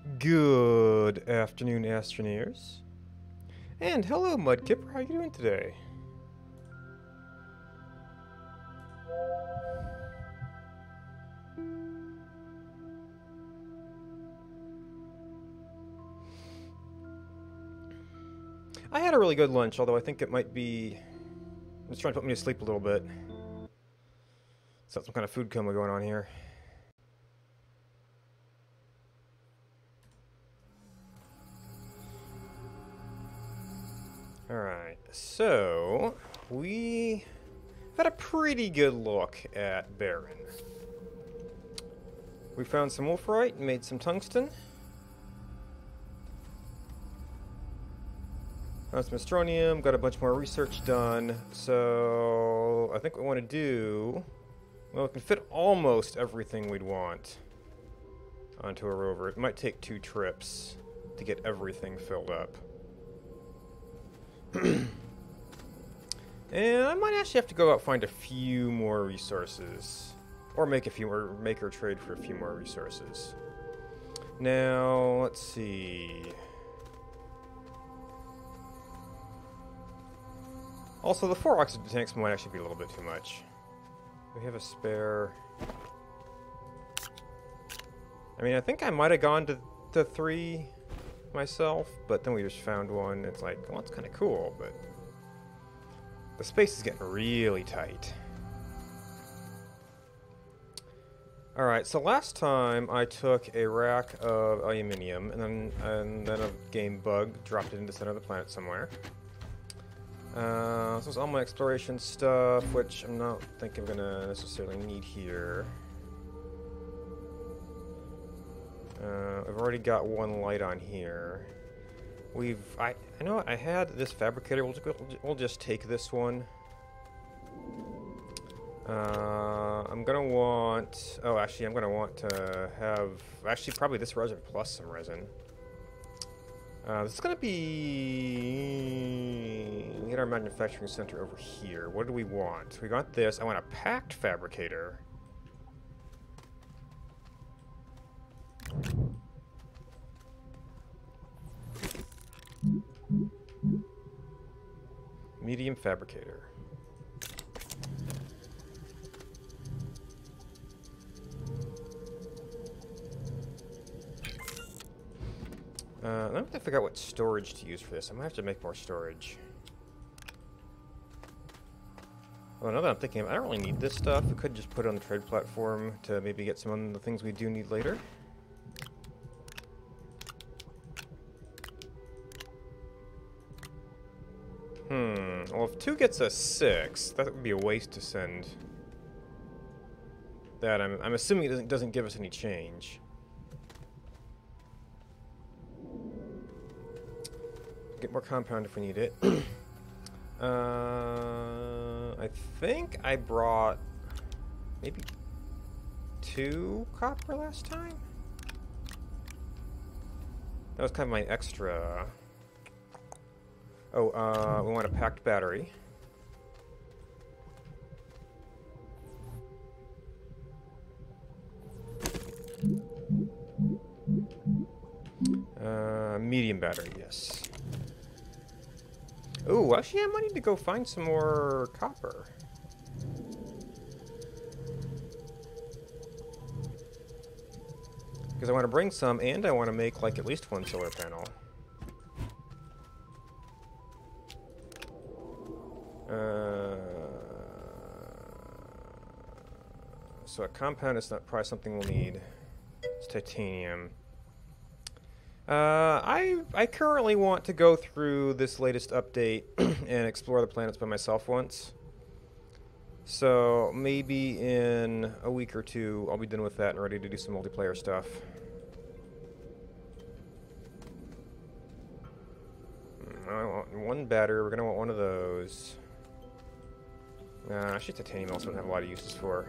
Good afternoon, Astroneers. And hello, Mudkipper. How you doing today? I had a really good lunch, although I think it might be... It's trying to put me to sleep a little bit. So some kind of food coma going on here. Alright, so we had a pretty good look at Baron. We found some wolfrite, made some tungsten. Found some astronium, got a bunch more research done. So I think what we want to do, well, we can fit almost everything we'd want onto a rover. It might take 2 trips to get everything filled up. And I might actually have to go out and find a few more resources. Or make or trade for a few more resources. Now, let's see. Also, the 4 oxygen tanks might actually be a little bit too much. We have a spare. I mean, I think I might have gone to 3 myself, but then we just found one. It's like, well, it's kind of cool, but the space is getting really tight. Alright, so last time I took a rack of aluminium and then a game bug dropped it into the center of the planet somewhere. This was all my exploration stuff, which I'm not thinking I'm gonna necessarily need here. I've already got 1 light on here. I know I had this fabricator. We'll just take this one. I'm gonna want. Oh, actually, I'm gonna want to have probably this resin plus some resin. This is gonna be. We get our manufacturing center over here. What do we want? We got this. I want a packed fabricator. Medium fabricator. Let me have to figure out what storage to use for this. I might have to make more storage. Well, now that I'm thinking of it, I don't really need this stuff. We could just put it on the trade platform to maybe get some of the things we do need later. Well, if 2 gets us 6, that would be a waste to send that. I'm assuming it doesn't give us any change. Get more compound if we need it. I think I brought maybe 2 copper last time. That was kind of my extra. Oh, we want a packed battery. Medium battery, yes. Ooh, actually, I might need to go find some more copper. Because I want to bring some, and I want to make, like, at least 1 solar panel. So a compound is not probably something we'll need. It's titanium. I currently want to go through this latest update and explore the planets by myself once. So maybe in a week or 2 I'll be done with that and ready to do some multiplayer stuff. I want 1 battery. We're gonna want 1 of those. Actually, titanium also doesn't have a lot of uses for.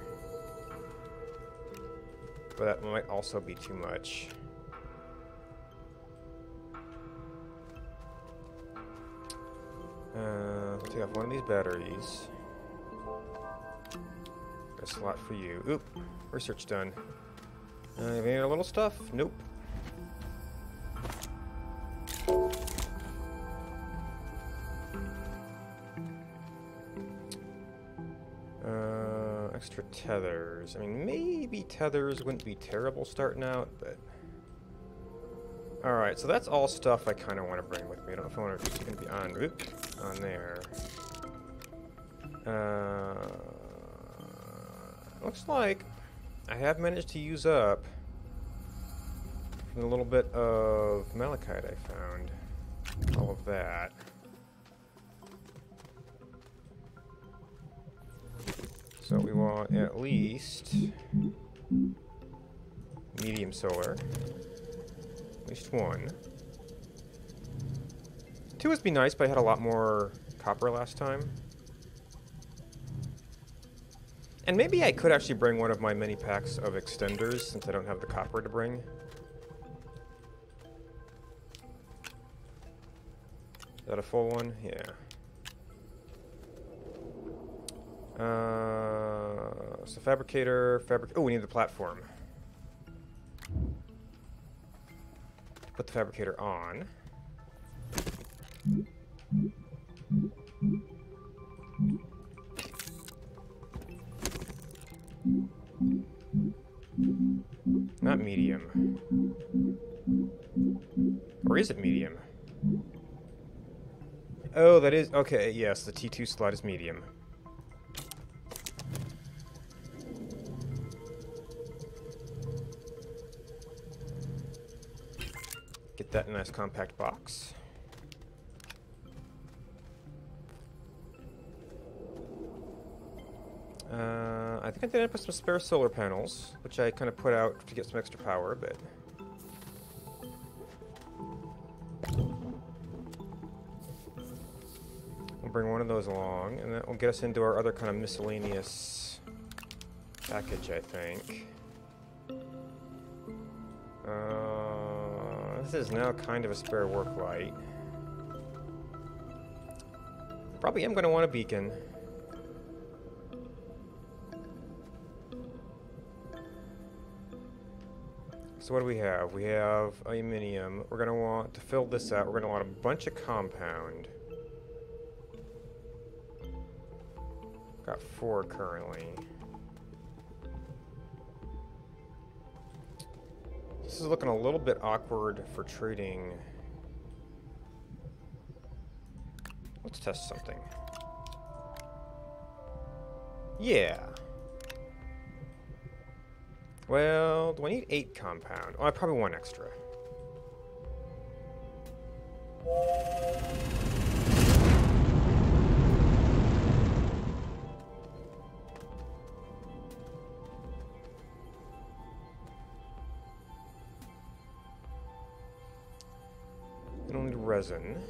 But that might also be too much. Take off 1 of these batteries. Got a slot for you. Oop, research done. Have any other little stuff? Nope. Extra tethers. I mean, maybe tethers wouldn't be terrible starting out, but... Alright, so that's all stuff I kind of want to bring with me. I don't know if I want to... It's going to be on there. Looks like I have managed to use up from the little bit of malachite I found. All of that. So we want at least medium solar. At least one. Two would be nice, but I had a lot more copper last time. And maybe I could actually bring one of my many packs of extenders since I don't have the copper to bring. Is that a full one? Yeah. So fabricator, oh, we need the platform. Put the fabricator on. Not medium. Or is it medium? Oh, that is... Okay, yes, the T2 slot is medium. Get that in a nice compact box. I think I did end up with some spare solar panels, which I kind of put out to get some extra power, but... We'll bring one of those along, and that will get us into our other kind of miscellaneous package, I think. This is now kind of a spare work light. Probably am going to want a beacon. So what do we have? We have aluminium. We're going to want to fill this out. We're going to want a bunch of compound. Got 4 currently. This is looking a little bit awkward for trading. Let's test something. Yeah. Well, do I need 8 compound? Oh, I probably want extra. I don't need resin.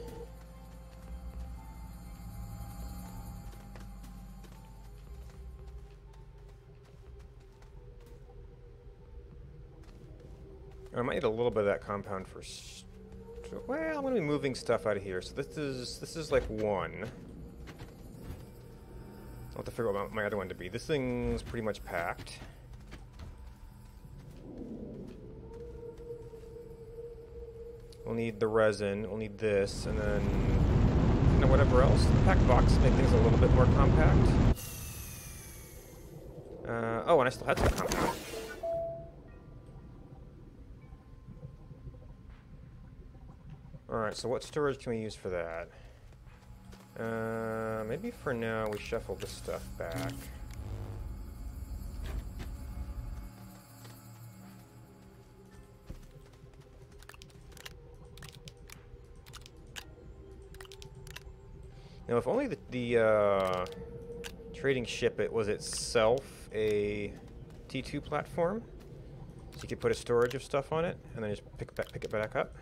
I might need a little bit of that compound for... Well, I'm going to be moving stuff out of here. So this is like 1. I'll have to figure out what my other one to be. This thing's pretty much packed. We'll need the resin, we'll need this, and then you know, whatever else. The packed box make things a little bit more compact. Oh, and I still had some compound. Alright, so what storage can we use for that? Maybe for now we shuffle this stuff back. Now, if only the trading ship was itself a T2 platform, so you could put a storage of stuff on it and then just pick it back up.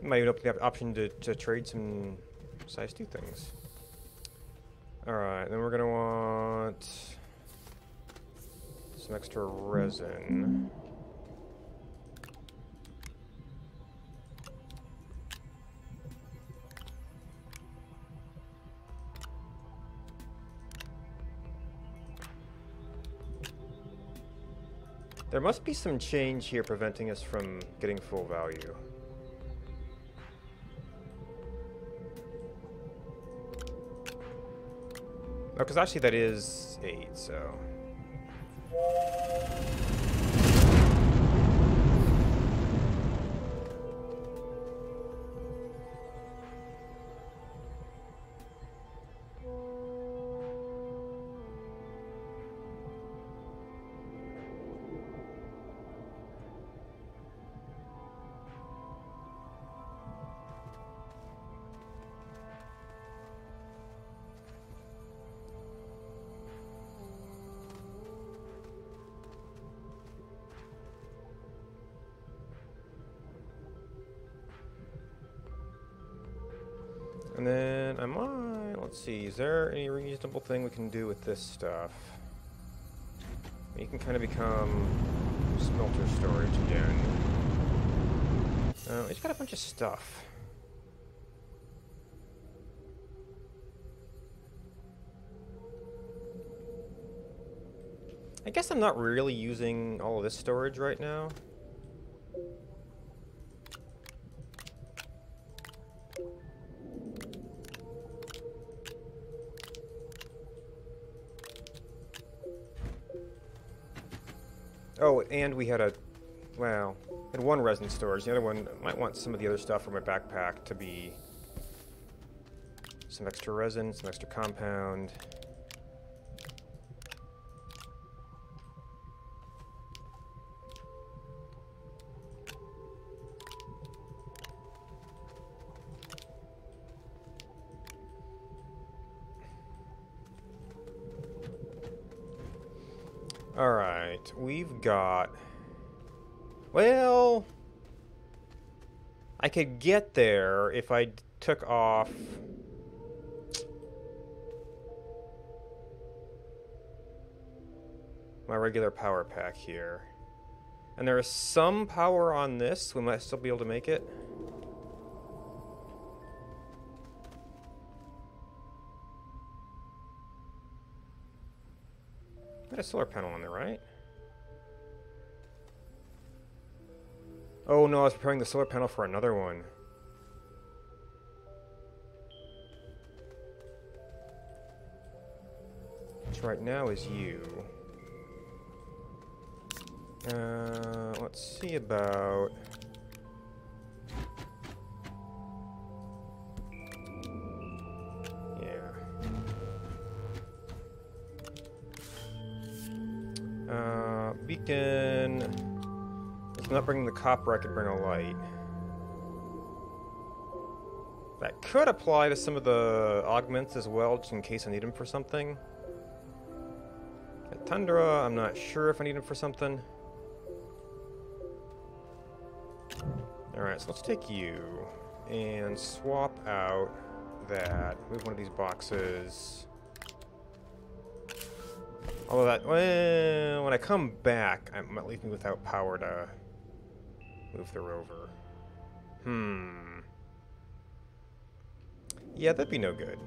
Might even open the option to trade some size 2 things. Alright, then we're going to want some extra resin. There must be some change here preventing us from getting full value. Oh, because actually that is 8, so... And then I might, let's see, is there any reasonable thing we can do with this stuff? You can kind of become smelter storage again. It's got a bunch of stuff. I guess I'm not really using all of this storage right now. Oh, and we had well, had one resin storage. The other one might want some of the other stuff from my backpack to be some extra resin, some extra compound. Alright, we've got... Well... I could get there if I took off... my regular power pack here. And there is some power on this, we might still be able to make it. Got a solar panel on there, right? Oh no, I was preparing the solar panel for another one. Which right now is you. Let's see about... beacon. If I'm not bringing the copper, I could bring a light. That could apply to some of the augments as well, just in case I need them for something. At Tundra, I'm not sure if I need them for something. Alright, so let's take you and swap out that. Move one of these boxes. Although that, well, when I come back, it might leave me without power to move the rover. Yeah, that'd be no good.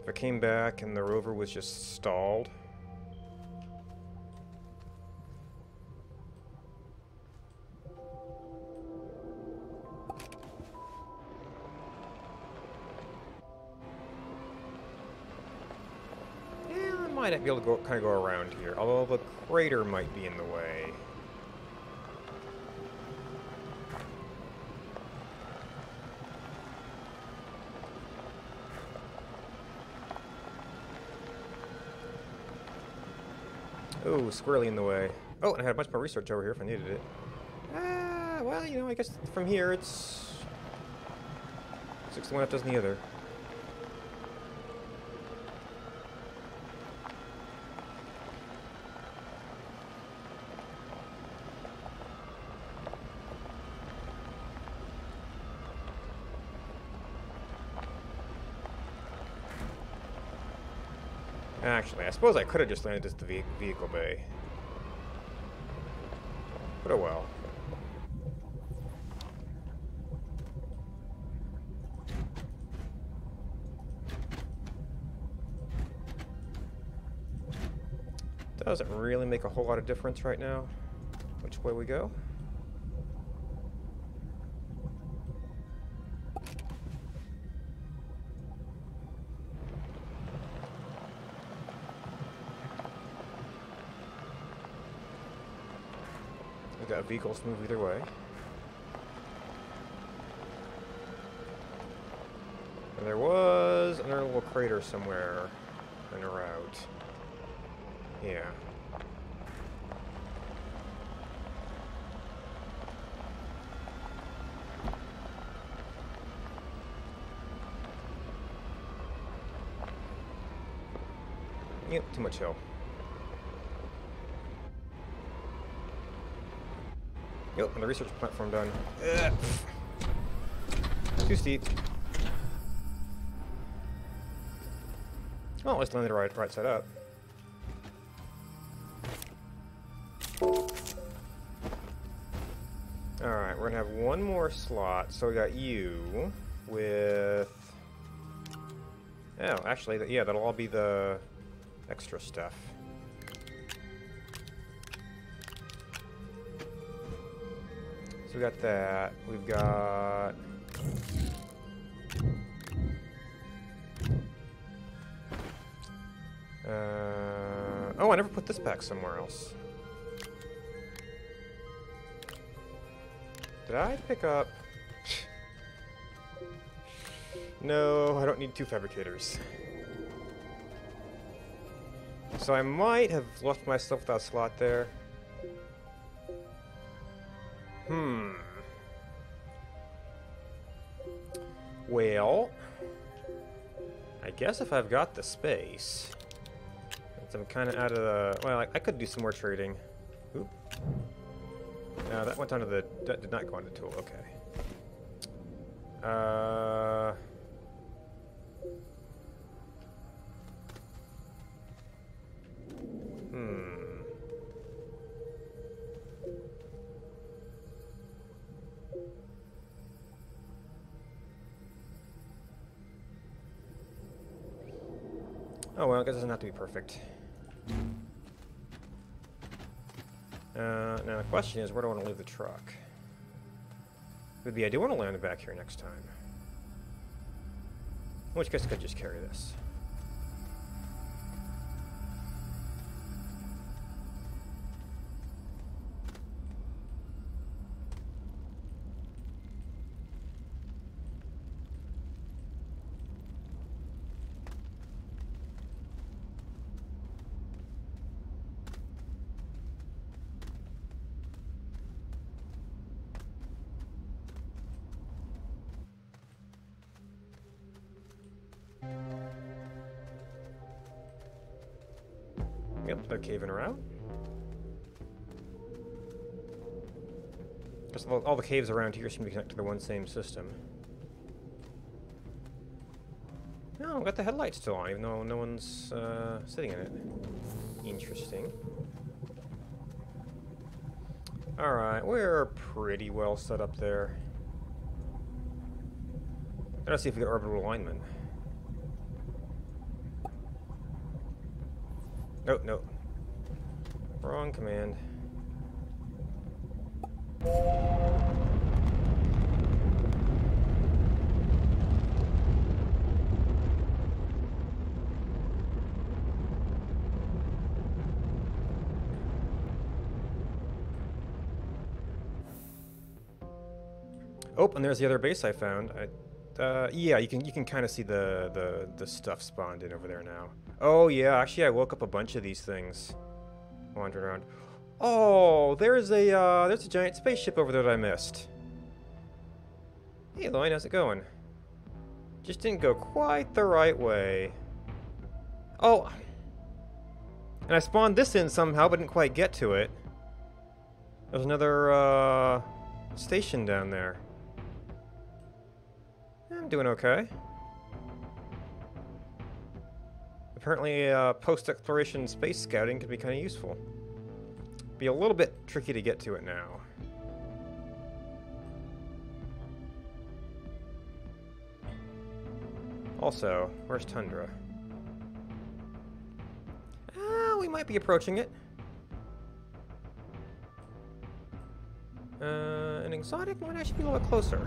If I came back and the rover was just stalled. Might be able to kind of go around here, although the crater might be in the way. Oh, squarely in the way. Oh, and I had a bunch more research over here if I needed it. Well, you know, I guess from here it's 6 to 1 half dozen the other. Actually, I suppose I could have just landed at the vehicle bay. But oh well. Doesn't really make a whole lot of difference right now which way we go. We've got vehicles move either way. And there was another little crater somewhere in a route. Yeah. Yep, too much hill. Yep, and the research platform done. Ugh. Too steep. Well, let's land the right side up. Alright, we're gonna have one more slot. So we got you with... Oh, actually, yeah, that'll all be the extra stuff. So we got that. We've got... oh, I never put this back somewhere else. Did I pick up... No, I don't need 2 fabricators. So I might have left myself without a slot there. Well, I guess if I've got the space, since I'm kind of out of the... Well, I could do some more trading. Oop. No, that went onto the... That did not go onto the tool. Okay. Oh well, I guess it doesn't have to be perfect. Now the question is, where do I want to leave the truck? Maybe I do want to land it back here next time. In which case I could just carry this. Yep, they're caving around. Because all the caves around here seem to connect to the one same system. No, I've got the headlights still on, even though no one's sitting in it. Interesting. Alright, we're pretty well set up there. Let's see if we get orbital alignment. Oh, no. Wrong command. Oh, and there's the other base I found. Yeah, you can kind of see the stuff spawned in over there now. Oh yeah, actually I woke up a bunch of these things wandering around. Oh, there's a giant spaceship over there that I missed. Hey, Lloyd, how's it going? Just didn't go quite the right way. Oh, and I spawned this in somehow, but didn't quite get to it. There's another station down there. I'm doing okay. Apparently, post-exploration space scouting can be kind of useful. Be a little bit tricky to get to it now. Also, where's Tundra? might be approaching it. An exotic might actually be a little bit closer.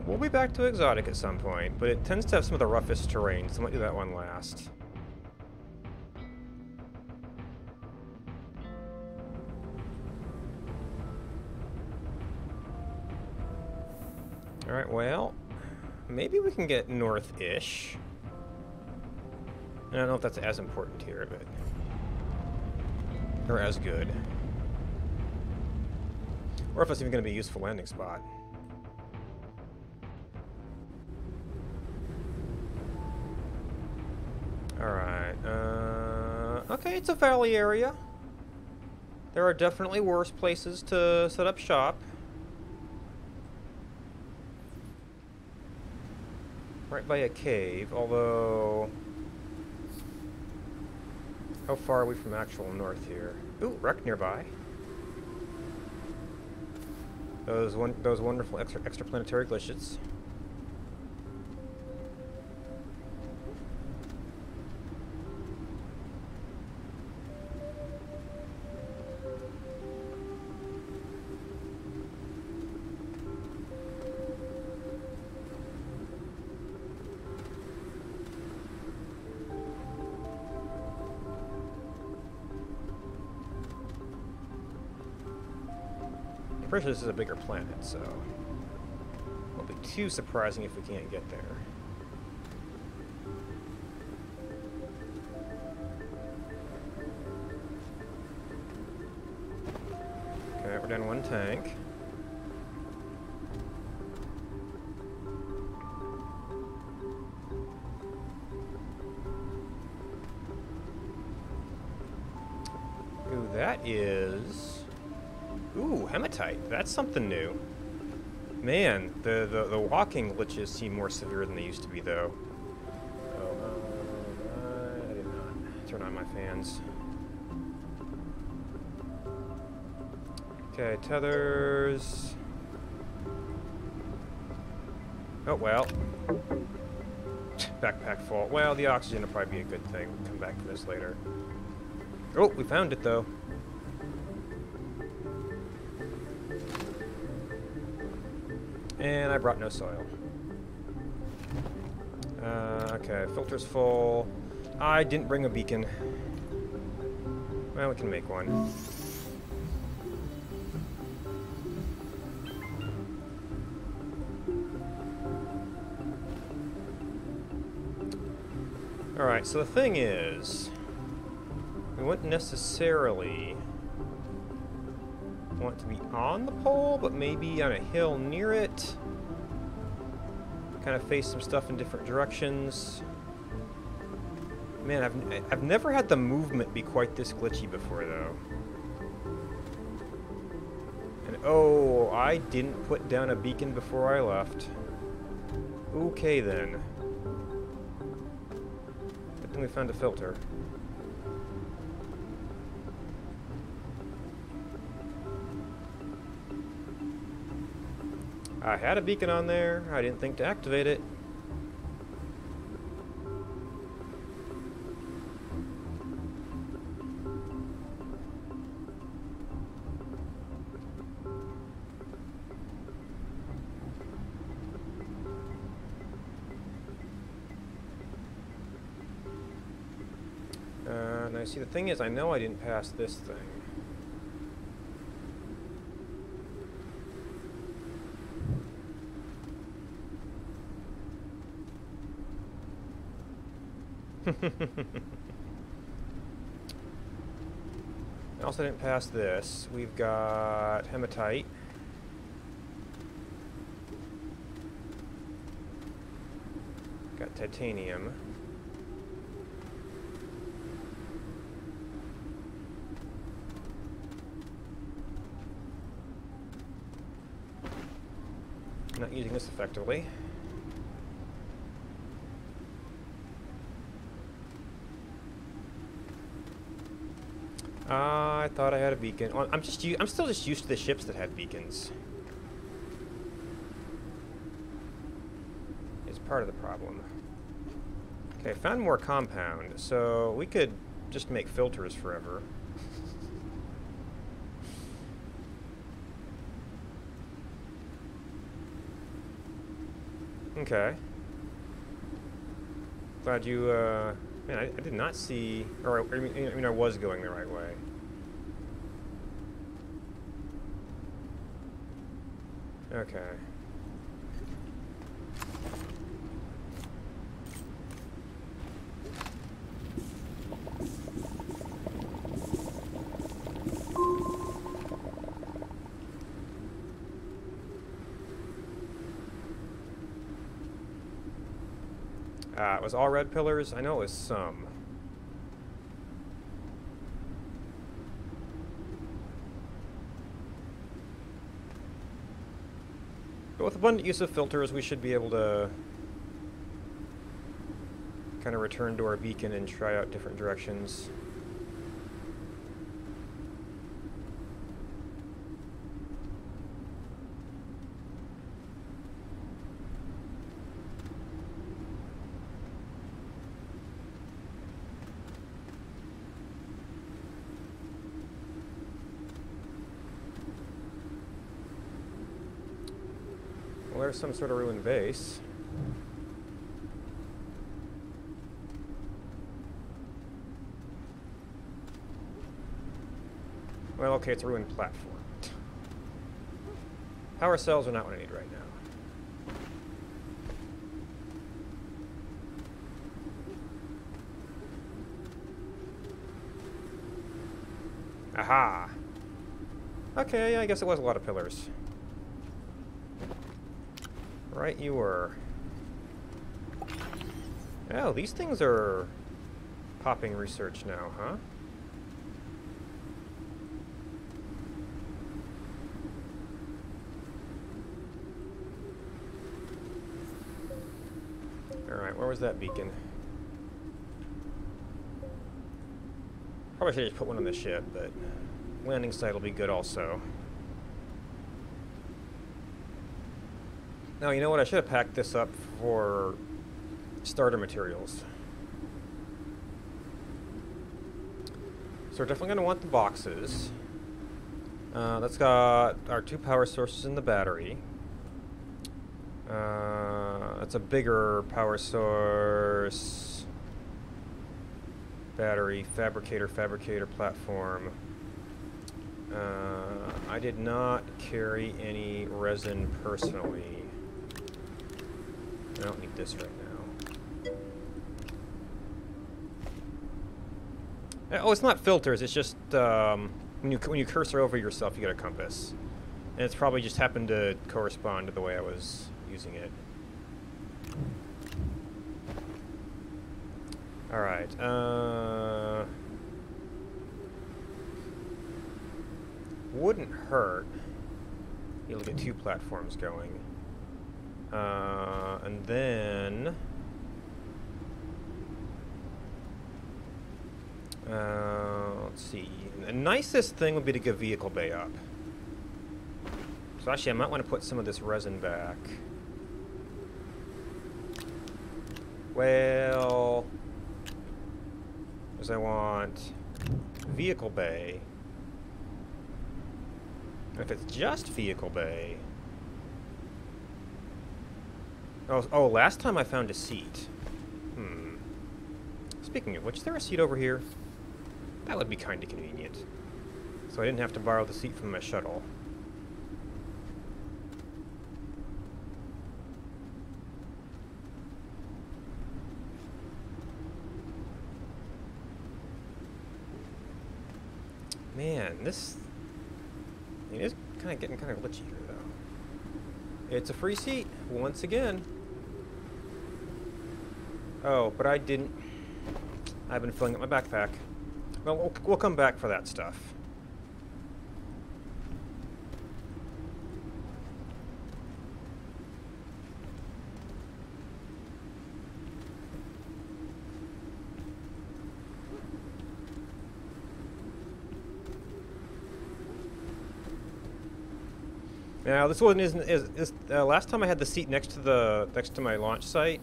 We'll be back to exotic at some point, but it tends to have some of the roughest terrain, so I might do that one last. Alright, well, maybe we can get north-ish. I don't know if that's as important here, but... or as good. Or if it's even going to be a useful landing spot. Alright, okay, it's a valley area. There are definitely worse places to set up shop. Right by a cave, although... how far are we from actual north here? Ooh, wreck nearby. Those wonderful extraplanetary glitches. I'm pretty sure this is a bigger planet, so it won't be too surprising if we can't get there. Okay, we're down one tank. Ooh, that is... ooh, hematite. That's something new. Man, the walking glitches seem more severe than they used to be, though. Oh, I did not turn on my fans. Okay, tethers. Oh, well. Backpack full. Well, the oxygen will probably be a good thing. We'll come back to this later. Oh, we found it, though. And I brought no soil. Okay, filter's full. I didn't bring a beacon. Well, we can make one. Alright, so the thing is, we wouldn't necessarily want to be on the pole, but maybe on a hill near it. Kind of face some stuff in different directions. Man, I've never had the movement be quite this glitchy before, though. And oh, I didn't put down a beacon before I left. Okay, then. Good thing we found a filter. I had a beacon on there. I didn't think to activate it. Now, see, the thing is, I know I didn't pass this thing. I also didn't pass this. We've got hematite. Got titanium. Not using this effectively. I thought I had a beacon. Well, I'm still just used to the ships that had beacons. It's part of the problem. Okay, found more compound, so we could just make filters forever. Okay. Glad you, man, I did not see, or I mean, I was going the right way. Okay. It was all red pillars? I know it was some. But with abundant use of filters, we should be able to kind of return to our beacon and try out different directions. Well, there's some sort of ruined base. Well, okay, it's a ruined platform. Power cells are not what I need right now. Aha! Okay, I guess it was a lot of pillars. Right you were. Oh, these things are popping research now, huh? Alright, where was that beacon? Probably should just put one on the ship, but landing site will be good also. Now, you know what? I should have packed this up for starter materials. So we're definitely going to want the boxes. That's got our 2 power sources in the battery. That's a bigger power source. Battery, fabricator platform. I did not carry any resin personally. I don't need this right now. Oh, it's not filters. It's just when you cursor over yourself, you get a compass, and it's probably just happened to correspond to the way I was using it. All right. Wouldn't hurt. You'll get 2 platforms going. And then let's see. The nicest thing would be to give vehicle bay up. So actually, I might want to put some of this resin back. Well, because I want vehicle bay. If it's just vehicle bay. Oh, last time I found a seat. Speaking of which, is there a seat over here? That would be kind of convenient. So I didn't have to borrow the seat from my shuttle. Man, this... It is getting kind of glitchy here, though. It's a free seat, once again. Oh, but I didn't... I've been filling up my backpack. Well, we'll come back for that stuff. Now this one isn't is last time I had the seat next to my launch site,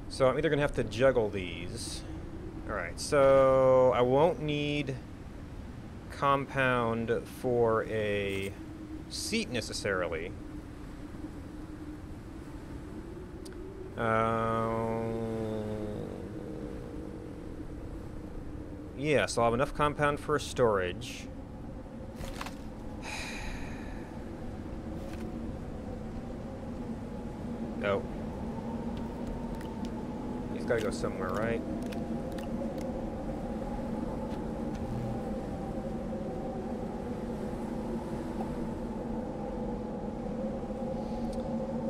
so I'm either gonna have to juggle these. All right, so I won't need compound for a seat necessarily. Yeah, so I'll have enough compound for storage. Oh. He's gotta go somewhere, right?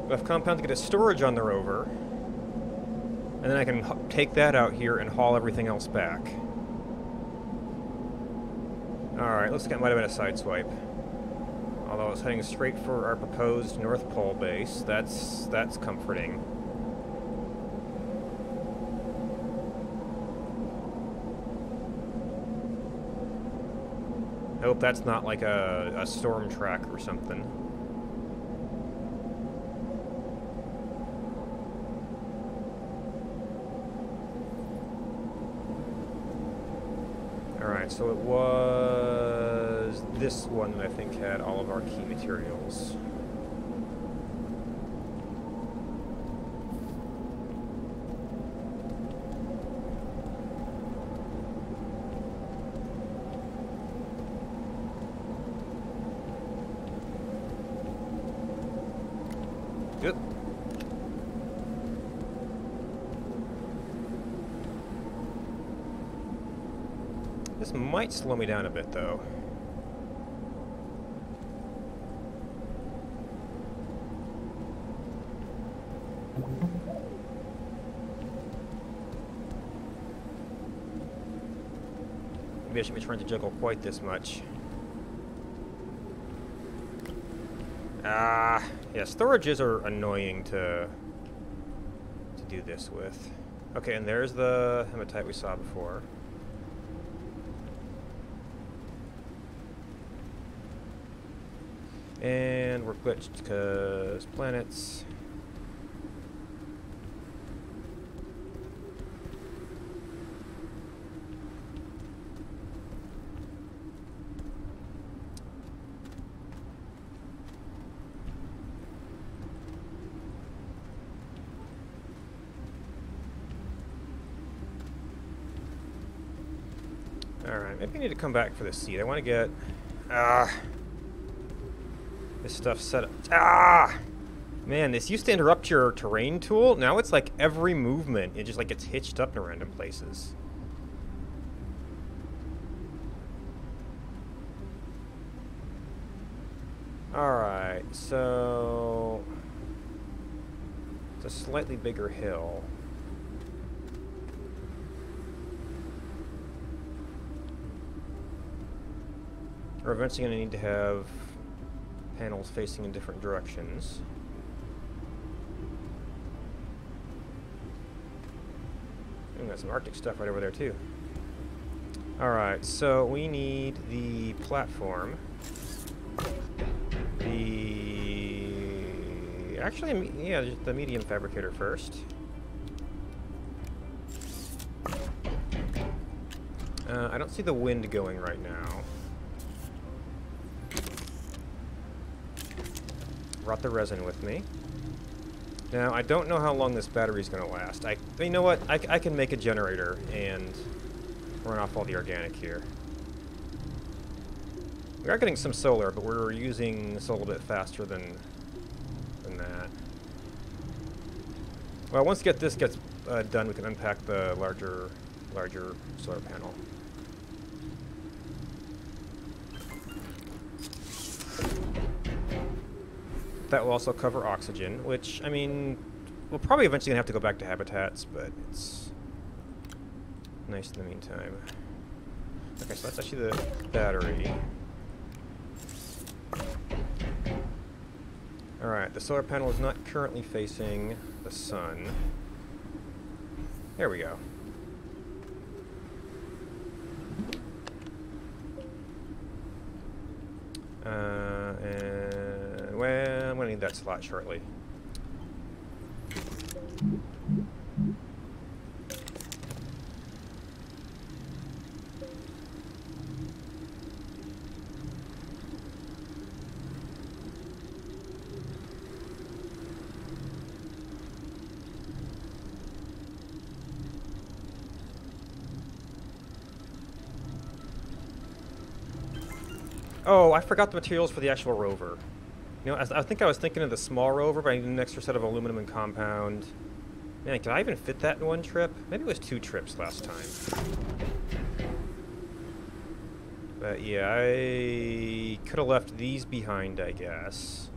Enough compound to get a storage on the rover. And then I can take that out here and haul everything else back. Alright, looks like it might have been a sideswipe. Although it's heading straight for our proposed North Pole base. That's comforting. I hope that's not like a storm track or something. Alright, so it was this one that I think had all of our key materials. Good. This might slow me down a bit, though. Maybe I shouldn't be trying to juggle quite this much. Ah, yeah, storages are annoying to do this with. Okay, and there's the hematite we saw before. And we're glitched because planets. Alright, maybe I need to come back for the seed. I want to get this stuff set up. Ah! Man, this used to interrupt your terrain tool. Now it's like every movement, it just like gets hitched up in random places. Alright, so it's a slightly bigger hill. We're eventually going to need to have panels facing in different directions. And got some Arctic stuff right over there too. Alright, so we need the platform. Actually, yeah, just the medium fabricator first. I don't see the wind going right now. Brought the resin with me. Now, I don't know how long this battery's going to last. You know what? I can make a generator and run off all the organic here. We are getting some solar, but we're using this a little bit faster than that. Well, once this gets done, we can unpack the larger solar panel. That will also cover oxygen, which, I mean, we'll probably eventually gonna have to go back to habitats, but it's nice in the meantime. Okay, so that's actually the battery. Alright, the solar panel is not currently facing the sun. There we go. And Well, I'm gonna need that slot shortly. Oh, I forgot the materials for the actual rover. You know, I think I was thinking of the small rover, but I need an extra set of aluminum and compound. Man, can I even fit that in one trip? Maybe it was 2 trips last time. But yeah, I could have left these behind, I guess.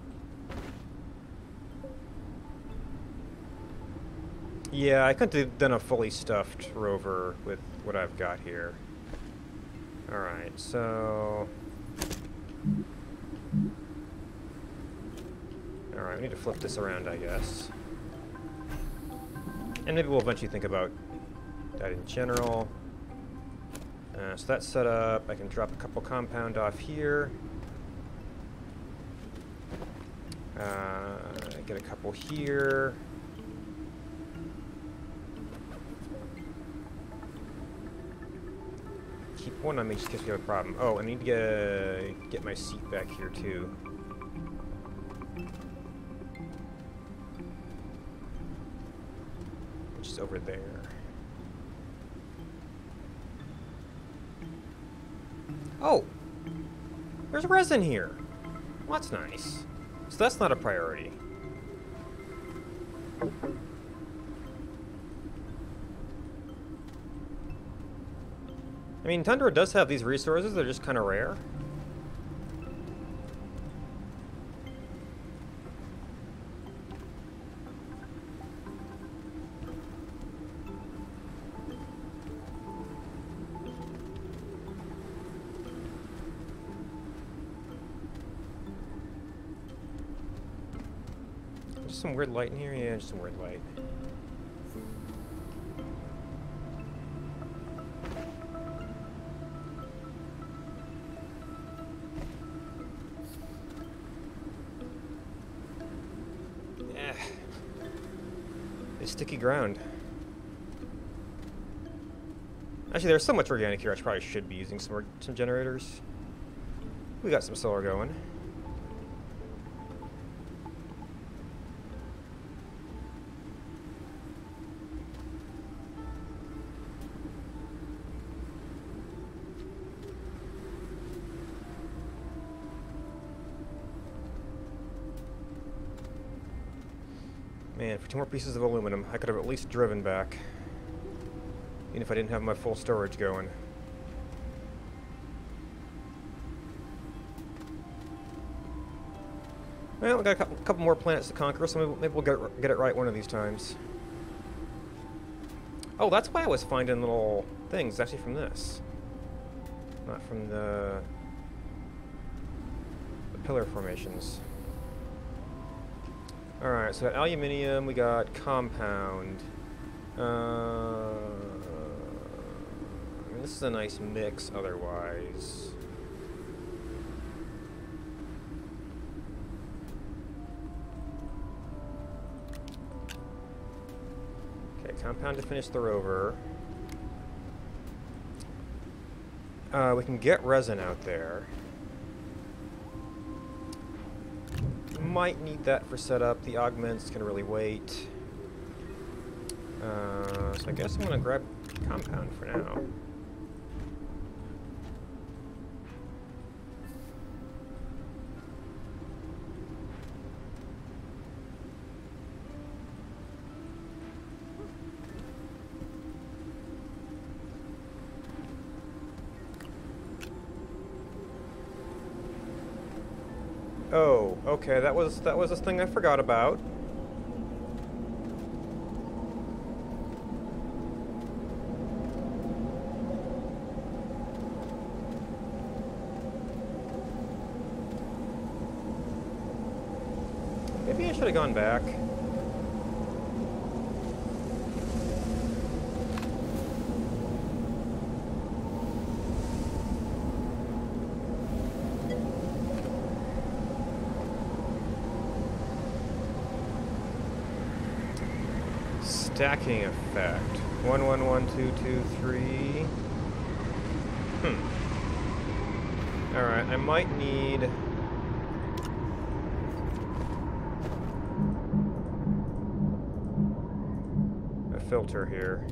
Yeah, I couldn't have done a fully stuffed rover with what I've got here. Alright, so... Alright, we need to flip this around, I guess. And maybe we'll eventually think about that in general. So that's set up. I can drop a couple compound off here. Get a couple here. Keep one on me just in case we have a problem. Oh, I need to get my seat back here too. Which is over there. Oh! There's resin here! Well, that's nice. So that's not a priority. I mean, Tundra does have these resources, they're just kind of rare. Just some weird light in here? Yeah, just some weird light. It's sticky ground. Actually, there's so much organic here, I probably should be using some generators. We got some solar going. Man, for 2 more pieces of aluminum, I could have at least driven back. Even if I didn't have my full storage going. Well, we got a couple more planets to conquer, so maybe we'll get it right one of these times. Oh, that's why I was finding little things, actually from this. Not from the pillar formations. Alright, so we got aluminium, we got compound. I mean, this is a nice mix otherwise. Okay, compound to finish the rover. We can get resin out there. Might need that for setup. The augments can really wait. So I guess I'm gonna grab compound for now. Oh, okay, that was this thing I forgot about. Maybe I should have gone back. stacking effect. 1, 1, 1, 2, 2, 3. Alright, I might need... a filter here.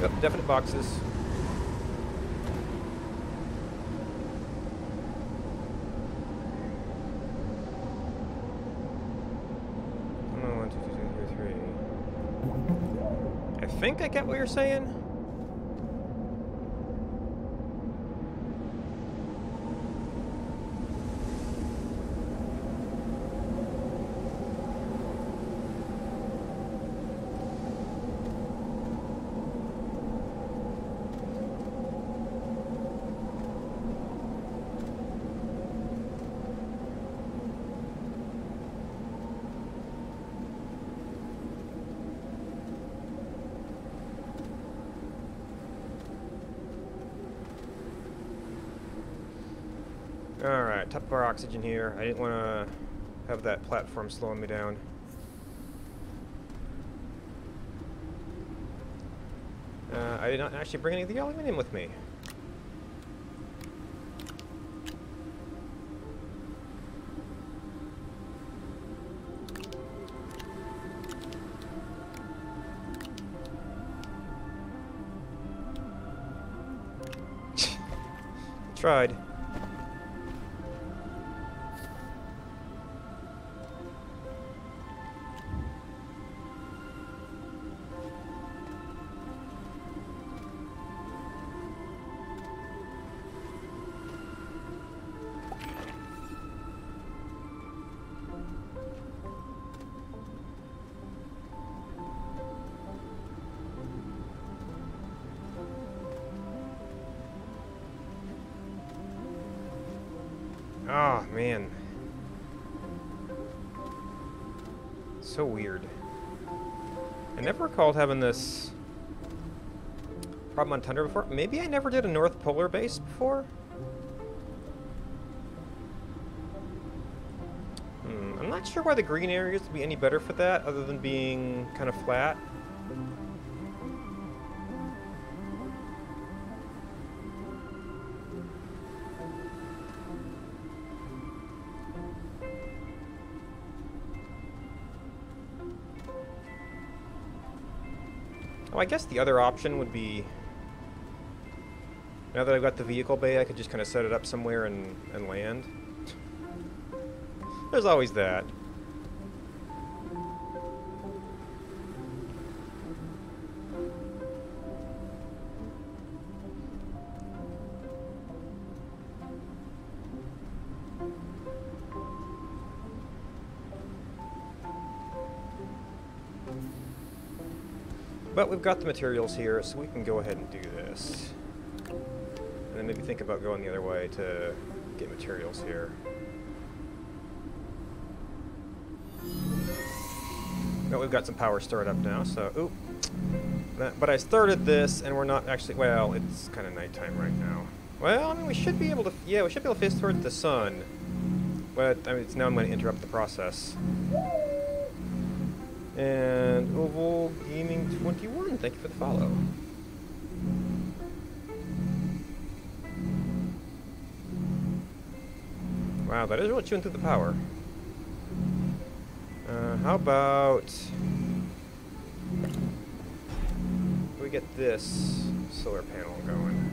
Yep, definite boxes. Oh, 1, 2, 2, 2, 3. I think I get what you're saying. Alright, top of our oxygen here. I didn't want to have that platform slowing me down. I did not actually bring any of the aluminum with me. Tried. Oh, man. So weird. I never recalled having this problem on Tundra before. Maybe I never did a North Polar base before? I'm not sure why the green areas would be any better for that, other than being kind of flat. Oh, I guess the other option would be, now that I've got the vehicle bay, I could just kind of set it up somewhere and land. There's always that. But we've got the materials here, so we can go ahead and do this. And then maybe think about going the other way to get materials here. But we've got some power started up now, so... Oop. But I started this, and we're not actually... Well, it's kind of nighttime right now. Well, I mean, we should be able to... Yeah, we should be able to face towards the sun. But, I mean, it's now I'm going to interrupt the process. And Oval Gaming 21, thank you for the follow. Wow, that is really chewing through the power. How about we get this solar panel going?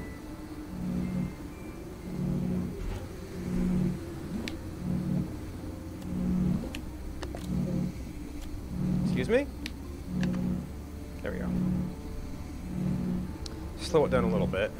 Excuse me? There we go. Slow it down a little bit.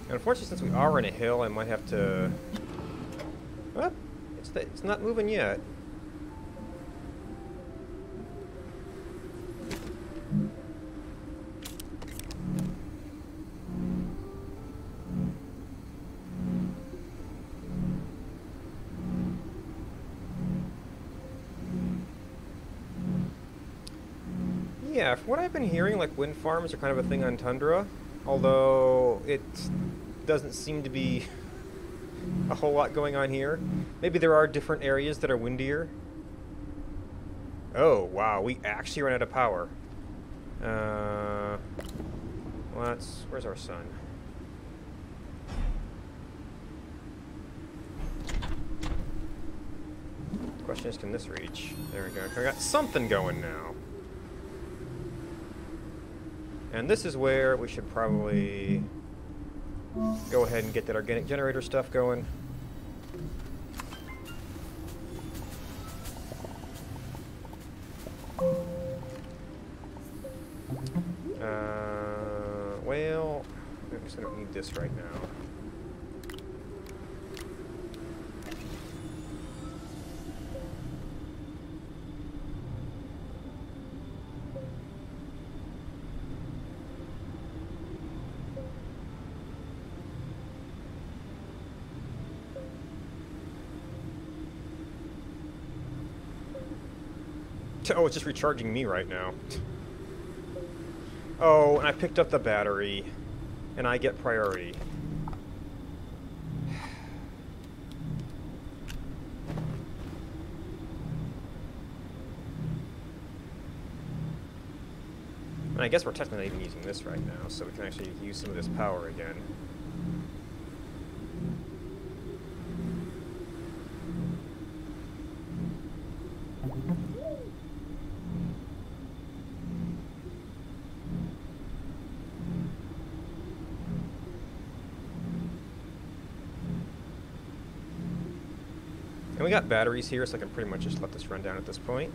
Unfortunately, since we are in a hill, I might have to... Well, It's not moving yet. Yeah, from what I've been hearing, like, wind farms are kind of a thing on Tundra, although it doesn't seem to be a whole lot going on here. Maybe there are different areas that are windier. Oh, wow, we actually ran out of power. Well, where's our sun? Question is, can this reach? There we go. I got something going now. And this is where we should probably go ahead and get that organic generator stuff going. Well, I guess I don't need this right now. Oh, it's just recharging me right now. Oh, and I picked up the battery, and I get priority. And I guess we're technically not even using this right now, so we can actually use some of this power again. And we got batteries here, so I can pretty much just let this run down at this point.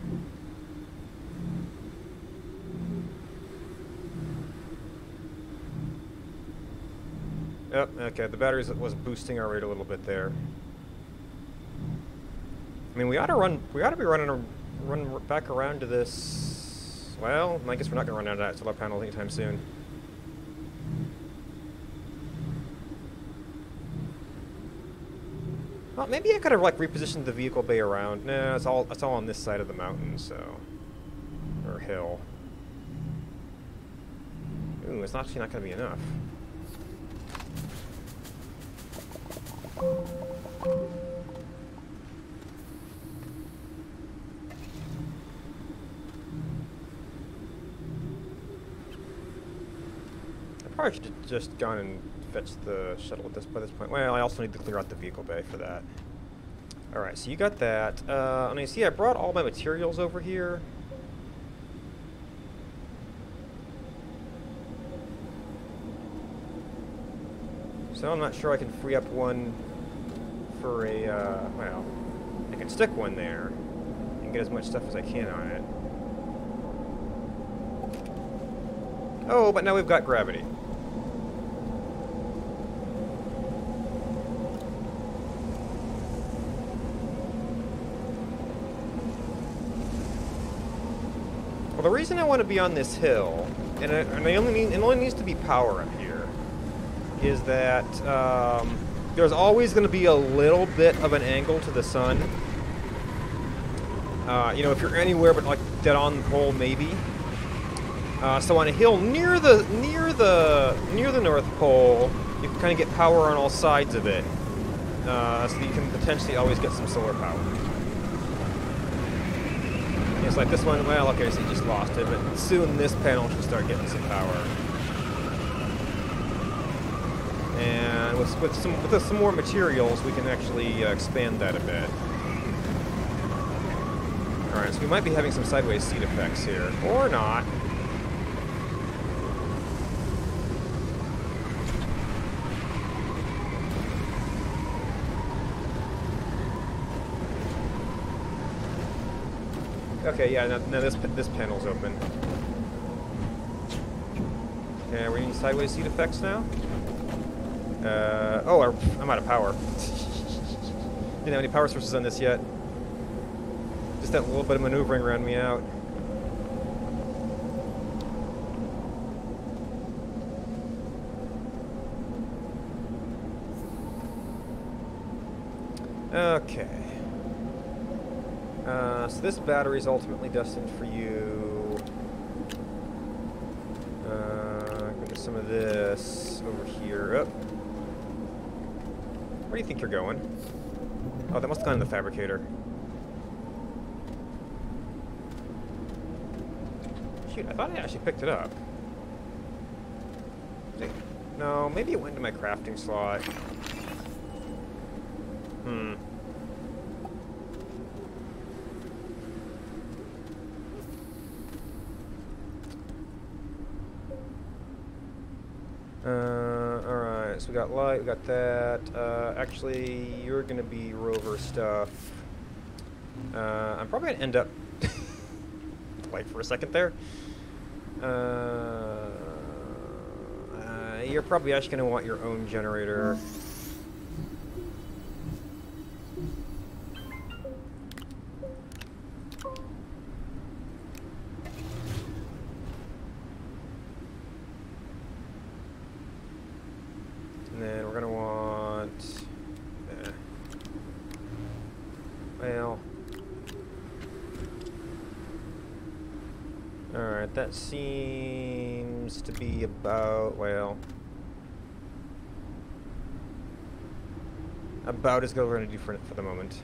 Oh, okay, the batteries was boosting our rate a little bit there. I mean, we ought to be run back around to this. Well, I guess we're not gonna run out of that solar panel anytime soon. Well, maybe I could have like repositioned the vehicle bay around. No, it's all on this side of the mountain, so or hill. Ooh, it's actually not going to be enough. I probably should have just gone and fetched the shuttle by this point. Well, I also need to clear out the vehicle bay for that. Alright, so you got that. And you see I brought all my materials over here. So I'm not sure I can free up one for a, well, I can stick one there and get as much stuff as I can on it. Oh, but now we've got gravity. Well, the reason I want to be on this hill, and it only needs to be power up here, is that there's always going to be a little bit of an angle to the sun. You know, if you're anywhere but like dead on the pole, maybe. So on a hill near the North Pole, you can kind of get power on all sides of it, so you can potentially always get some solar power. It's like this one. Well, okay, so you just lost it, but soon this panel should start getting some power. And with some more materials, we can actually expand that a bit. All right, so we might be having some sideways seat effects here, or not. Okay, yeah, now this panel's open. Okay, are we in sideways seat effects now? Oh, I'm out of power. Didn't have any power sources on this yet. Just that little bit of maneuvering ran me out. Okay. So this battery is ultimately destined for you. Get some of this over here. Oh. Where do you think you're going? Oh, that must have gone in the fabricator. Shoot, I thought I actually picked it up. No, maybe it went into my crafting slot. Alright, so we got light, we got that. Actually, you're gonna be rover stuff. I'm probably gonna end up light for a second there. You're probably actually gonna want your own generator. And then we're gonna want, well, alright, that seems to be about, well, about as good as we're gonna do for the moment.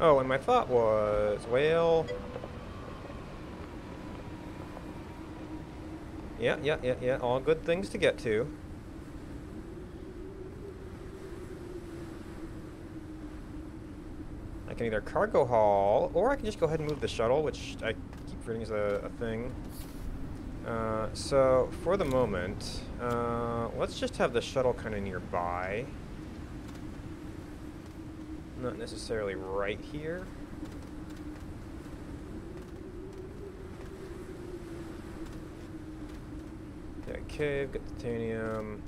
Oh, and my thought was, well, yeah, all good things to get to. I can either cargo haul, or I can just go ahead and move the shuttle, which I keep forgetting is a thing. So, for the moment, let's just have the shuttle kind of nearby. Not necessarily right here. Okay, I've got titanium.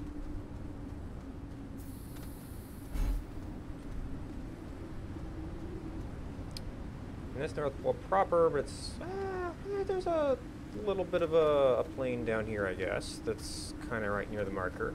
And that's North Pole proper, but it's there's a little bit of a plane down here, I guess, that's kind of right near the marker.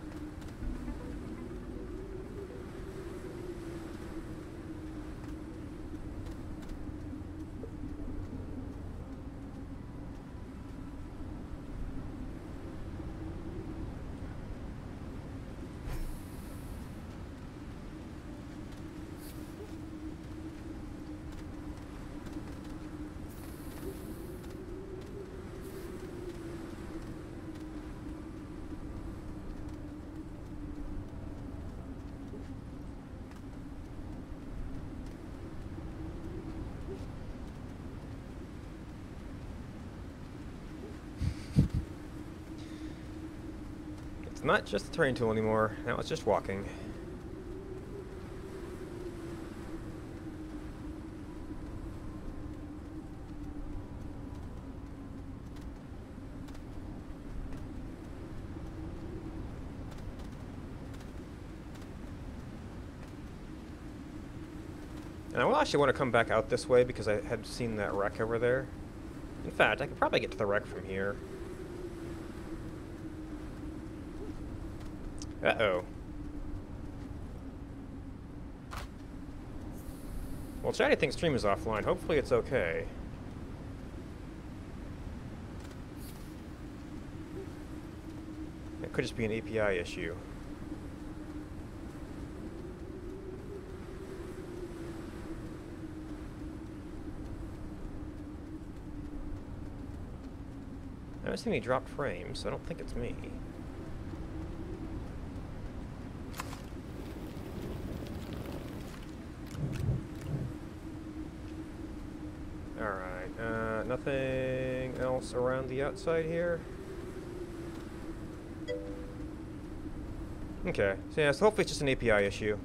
It's not just a terrain tool anymore, now it's just walking. And I will actually want to come back out this way because I had seen that wreck over there. In fact, I could probably get to the wreck from here. Uh-oh. Well, Chatty thinks stream is offline. Hopefully it's okay. It could just be an API issue. I haven't seen any dropped frames, so I don't think it's me. Alright, nothing else around the outside here? Okay, so yeah, so hopefully it's just an API issue.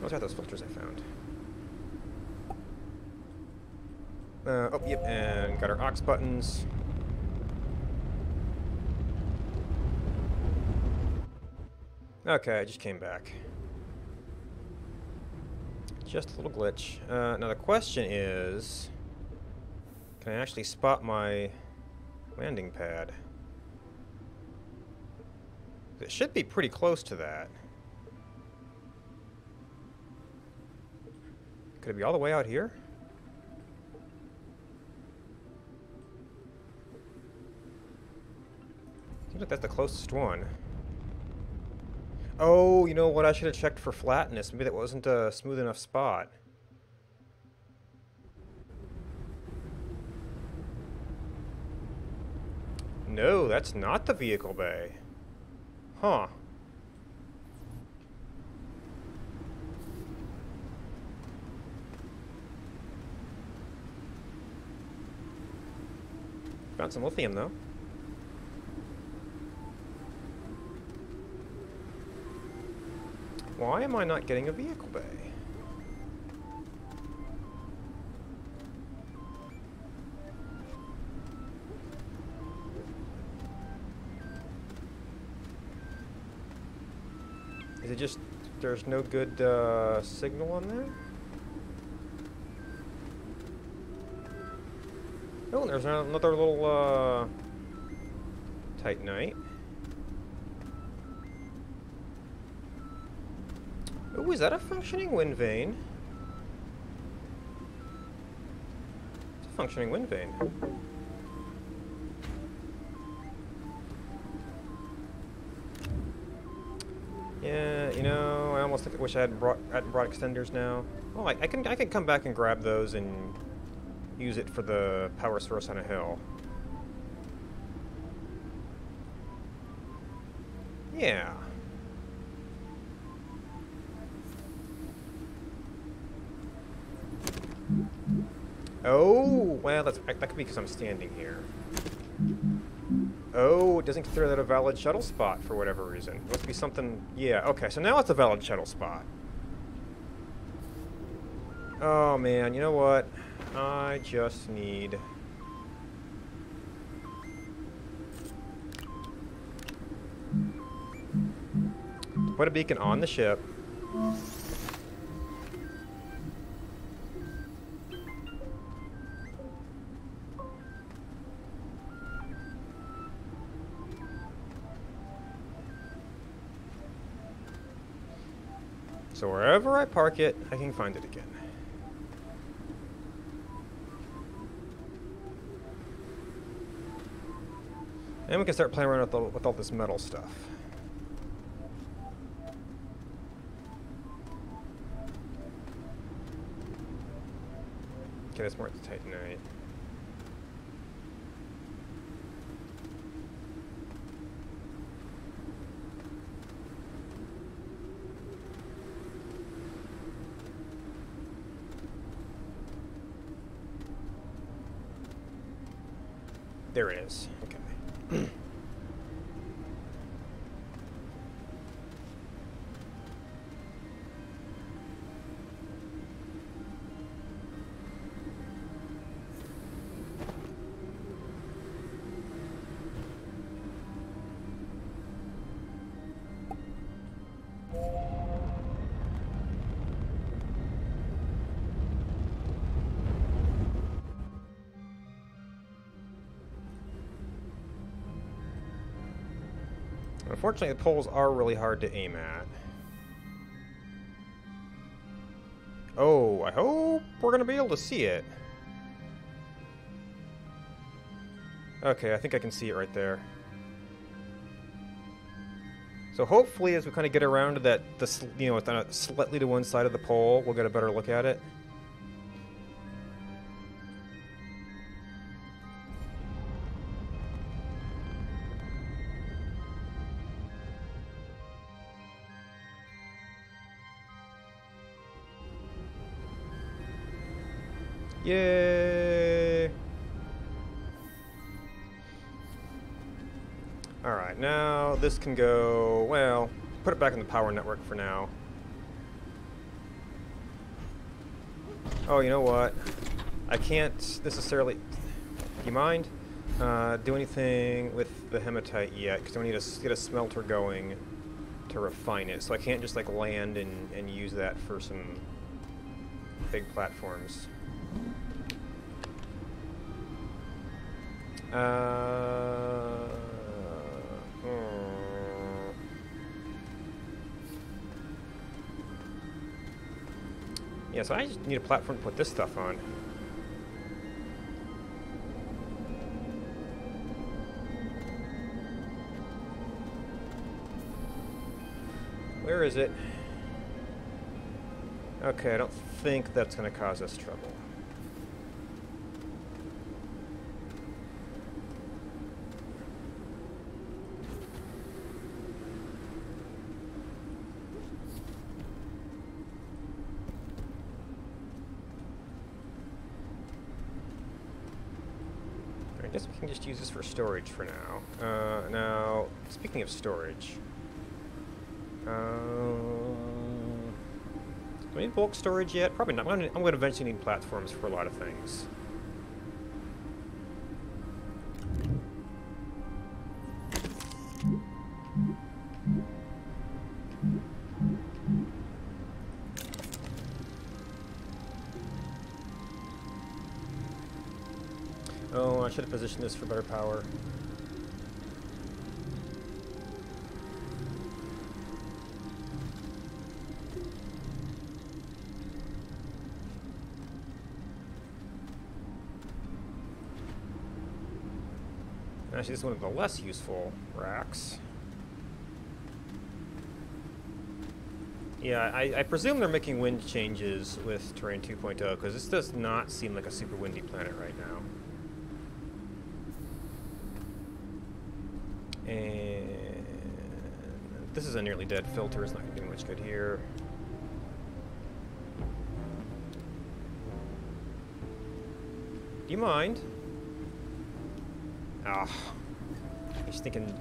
Let's try those filters I found. Oh, yep, and got our aux buttons. Okay, I just came back. Just a little glitch. Now the question is, can I actually spot my landing pad? It should be pretty close to that. Could it be all the way out here? Seems like that's the closest one. Oh, you know what? I should have checked for flatness. Maybe that wasn't a smooth enough spot. No, that's not the vehicle bay. Huh. Found some lithium, though. Why am I not getting a vehicle bay? Is it just there's no good signal on there? Oh, and there's another little Titanite. Oh, is that a functioning wind vane? It's a functioning wind vane. Yeah, you know, I almost wish I hadn't brought extenders now. Well, I can come back and grab those and use it for the power source on a hill. Yeah. Oh, well, that could be because I'm standing here. Oh, it doesn't consider that a valid shuttle spot for whatever reason. It must be something... Yeah, okay, so now it's a valid shuttle spot. Oh, man, you know what? I just need... to put a beacon on the ship. So wherever I park it, I can find it again. And we can start playing around with all this metal stuff. Okay, that's more the Titanite. There it is. Okay. Unfortunately, the poles are really hard to aim at. Oh, I hope we're going to be able to see it. Okay, I think I can see it right there. So hopefully, as we kind of get around to that, you know, slightly to one side of the pole, we'll get a better look at it. Yay! Alright, now this can go, well, put it back in the power network for now. Oh, you know what? I can't necessarily, do you mind? Do anything with the hematite yet, because I need to get a smelter going to refine it. So I can't just like land and use that for some big platforms. Yeah, so I just need a platform to put this stuff on. Where is it? Okay, I don't think that's going to cause us trouble. I guess we can just use this for storage for now. Now, speaking of storage, do we need bulk storage yet? Probably not. I'm going to eventually need platforms for a lot of things. Oh, I should have positioned this for better power. Actually, this is one of the less useful racks. Yeah, I presume they're making wind changes with Terrain 2.0, because this does not seem like a super windy planet right now. And this is a nearly dead filter, it's not going to do much good here. Do you mind? Ah, he's thinking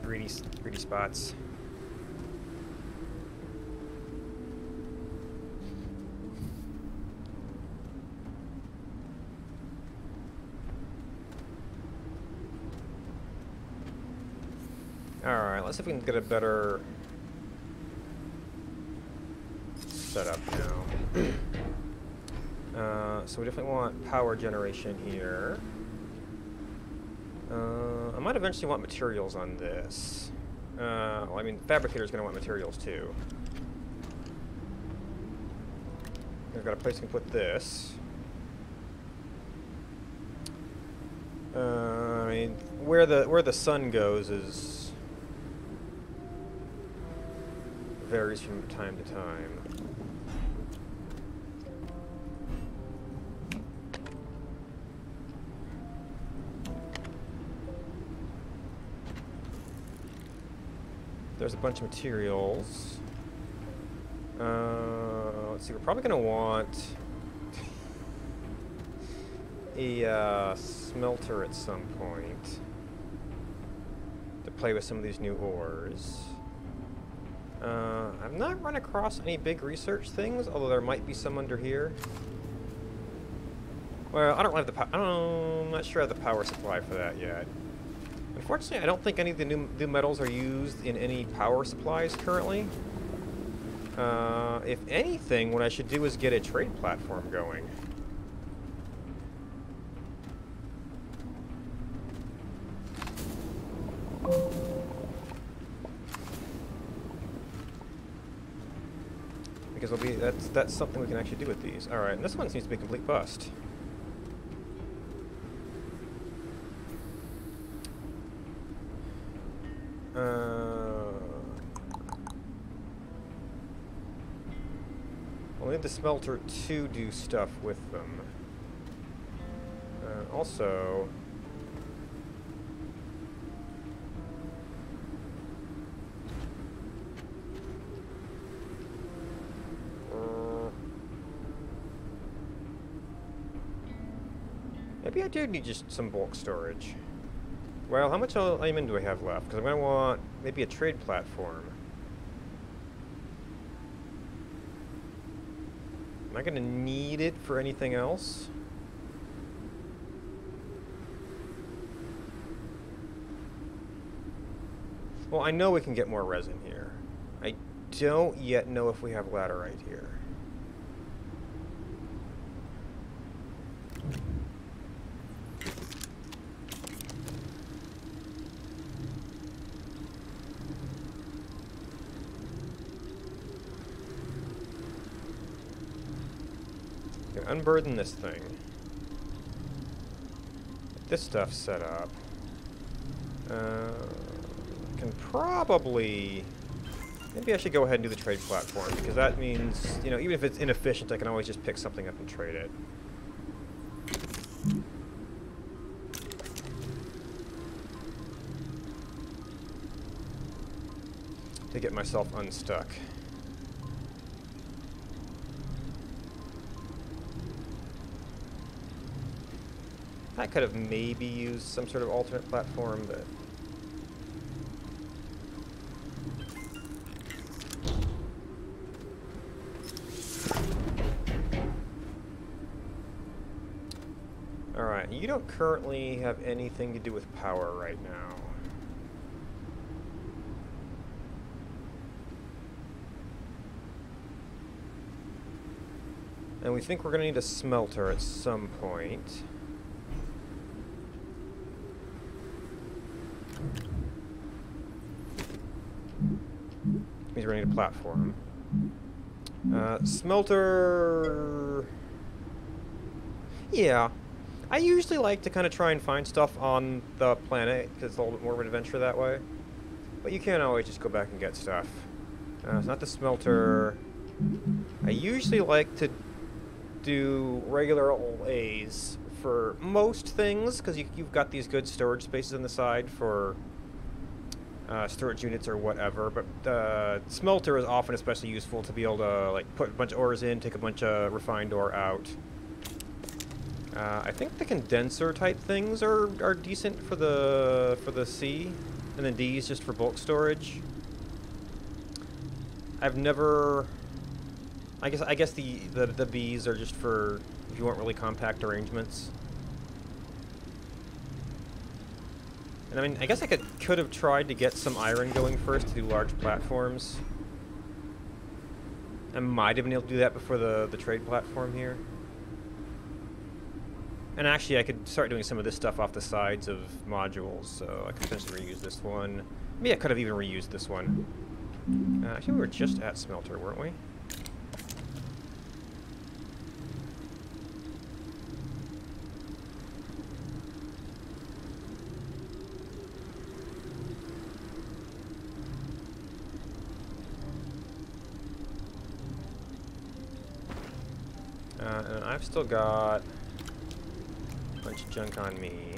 greedy spots. Alright, let's see if we can get a better setup now. So we definitely want power generation here. I might eventually want materials on this. Well, I mean, fabricator's going to want materials too. We've got a place we can put this. I mean, where the sun goes is varies from time to time. There's a bunch of materials. Let's see, we're probably going to want a smelter at some point to play with some of these new ores. I've not run across any big research things, although there might be some under here. Well, I don't have the I'm not sure I have the power supply for that yet. Unfortunately, I don't think any of the new metals are used in any power supplies currently. If anything, what I should do is get a trade platform going. Because that's something we can actually do with these. All right, and this one seems to be a complete bust. We'll need the smelter to do stuff with them. Also, Maybe I do need just some bulk storage. Well, how much aluminium do I have left? Because I'm going to want maybe a trade platform. Am I going to need it for anything else? Well, I know we can get more resin here. I don't yet know if we have laterite here. Unburden this thing. Get this stuff set up. Can probably... Maybe I should go ahead and do the trade platform, because that means, you know, even if it's inefficient, I can always just pick something up and trade it. To get myself unstuck. I could have maybe used some sort of alternate platform, but... Alright, you don't currently have anything to do with power right now. And we think we're going to need a smelter at some point. Means we're going to need a platform. Smelter... Yeah. I usually like to kind of try and find stuff on the planet, because it's a little bit more of an adventure that way. But you can't always just go back and get stuff. It's not the smelter. I usually like to do regular old A's for most things, because you've got these good storage spaces on the side for storage units or whatever, but smelter is often especially useful to be able to like put a bunch of ores in, take a bunch of refined ore out. I think the condenser type things are decent for the C, and then D is just for bulk storage. I've never... I guess the Bs are just for if you want really compact arrangements. And I mean, I guess I could have tried to get some iron going first to do large platforms. I might have been able to do that before the trade platform here. And actually, I could start doing some of this stuff off the sides of modules, so I could potentially reuse this one. Maybe I could have even reused this one. Actually, we were just at smelter, weren't we? And I've still got a bunch of junk on me.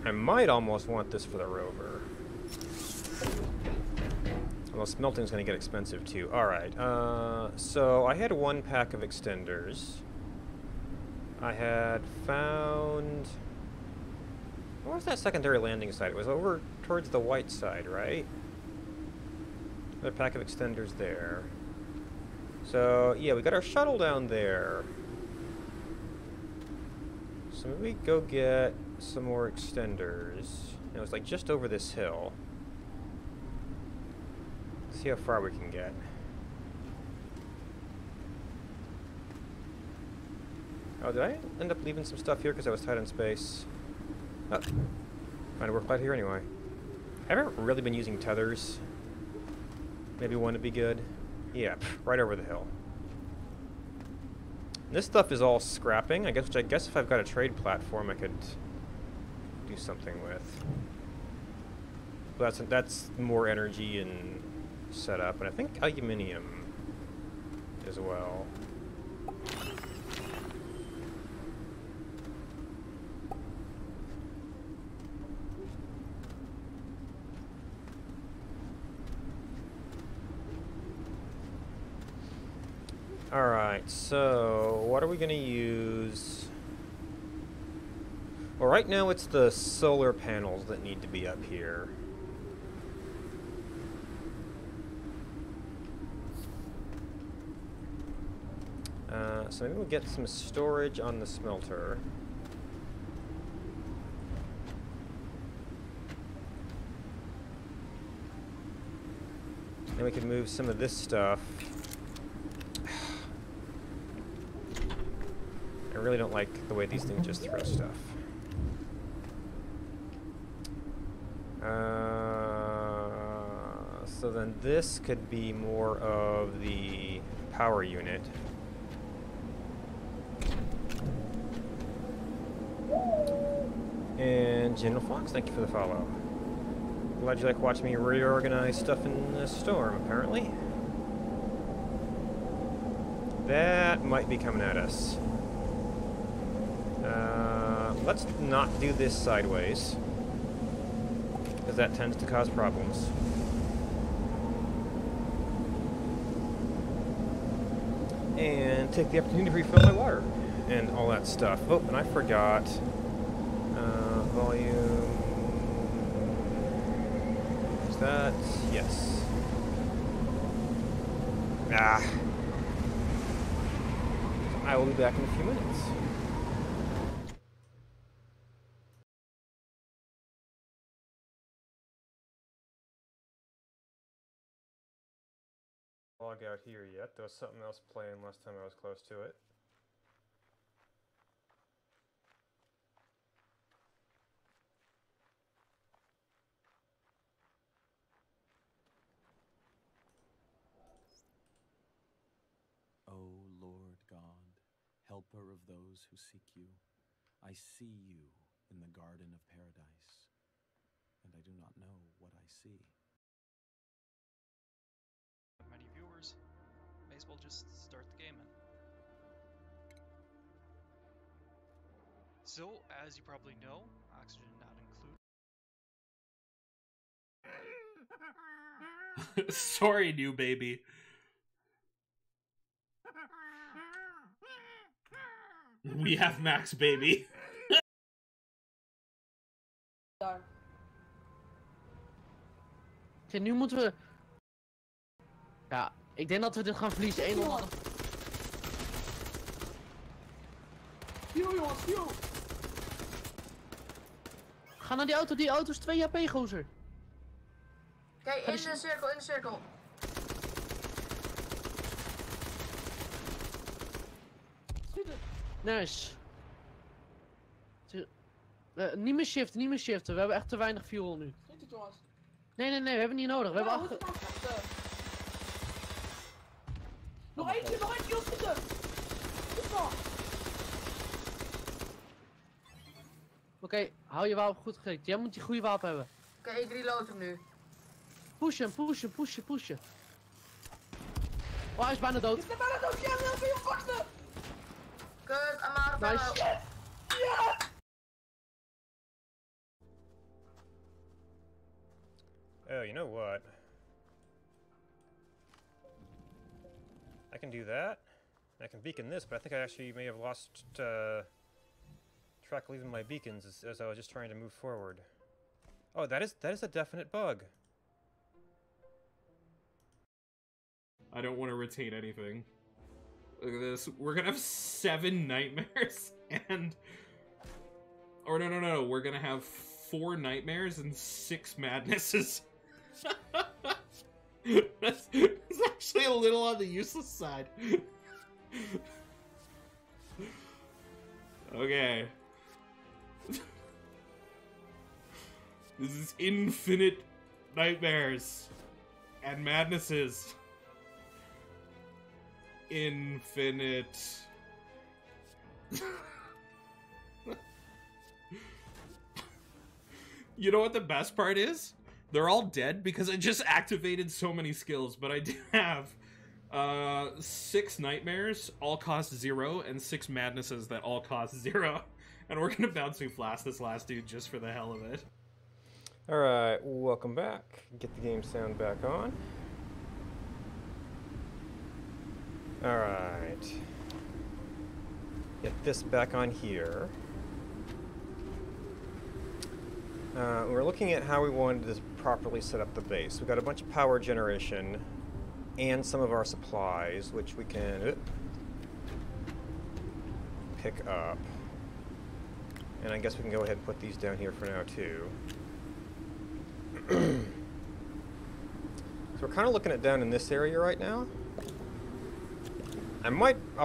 I might almost want this for the rover. Although smelting's going to get expensive too. Alright, so I had one pack of extenders. I had found... Where was that secondary landing site? It was over towards the white side, right? Another pack of extenders there. So, yeah, we got our shuttle down there. So maybe go get some more extenders. It was like just over this hill. See how far we can get. Oh, did I end up leaving some stuff here because I was tight on space? Oh, trying to work out here anyway. I haven't really been using tethers. Maybe one would be good. Yeah, right over the hill. And this stuff is all scrapping, which I guess if I've got a trade platform I could do something with. But that's more energy and setup, and I think aluminium as well. Alright, so what are we going to use? Well, right now it's the solar panels that need to be up here. So maybe we'll get some storage on the smelter. Then we can move some of this stuff. I really don't like the way these things just throw stuff. So then this could be more of the power unit. And General Fox, thank you for the follow. Glad you like watching me reorganize stuff in the storm, apparently. That might be coming at us. Let's not do this sideways, because that tends to cause problems. And take the opportunity to refill my water and all that stuff. Oh, and I forgot volume. Is that? Yes. I will be back in a few minutes. Log out here yet. There was something else playing last time I was close to it. O Lord God, helper of those who seek you, I see you in the garden of paradise, and I do not know what I see. Many viewers, may as well just start the game. So, as you probably know, oxygen not included. Sorry, new baby. We have Max, baby. Oké, nu moeten we... Ja, ik denk dat we dit gaan verliezen. 1-0. Jongens, ga naar die auto, die auto is 2 HP, gozer. Kijk, in de cirkel, in de cirkel. Nice. Niet meer shiften, niet meer shiften. We hebben echt te weinig fuel nu. Nee, we hebben niet nodig. We hebben achter... Nog eentje, schieten! Oké, hou je wapen goed gericht. Jij moet die goede wapen hebben. Oké, ik reload hem nu. Pushen. Oh, hij is bijna dood. Kut, I'm out of ammo. Nice. Oh, you know what? I can do that. I can beacon this, but I think I actually may have lost track of leaving my beacons as I was just trying to move forward. Oh, that is a definite bug. I don't want to retain anything. Look at this. We're gonna have 7 nightmares and... Or no. We're gonna have 4 nightmares and 6 madnesses. That's actually a little on the useless side. Okay. This is infinite nightmares and madnesses. Infinite. You know what the best part is? They're all dead because I just activated so many skills, but I do have 6 nightmares, all cost 0, and 6 madnesses that all cost 0. And we're gonna bouncing blast this last dude just for the hell of it. Alright, welcome back. Get the game sound back on. Alright. Get this back on here. We're looking at how we wanted to properly set up the base. We've got a bunch of power generation and some of our supplies, which we can pick up. And I guess we can go ahead and put these down here for now, too. So we're kind of looking at down in this area right now. I'm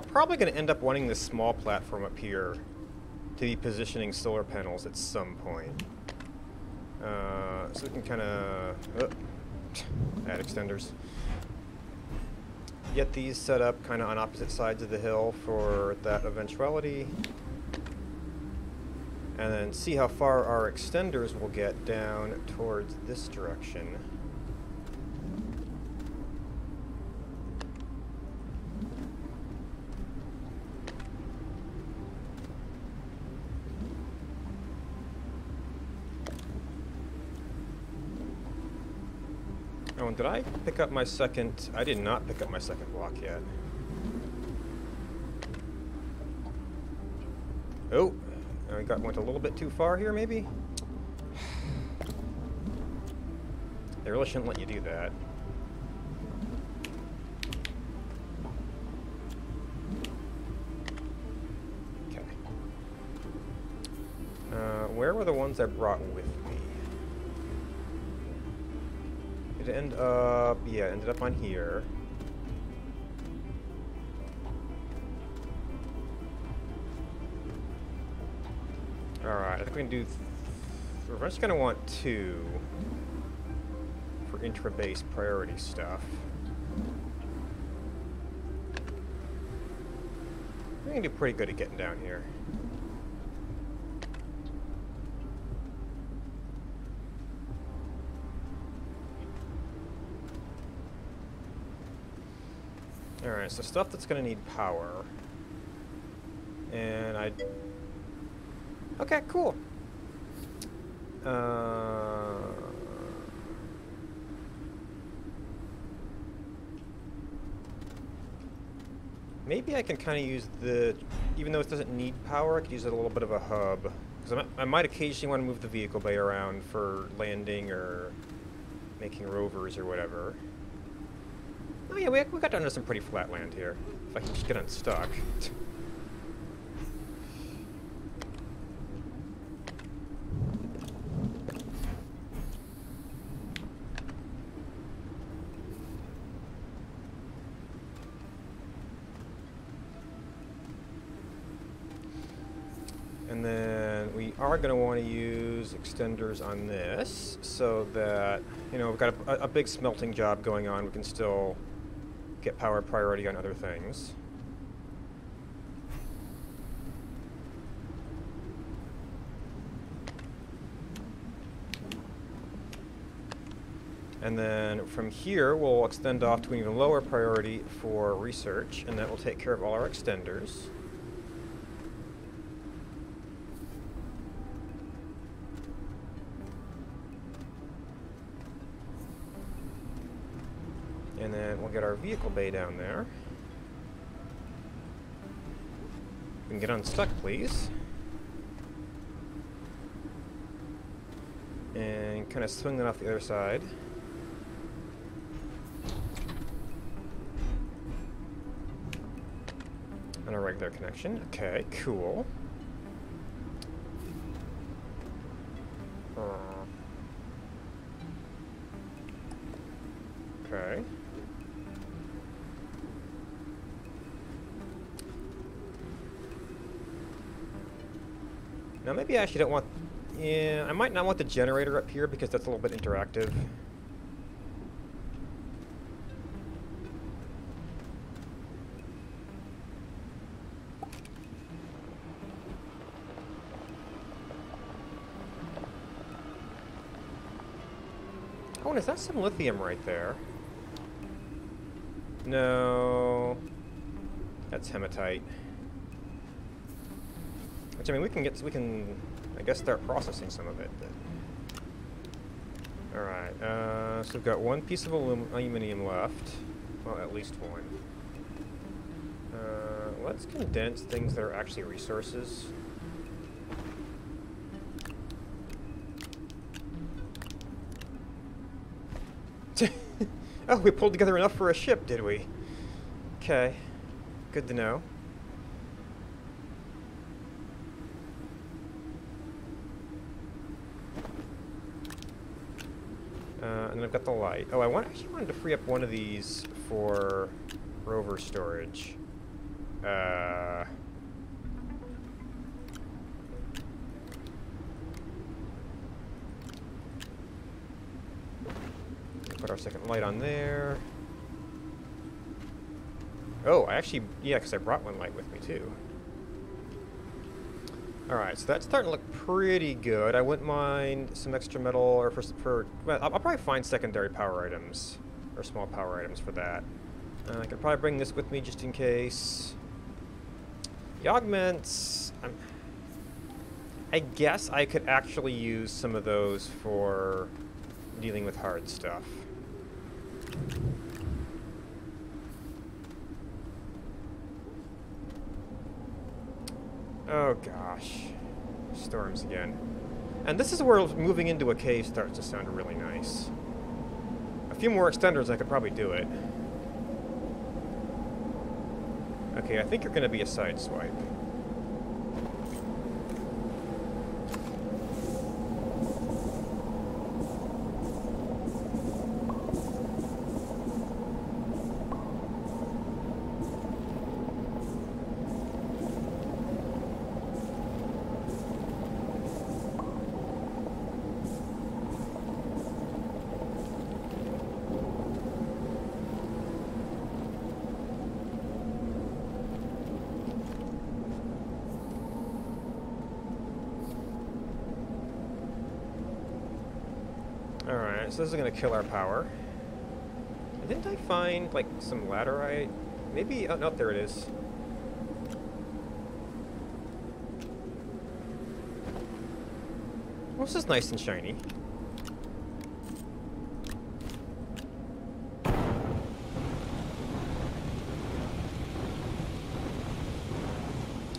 probably going to end up wanting this small platform up here to be positioning solar panels at some point. So we can kind of add extenders. Get these set up kind of on opposite sides of the hill for that eventuality. And then see how far our extenders will get down towards this direction. Oh, and did I pick up my second? I did not pick up my second block yet. Oh, I went a little bit too far here, maybe? They really shouldn't let you do that. Okay. Where were the ones I brought with me? It ended up on here. Alright, I think we can do... we're just going to want 2 for intra-base priority stuff. We can do pretty good at getting down here. Alright, so stuff that's going to need power. And okay, cool. Maybe I can kind of use even though it doesn't need power, I could use it a little bit of a hub. Because I might occasionally want to move the vehicle bay around for landing or making rovers or whatever. Oh yeah, we got down to some pretty flat land here. If I can just get unstuck. And then we are going to want to use extenders on this so that, you know, we've got a big smelting job going on. We can still get power priority on other things. And then from here, we'll extend off to an even lower priority for research, and that will take care of all our extenders. And then we'll get our vehicle bay down there. We can get unstuck, please. And kind of swing that off the other side. On a regular connection. Okay, cool. Okay. Now maybe I actually don't want... yeah, I might not want the generator up here because that's a little bit interactive. Oh, and is that some lithium right there? No. That's hematite. Which, I mean, we can, I guess, start processing some of it. Alright, so we've got one piece of aluminum left. Well, at least one. let's condense things that are actually resources. Oh, we pulled together enough for a ship, did we? Okay. Good to know. And then I've got the light. Oh, actually wanted to free up one of these for rover storage. Put our second light on there. Oh, yeah, because I brought one light with me too. Alright, so that's starting to look pretty good. I wouldn't mind some extra metal, or well, I'll probably find secondary power items, or small power items for that. I could probably bring this with me just in case. The augments, I guess I could actually use some of those for dealing with hard stuff. Oh gosh, storms again. And this is where moving into a cave starts to sound really nice. A few more extenders, I could probably do it. Okay, I think you're going to be a side swipe. Alright, so this is going to kill our power. Didn't I find, like, some laterite? Maybe, oh, no, there it is. Well, this is nice and shiny.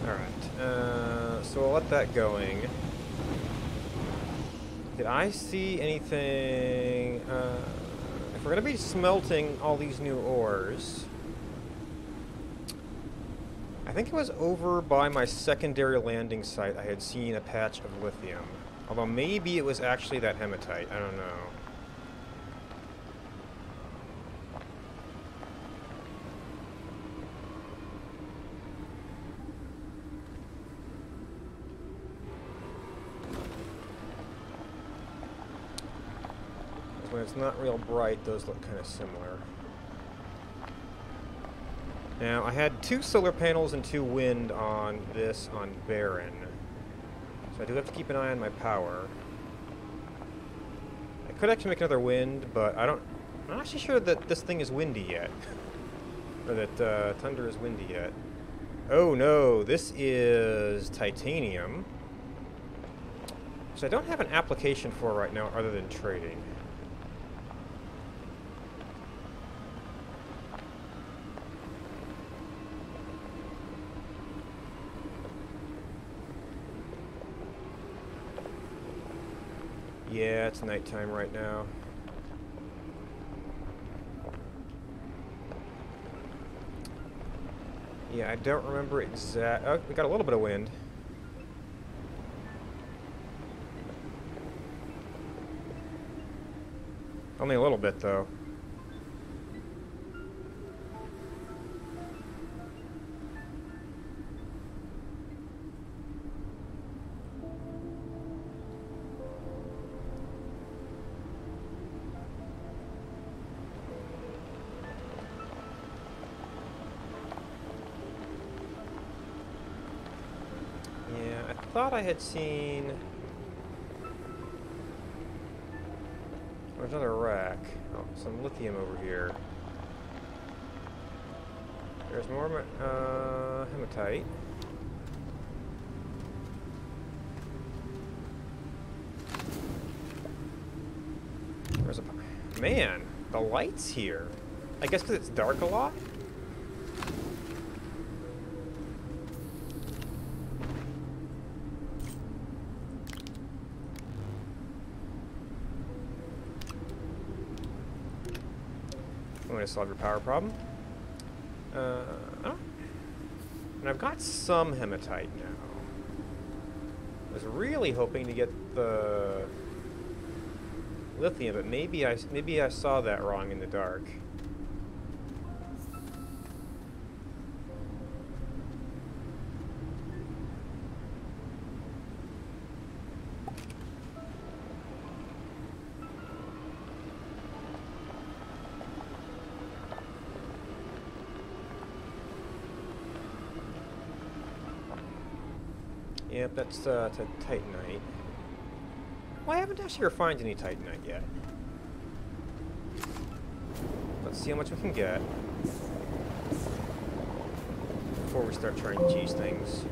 Alright, so we'll let that going. Did I see anything? If we're going to be smelting all these new ores, I think it was over by my secondary landing site I had seen a patch of lithium. Although maybe it was actually that hematite. I don't know. When it's not real bright, those look kind of similar. Now, I had 2 solar panels and 2 wind on this on Barren. So I do have to keep an eye on my power. I could actually make another wind, but I'm not actually sure that this thing is windy yet. Or that Tundra is windy yet. Oh no, this is titanium. So I don't have an application for right now other than trading. Yeah, it's nighttime right now. Yeah, I don't remember exact. Oh, we got a little bit of wind. Only a little bit, though. I thought I had seen... There's another rack. Oh, some lithium over here. There's more hematite. There's a... Man, the light's here. I guess because it's dark a lot? going to solve your power problem. Oh. And I've got some hematite now. I was really hoping to get the lithium, but maybe I saw that wrong in the dark. Yep, that's titanite. Well, I haven't actually refined any titanite yet. Let's see how much we can get before we start trying to cheese things.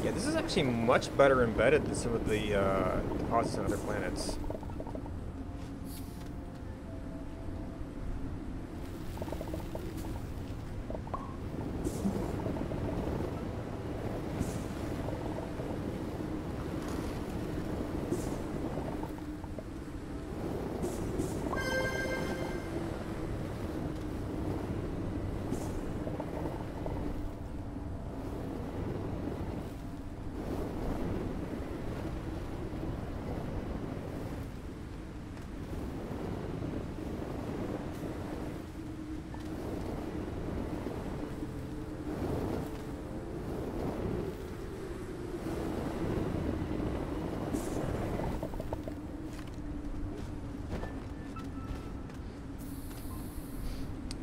Yeah, this is actually much better embedded than some of the deposits on other planets.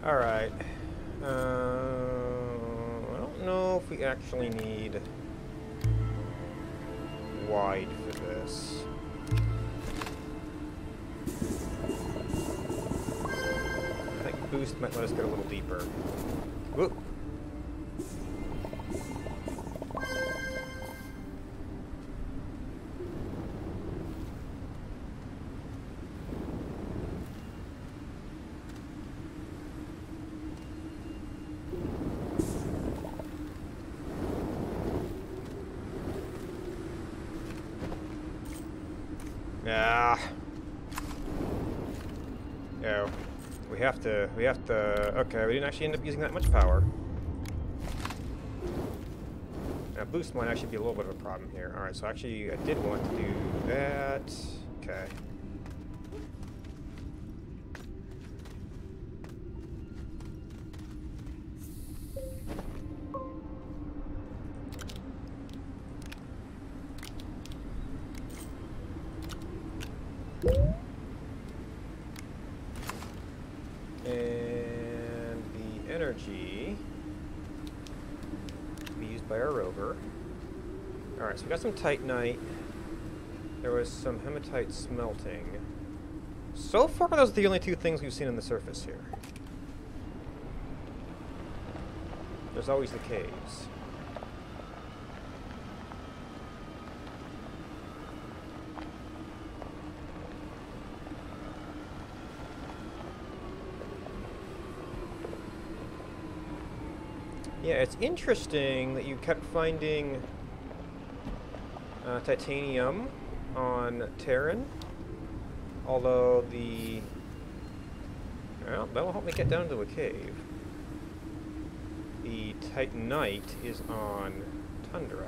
Alright. I don't know if we actually need wide for this. I think boost might let us get a little deeper. Whoop. Ah. Oh. We have to, okay, we didn't actually end up using that much power. Now boost might actually be a little bit of a problem here. Alright, so actually I did want to do that. Okay. And the energy to be used by our rover. Alright, so we got some titanite. There was some hematite smelting. So far, those are the only two things we've seen on the surface here. There's always the caves. Yeah, it's interesting that you kept finding titanium on Terran, although well, that'll help me get down to a cave. The titanite is on Tundra.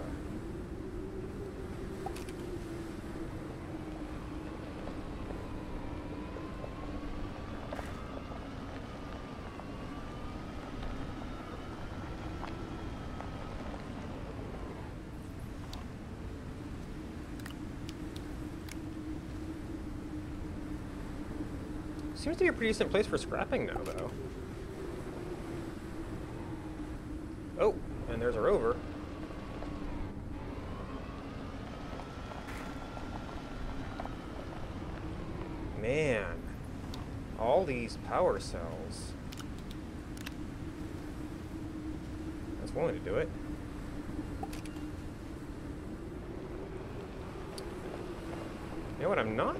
Seems to be a pretty decent place for scrapping now, though. Oh, and there's a rover. Man, all these power cells. That's one way to do it. You know what I'm not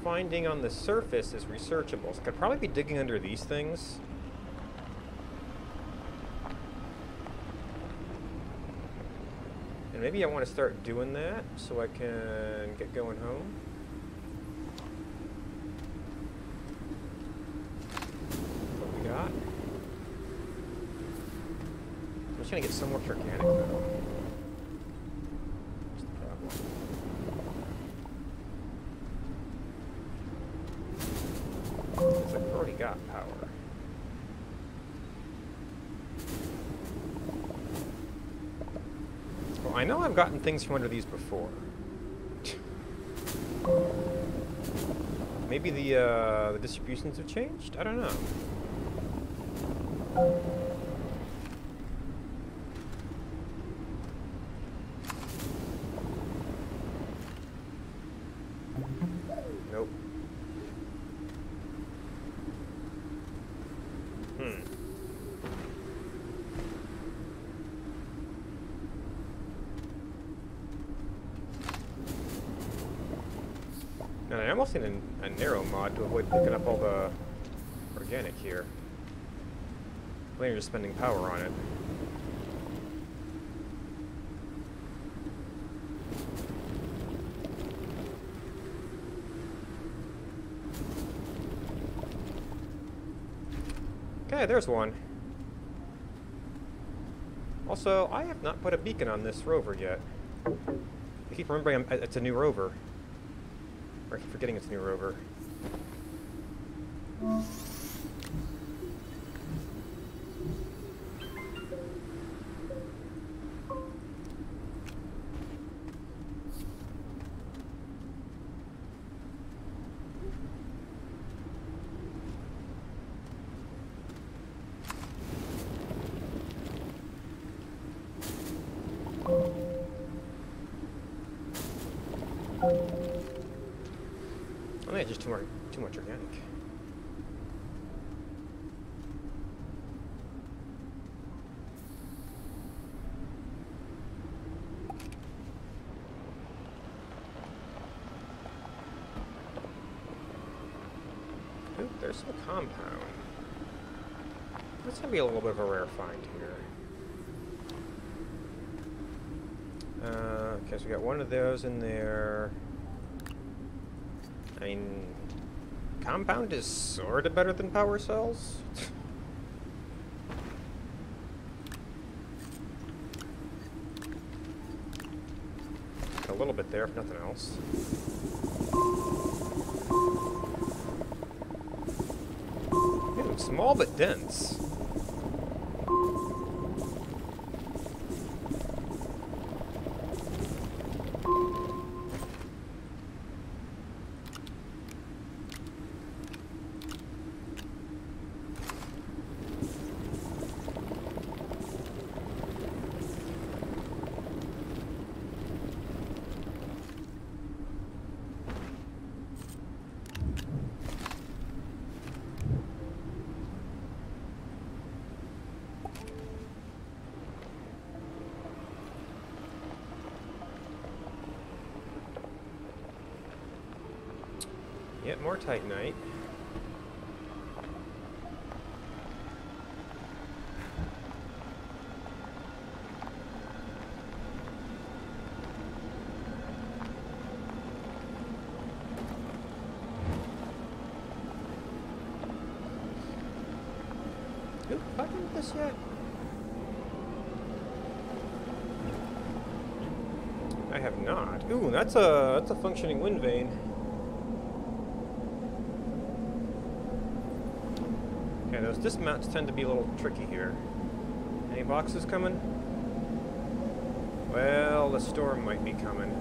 finding on the surface is researchables. Could probably be digging under these things. And maybe I want to start doing that so I can get going home. just gonna get some more organic though. What's the problem? It's like we've already got power. Well, I know I've gotten things from under these before. Maybe the distributions have changed? I don't know. Nope. And I almost need a narrow mod to avoid picking up all the organic here. Then you're just spending power on it. Okay, there's one. Also, I have not put a beacon on this rover yet. I keep remembering it's a new rover. Or I keep forgetting it's a new rover. Oh yeah, just too much organic. Ooh, there's some compound. That's gonna be a little bit of a rare find here. Okay, so we got one of those in there. I mean, compound is sort of better than power cells. A little bit there, if nothing else. Ooh, small but dense. Yet more Titanite. Who fucking did this yet? I have not. Ooh, that's a functioning wind vane. Okay, those dismounts tend to be a little tricky here. Any boxes coming? Well, the storm might be coming.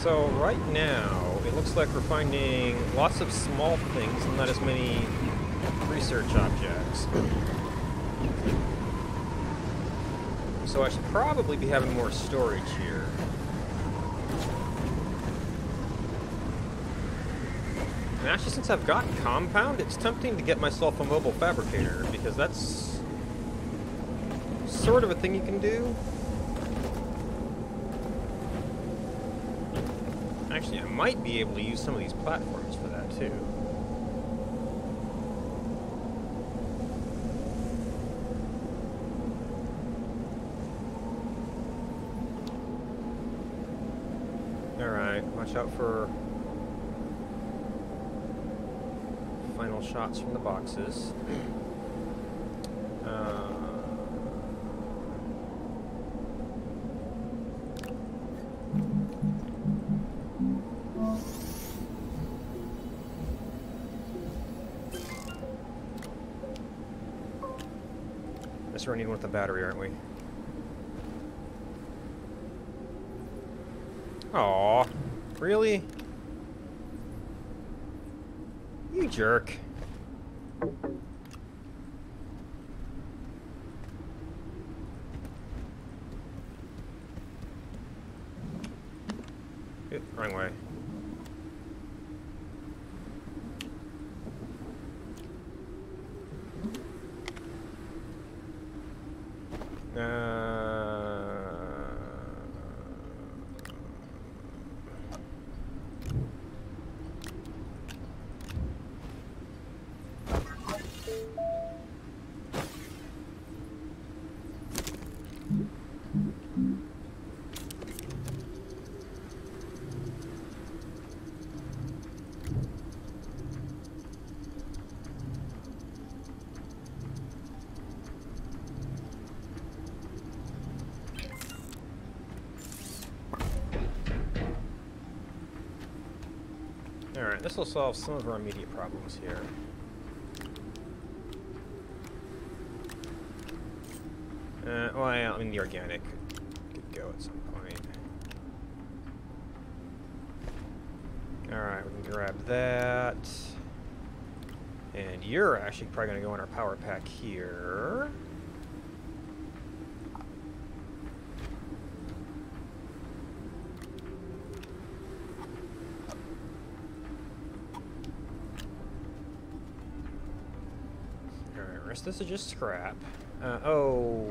So right now, it looks like we're finding lots of small things and not as many research objects. So I should probably be having more storage here. And actually, since I've got compound, it's tempting to get myself a mobile fabricator, because that's sort of a thing you can do. Actually, I might be able to use some of these platforms for that, too. Alright, watch out for final shots from the boxes. Guess we're needing with the battery, aren't we? Aw, really? You jerk. Wrong way. Alright, this will solve some of our immediate problems here. Well, I mean, the organic could go at some point. Alright, we can grab that. And you're actually probably going to go in our power pack here. This is just scrap. Oh.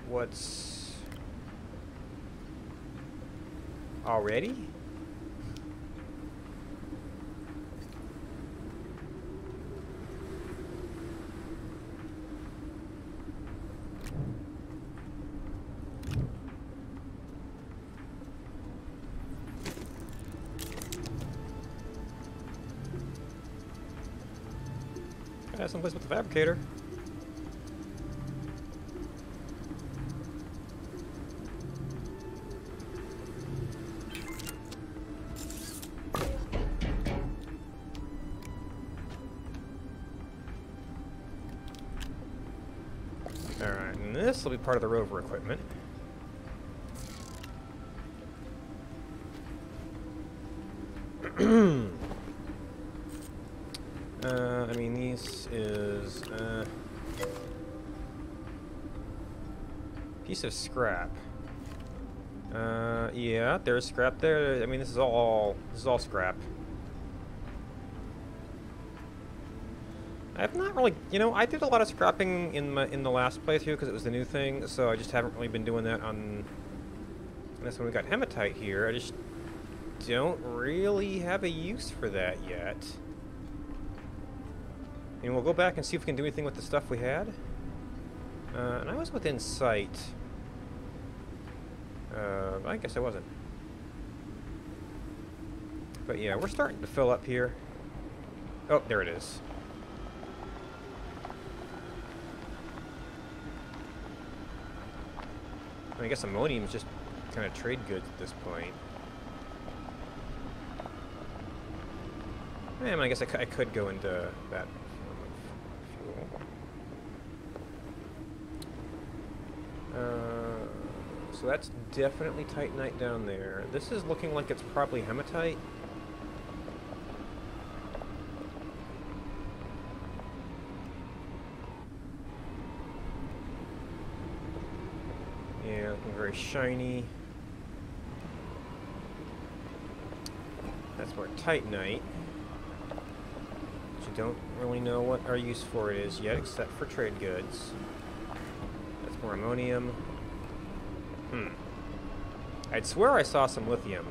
What's... already? Someplace with the fabricator. Alright, and this will be part of the rover equipment. I mean, this is piece of scrap. Yeah, there's scrap there. I mean, this is all scrap. I've not really, you know, I did a lot of scrapping in the last playthrough because it was the new thing, so I just haven't really been doing that on this one. We got hematite here. I just don't really have a use for that yet. And we'll go back and see if we can do anything with the stuff we had. And I was within sight. I guess I wasn't. But yeah, we're starting to fill up here. Oh, there it is. I guess ammonium is just kind of trade goods at this point. I guess I could go into that form of fuel. So that's definitely titanite down there. This is looking like it's probably hematite. Yeah, looking very shiny. That's more Titanite. Which you don't really know what our use for it is yet, except for trade goods. That's more ammonium. I'd swear I saw some lithium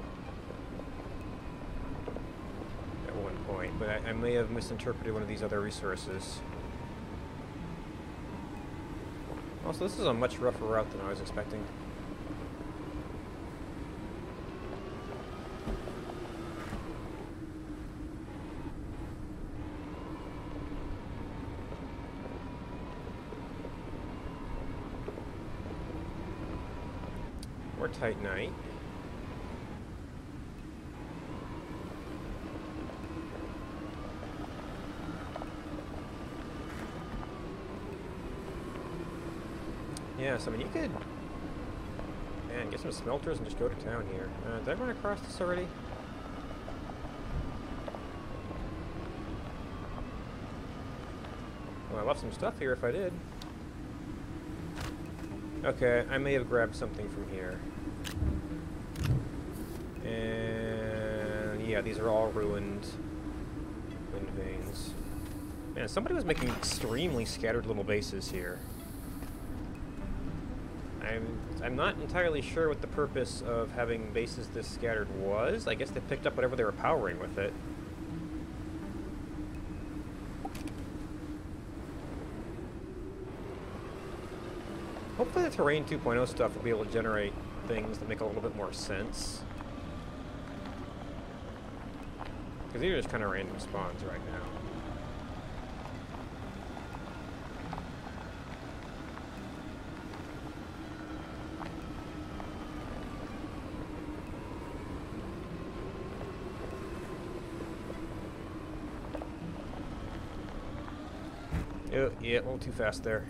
at one point, but I may have misinterpreted one of these other resources. Also, this is a much rougher route than I was expecting. More Titanite. Yeah, so I mean, you could, man, get some smelters and just go to town here. Did I run across this already? Well, I left some stuff here if I did. Okay, I may have grabbed something from here. And yeah, these are all ruined wind veins. Man, somebody was making extremely scattered little bases here. I'm not entirely sure what the purpose of having bases this scattered was. I guess they picked up whatever they were powering with it. Hopefully the Terrain 2.0 stuff will be able to generate things that make a little bit more sense. Because these are just kind of random spawns right now. Yeah, a little too fast there.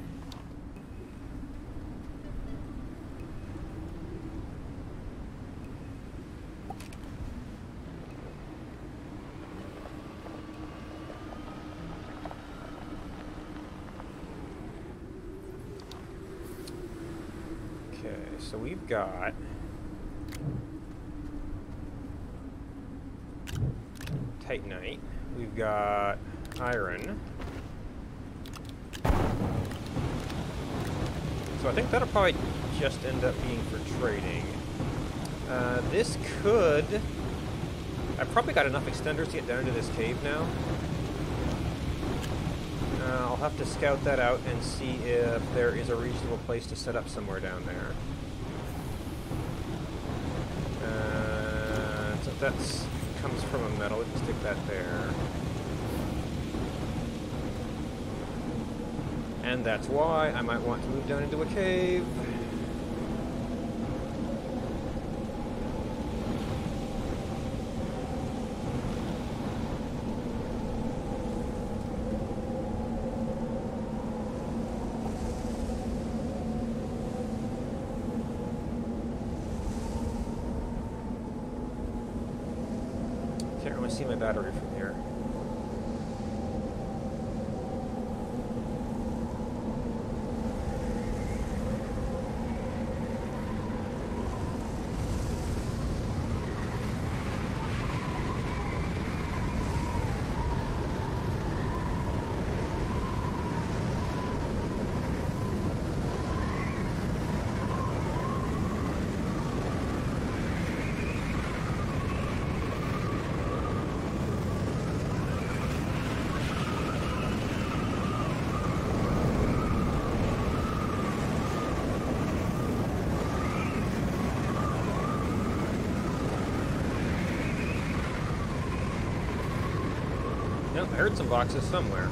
Okay, so we've got Titanite, we've got iron. So I think that'll probably just end up being for trading. This could... I've probably got enough extenders to get down into this cave now. I'll have to scout that out and see if there is a reasonable place to set up somewhere down there. So if that comes from a metal, we can stick that there. And that's why I might want to move down into a cave. Can't really see my battery from here. Nope, I heard some boxes somewhere.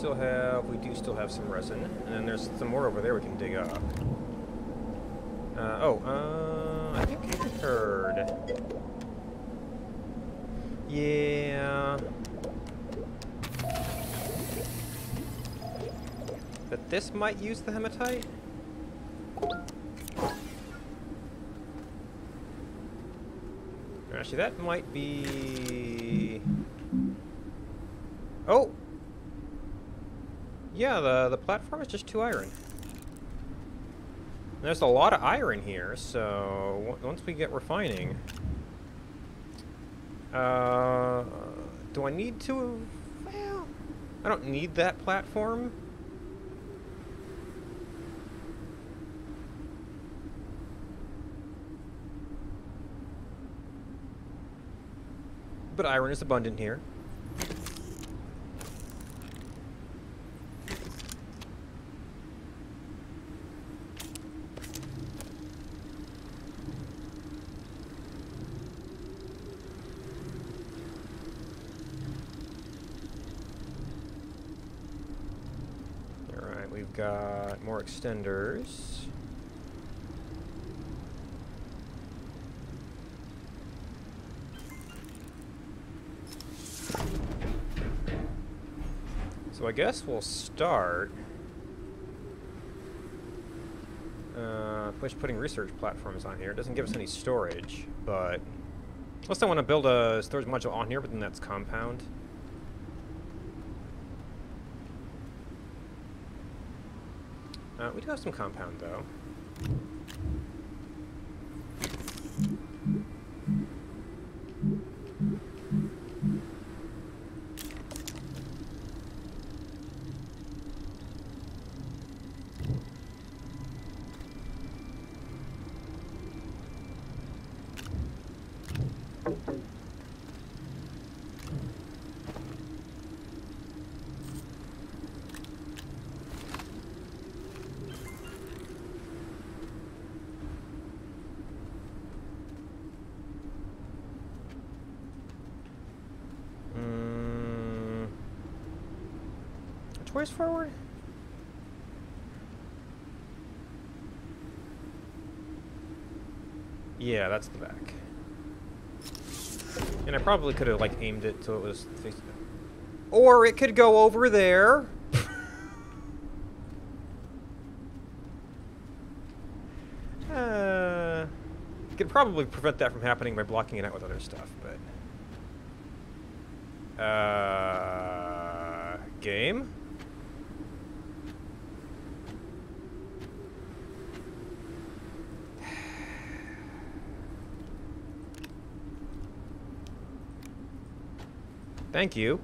we do still have some resin, and then there's some more over there we can dig up. I think I heard. Yeah. That this might use the hematite? Actually, that might be... Oh! Yeah, the platform is just 2 iron. There's a lot of iron here, so once we get refining... do I need to... Well, I don't need that platform. But iron is abundant here. Alright, we've got more extenders. So I guess we'll start putting research platforms on here. It doesn't give us any storage, but unless I want to build a storage module on here, but then that's compound. We do have some compound though. Which way's forward? Yeah, that's the back. And I probably could have like aimed it till it was facing. Or it could go over there. Could probably prevent that from happening by blocking it out with other stuff, but game? Thank you.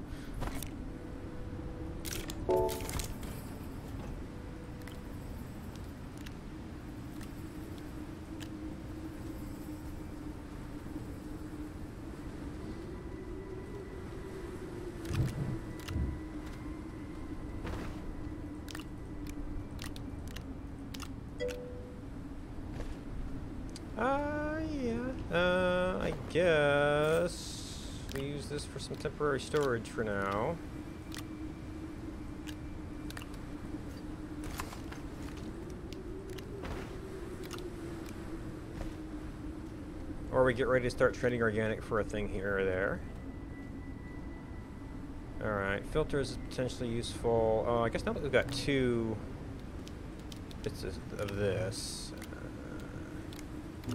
I guess we use this for some temporary storage for now. Or we get ready to start trading organic for a thing here or there. Alright, filters is potentially useful. Oh, I guess now that we've got 2 bits of this, we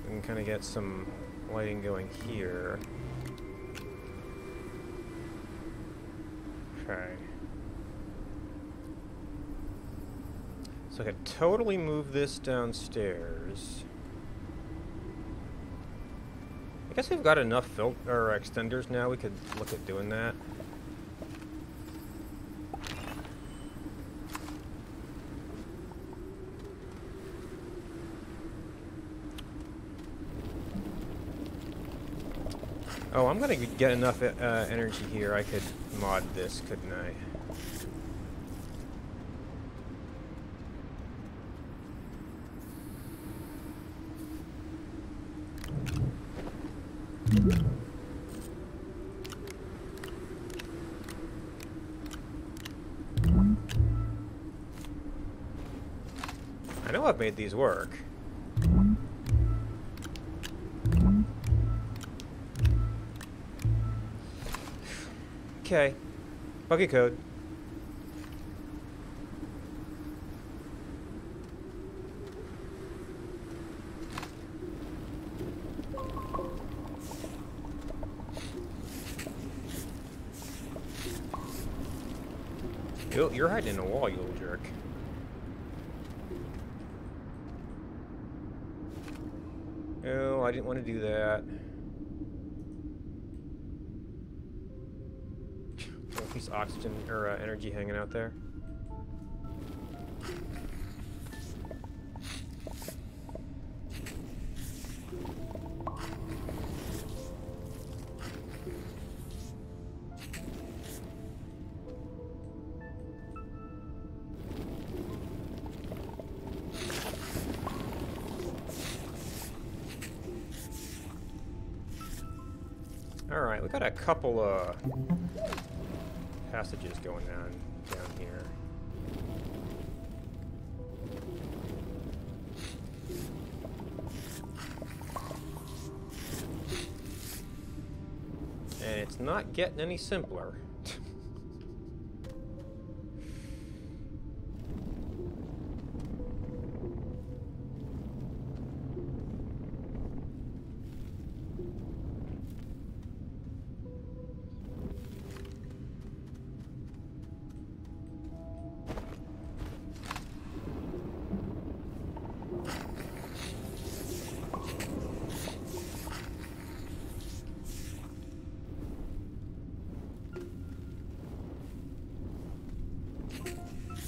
can kind of get some lighting going here. Okay. So I could totally move this downstairs. I guess we've got enough extenders now, we could look at doing that. Oh, I'm gonna get enough energy here, I could mod this, couldn't I? I've made these work. Okay. Buggy code. You're hiding in a wall, you little jerk. Oh, I didn't want to do that. Oh, piece of oxygen or energy hanging out there. Alright, we got a couple passages going on down here. And it's not getting any simpler.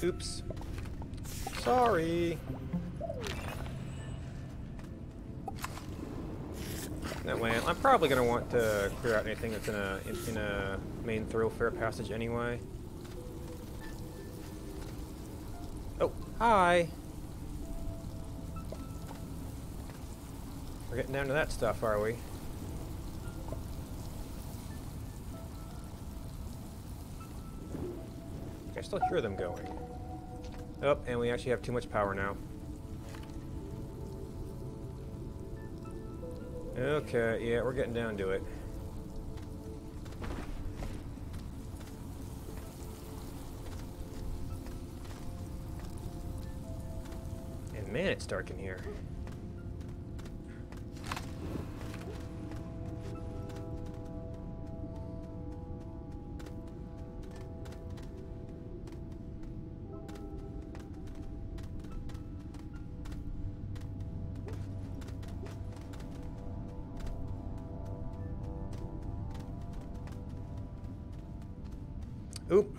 Oops. Sorry. That way, I'm probably gonna want to clear out anything that's in a main thoroughfare passage anyway. Oh, hi. We're getting down to that stuff, are we? I still hear them going. Oh, and we actually have too much power now. Okay, yeah, we're getting down to it. And man, it's dark in here. Oop.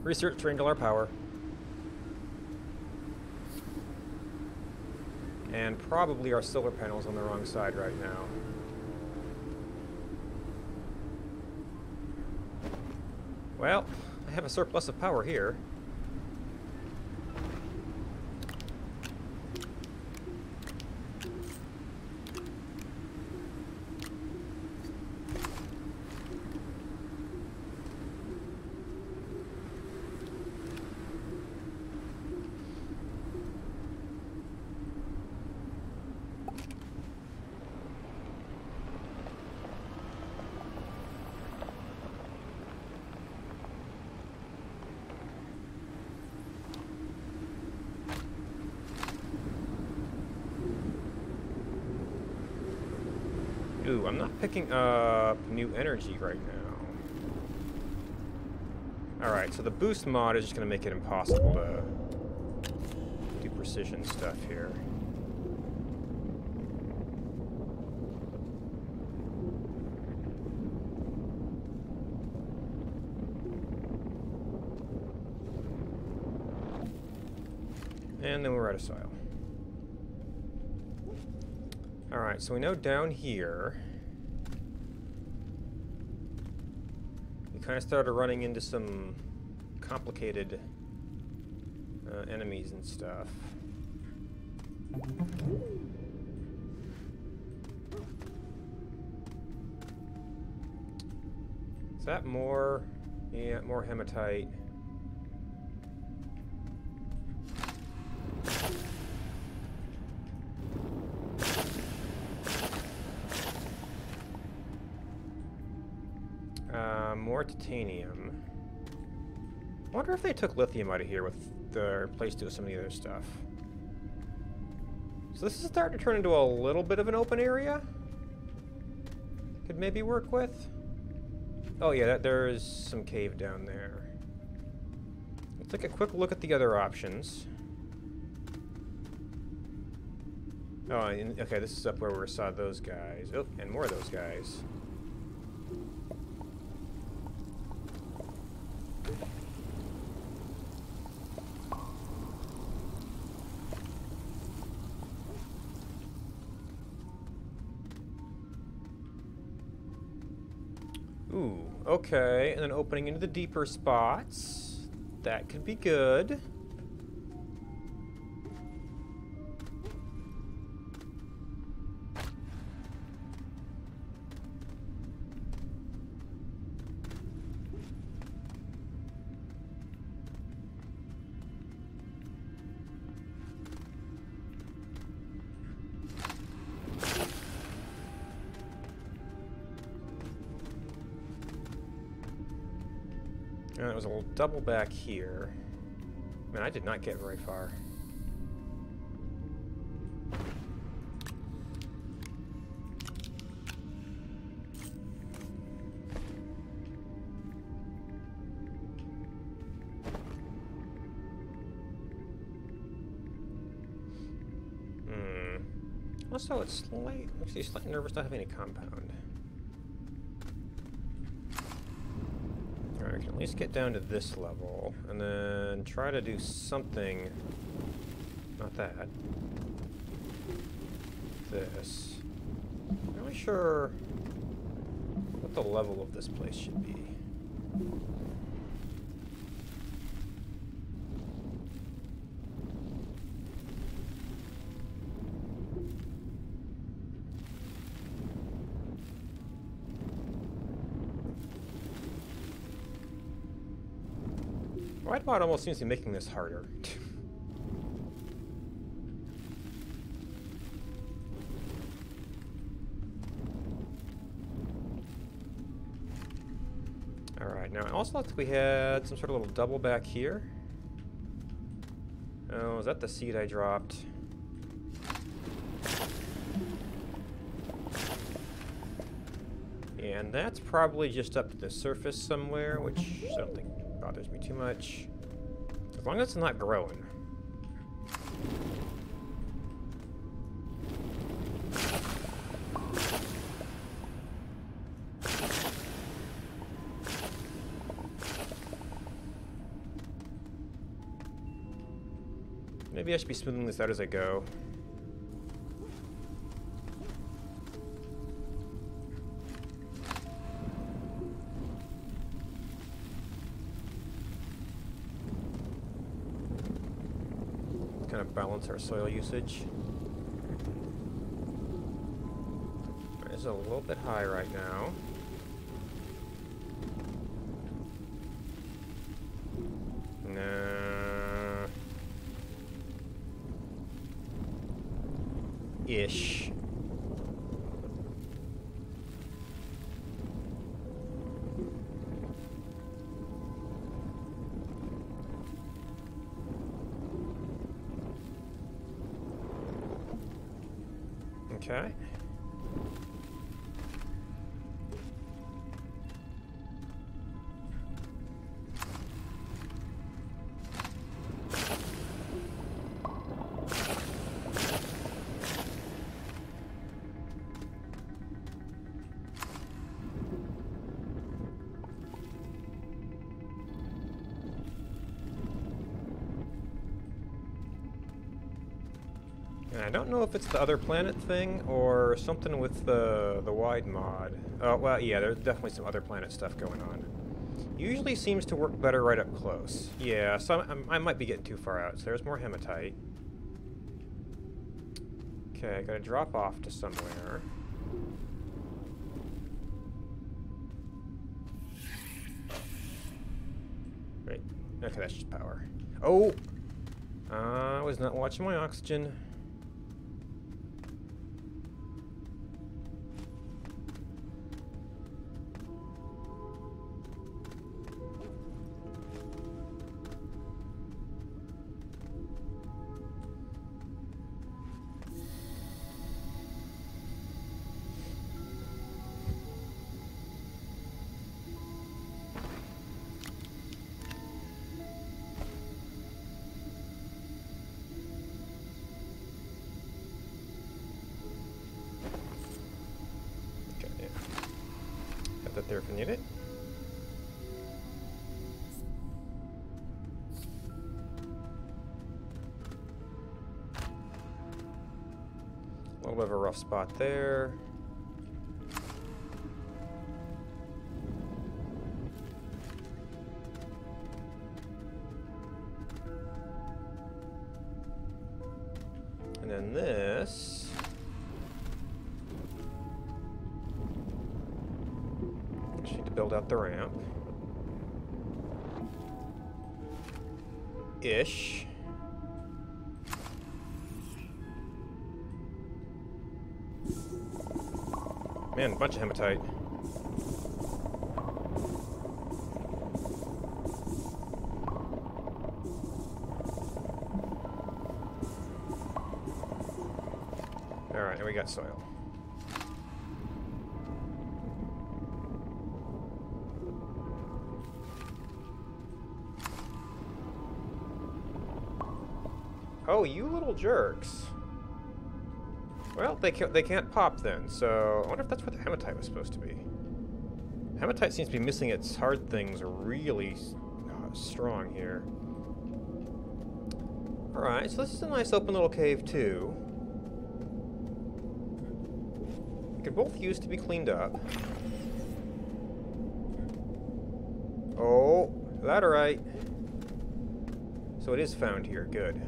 Research drained all our power. And probably our solar panel's on the wrong side right now. Well, I have a surplus of power here. Ooh, I'm not picking up new energy right now. Alright, so the boost mod is just going to make it impossible to do precision stuff here. And then we're out of soil. Alright, so we know down here we kind of started running into some complicated enemies and stuff. Is that more? Yeah, more hematite. more titanium. I wonder if they took lithium out of here with replaced it with some of the other stuff. So this is starting to turn into a little bit of an open area. Could maybe work with. Oh yeah, there's some cave down there. Let's take a quick look at the other options. Oh, okay, this is up where we saw those guys. Oh, and more of those guys. Ooh, okay, and then opening into the deeper spots. That could be good. And it was a little double back here. Man, I did not get very far. Also, it's actually slightly nervous not having a compound. Alright, I can at least get down to this level, and then try to do something. Not that. This. I'm not really sure what the level of this place should be. Whitebot almost seems to be making this harder. Alright, now it also looked like we had some sort of little double back here. Oh, is that the seed I dropped? And that's probably just up to the surface somewhere, which I don't think bothers me too much. As long as it's not growing. Maybe I should be smoothing this out as I go. Kind of balance our soil usage. It's a little bit high right now. Nah. Ish. Okay. And I don't know if it's the other planet thing or something with the wide mod. Oh, well, yeah, there's definitely some other planet stuff going on. Usually seems to work better right up close. Yeah, so I might be getting too far out. So there's more hematite. Okay, I gotta drop off to somewhere. Right. Okay, that's just power. Oh! I was not watching my oxygen. right there if you need it. A little bit of a rough spot there. And then this. Just need to build out the ramp. Ish. Man, a bunch of hematite. Alright, and we got soil. Oh, you little jerks. Well, they can't pop then, so I wonder if that's where the hematite was supposed to be. Hematite seems to be missing its hard things really strong here. Alright, so this is a nice open little cave too. They could both use to be cleaned up. Oh, laterite. So it is found here, good.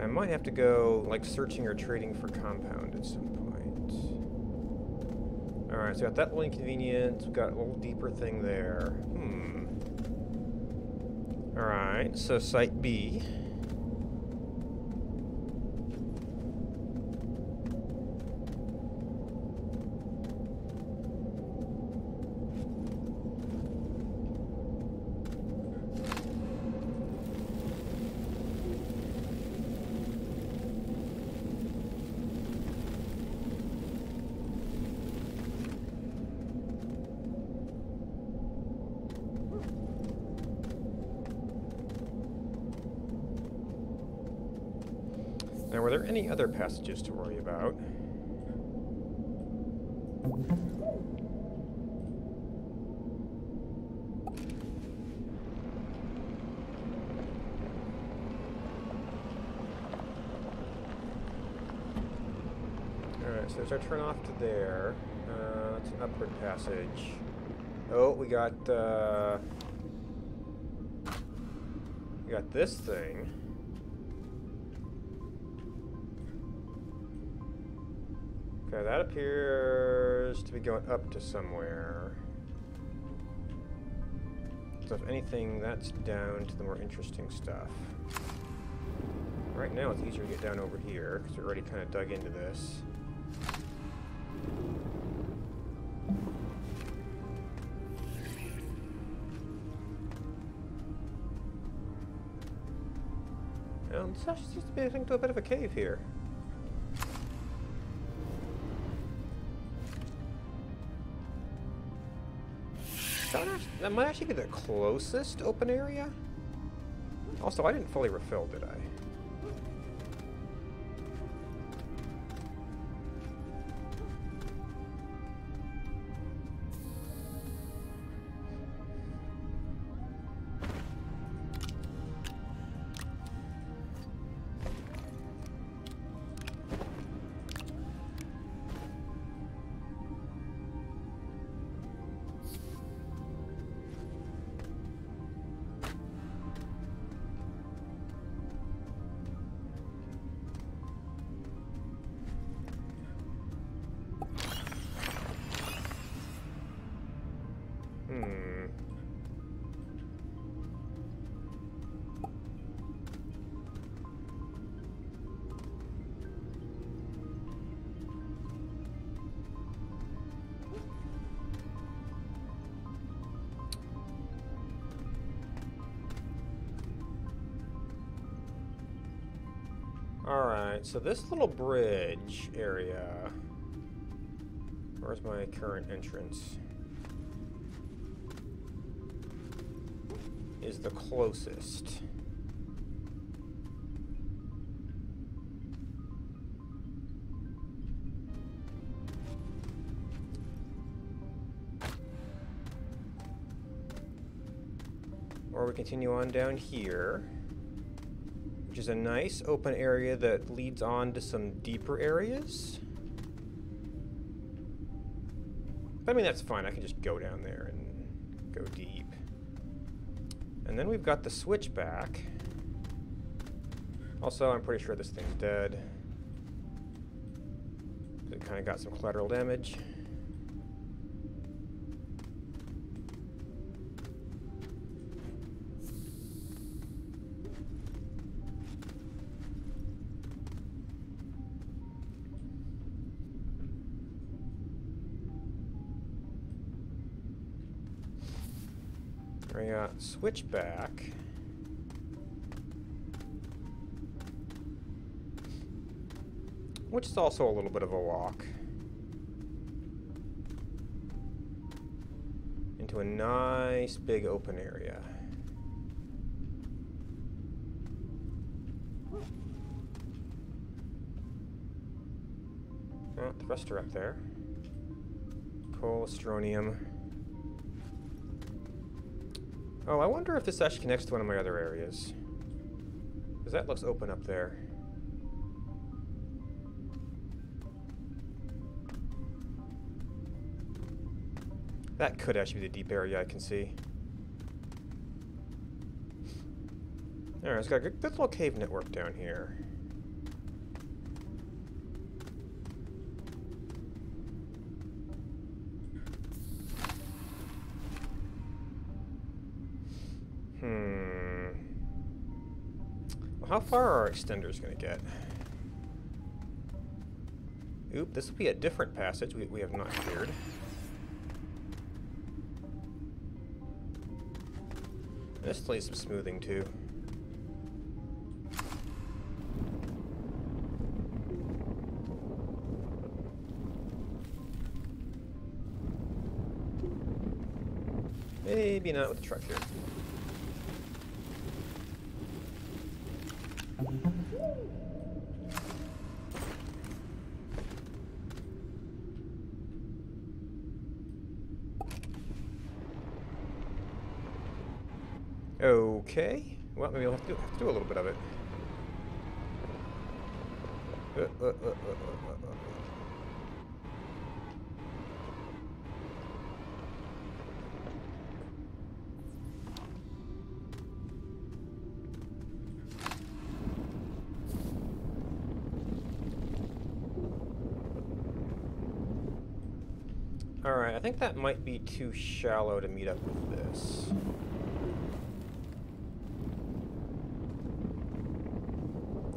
I might have to go, like, searching or trading for compound at some point. Alright, so we got that little inconvenience. We've got a little deeper thing there. Alright, so site B. Now, were there any other passages to worry about? Alright, so there's our turn off to there. That's an upward passage. Oh, we got this thing. Okay, that appears to be going up to somewhere. So if anything, that's down to the more interesting stuff. Right now it's easier to get down over here, because we're already kind of dug into this. And this actually seems to be into a bit of a cave here. That might actually be the closest open area. Also, I didn't fully refill, did I? Alright, so this little bridge area... Where's my current entrance? Is the closest. or we continue on down here, which is a nice open area that leads on to some deeper areas. But I mean, that's fine. I can just go down there and go deep. And then we've got the switchback. Also, I'm pretty sure this thing's dead. It kind of got some collateral damage. We got switchback. Which is also a little bit of a walk. Into a nice big open area. Oh, thruster up there. Cholestronium. Oh, I wonder if this actually connects to one of my other areas. Because that looks open up there. That could actually be the deep area I can see. Alright, it's got a good little cave network down here. Well, how far are our extenders going to get? Oop, this will be a different passage we have not cleared. This needs some smoothing too. Maybe not with the truck here. Okay. Well, maybe we'll have to do a little bit of it. Alright, I think that might be too shallow to meet up with this.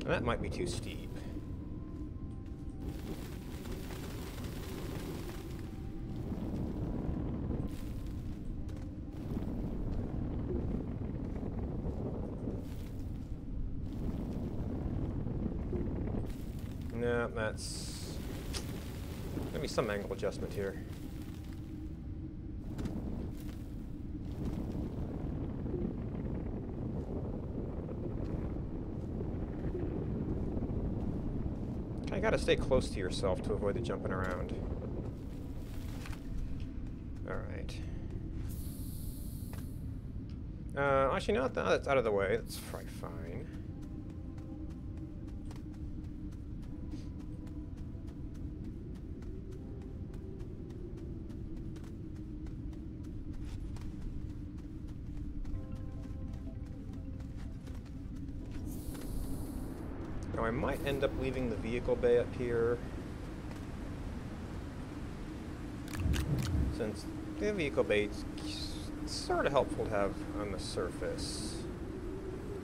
That might be too steep. No, that's maybe some angle adjustment here. You gotta stay close to yourself to avoid the jumping around. Alright. Actually, no, that's out of the way. That's probably fine. Now I might end up leaving the vehicle bay up here, since the vehicle bay is sort of helpful to have on the surface.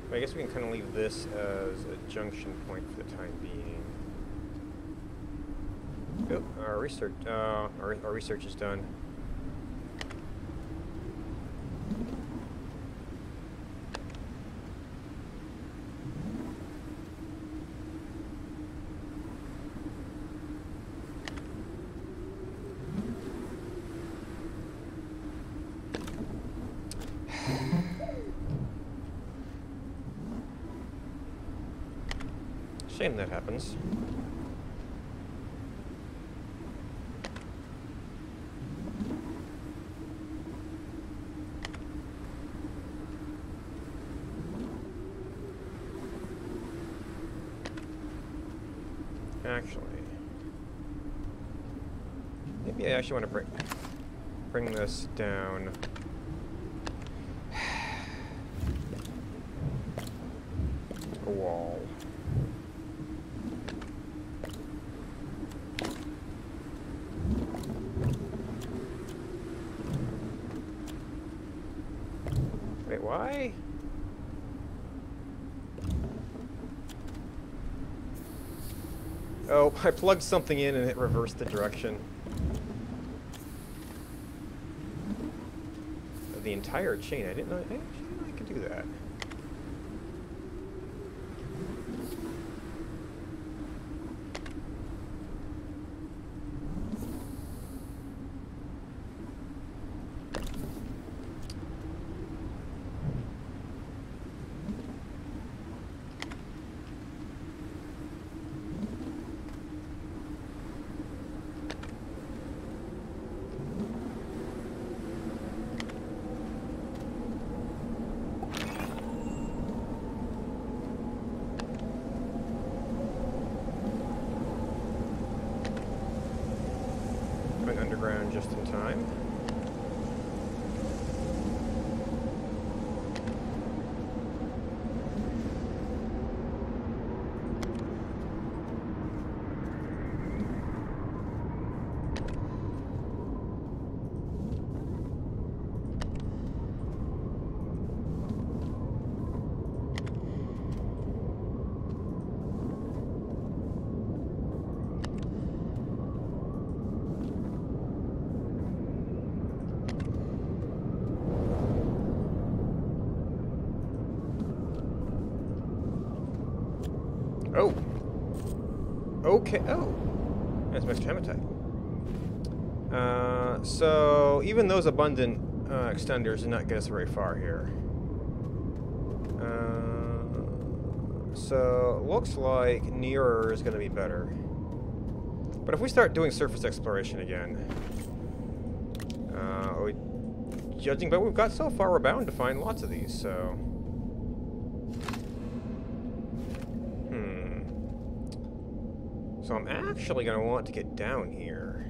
But I guess we can kind of leave this as a junction point for the time being. Oh, our research is done. Shame that happens. actually. Maybe I actually want to bring this down. A wall. Wait, why? Oh, I plugged something in and it reversed the direction. Of the entire chain. I didn't know I could do that. Went underground just in time. Oh. Okay. Oh. That's mixed hematite. So even those abundant extenders do not get us very far here. So looks like nearer is going to be better. But if we start doing surface exploration again, judging by what we've got so far, we're bound to find lots of these. So. So I'm actually going to want to get down here,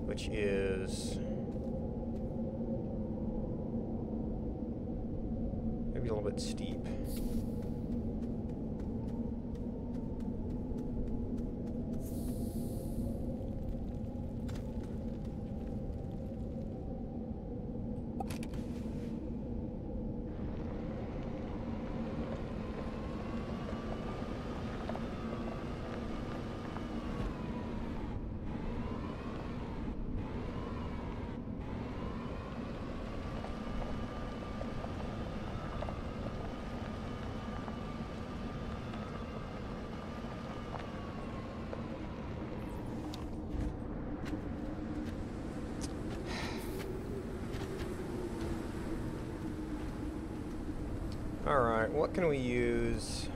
which is maybe a little bit steep. Alright, what can we use?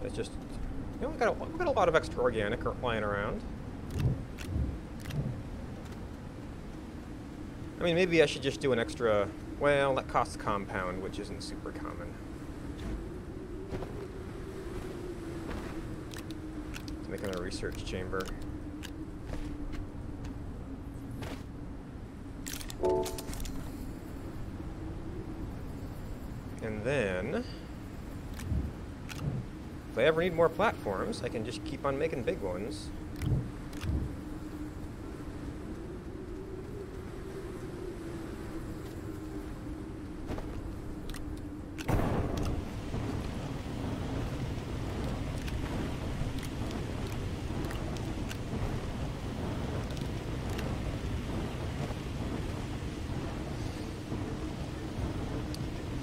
It's just, you know, we've got a lot of extra organic lying around. I mean, maybe I should just do an extra, well, that costs compound, which isn't super common. To make another research chamber. And then, if I ever need more platforms, I can just keep on making big ones.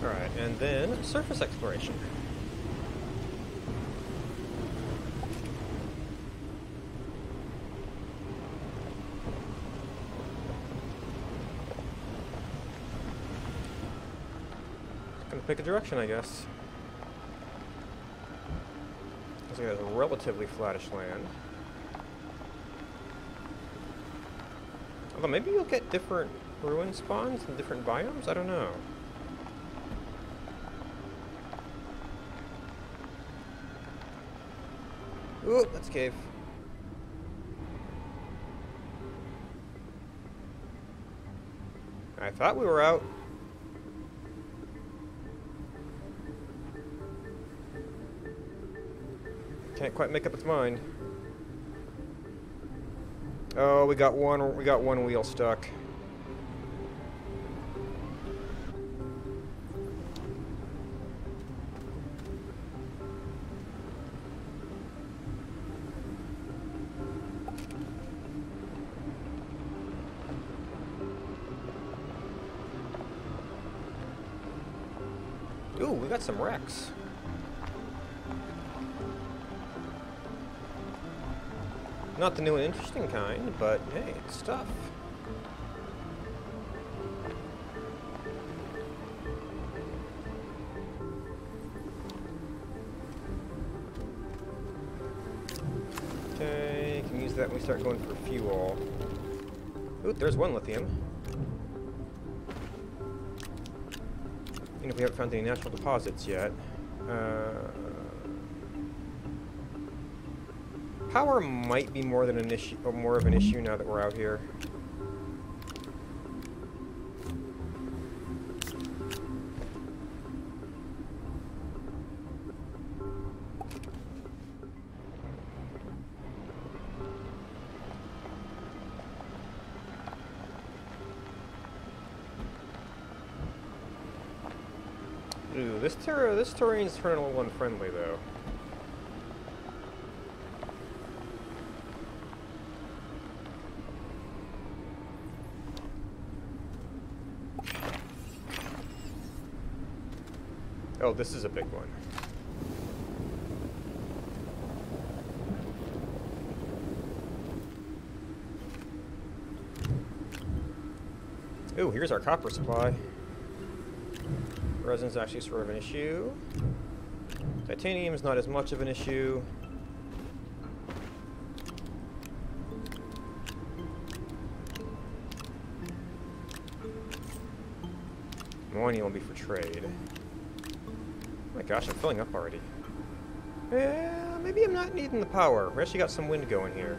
Alright, and then surface exploration. Gonna pick a direction, I guess. Looks like it's a relatively flattish land. Although maybe you'll get different ruin spawns in different biomes? I don't know. Ooh, that's a cave. I thought we were out. Can't quite make up its mind. Oh, we got one wheel stuck. Ooh, we got some wrecks. Not the new and interesting kind, but hey, it's stuff. Okay, can use that when we start going for fuel. Ooh, there's one lithium. Even if we haven't found any natural deposits yet. Power might be more than an issue, or more of an issue now that we're out here. Ooh, this terrain's turning a little unfriendly though. Oh, this is a big one. Ooh, here's our copper supply. Resin's actually sort of an issue. Titanium is not as much of an issue. Money will be for trade. Oh my gosh, I'm filling up already. Yeah, maybe I'm not needing the power. We actually got some wind going here.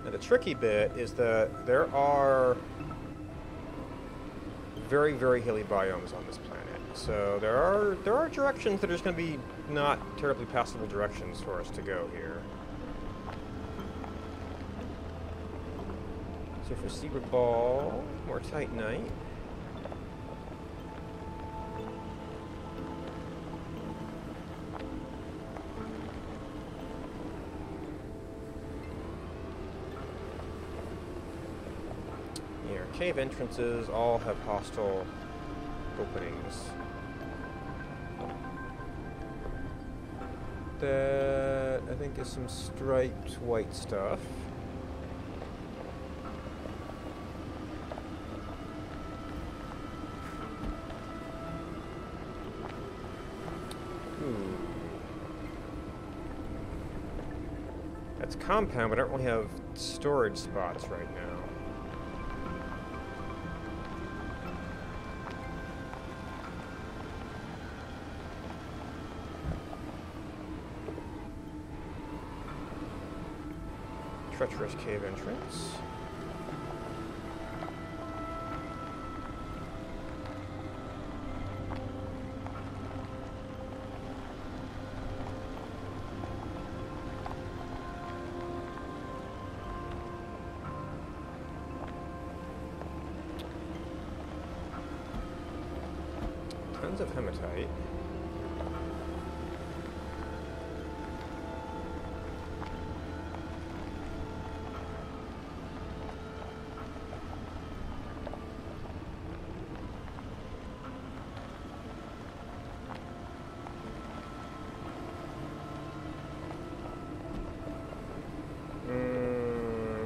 Now the tricky bit is that there are very, very hilly biomes on this planet. So there are directions that are just going to be not terribly passable directions for us to go here. So for Seabird Ball, more Titanite. Yeah, our cave entrances all have hostile openings. That I think is some striped white stuff. Ooh. That's compound, but I don't really have storage spots right now. Treacherous cave entrance. Tons of hematite.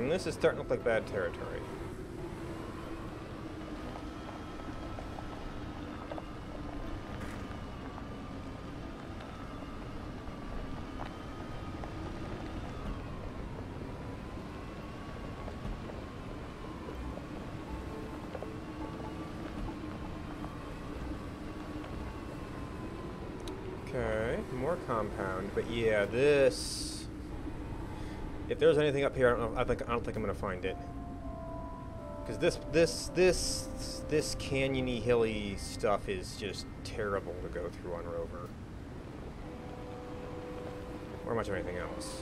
This is starting to look like bad territory. Okay, more compound, but yeah, this. If there's anything up here, I don't know. I don't think I'm gonna find it. Because this canyony, hilly stuff is just terrible to go through on Rover. Or much of anything else.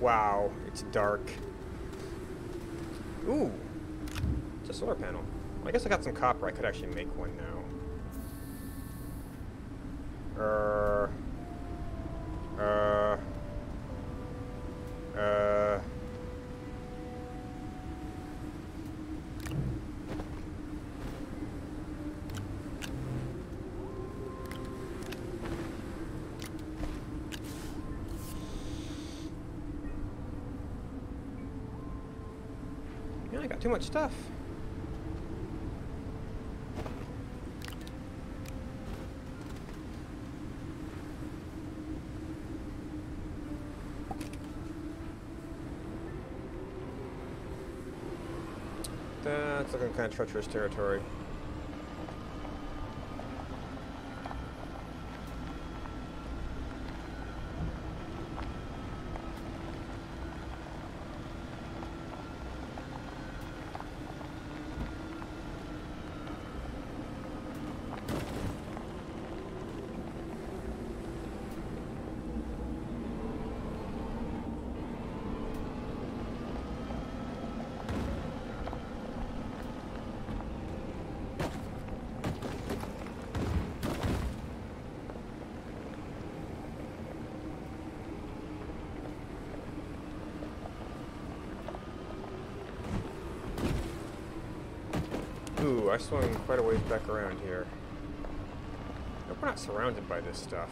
Wow, it's dark. Ooh, it's a solar panel. Well, I guess I got some copper. I could actually make one now. Yeah, I got too much stuff. That's looking kind of treacherous territory. Ooh, I swung quite a ways back around here. Hope we're not surrounded by this stuff.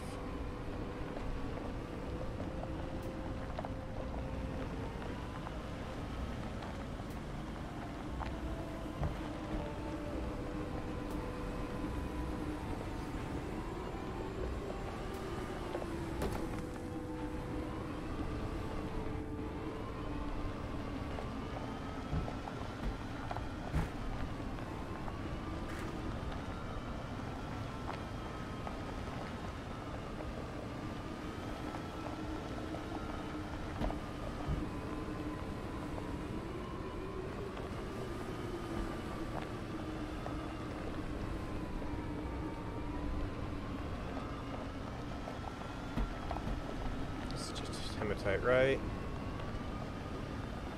Hematite, right?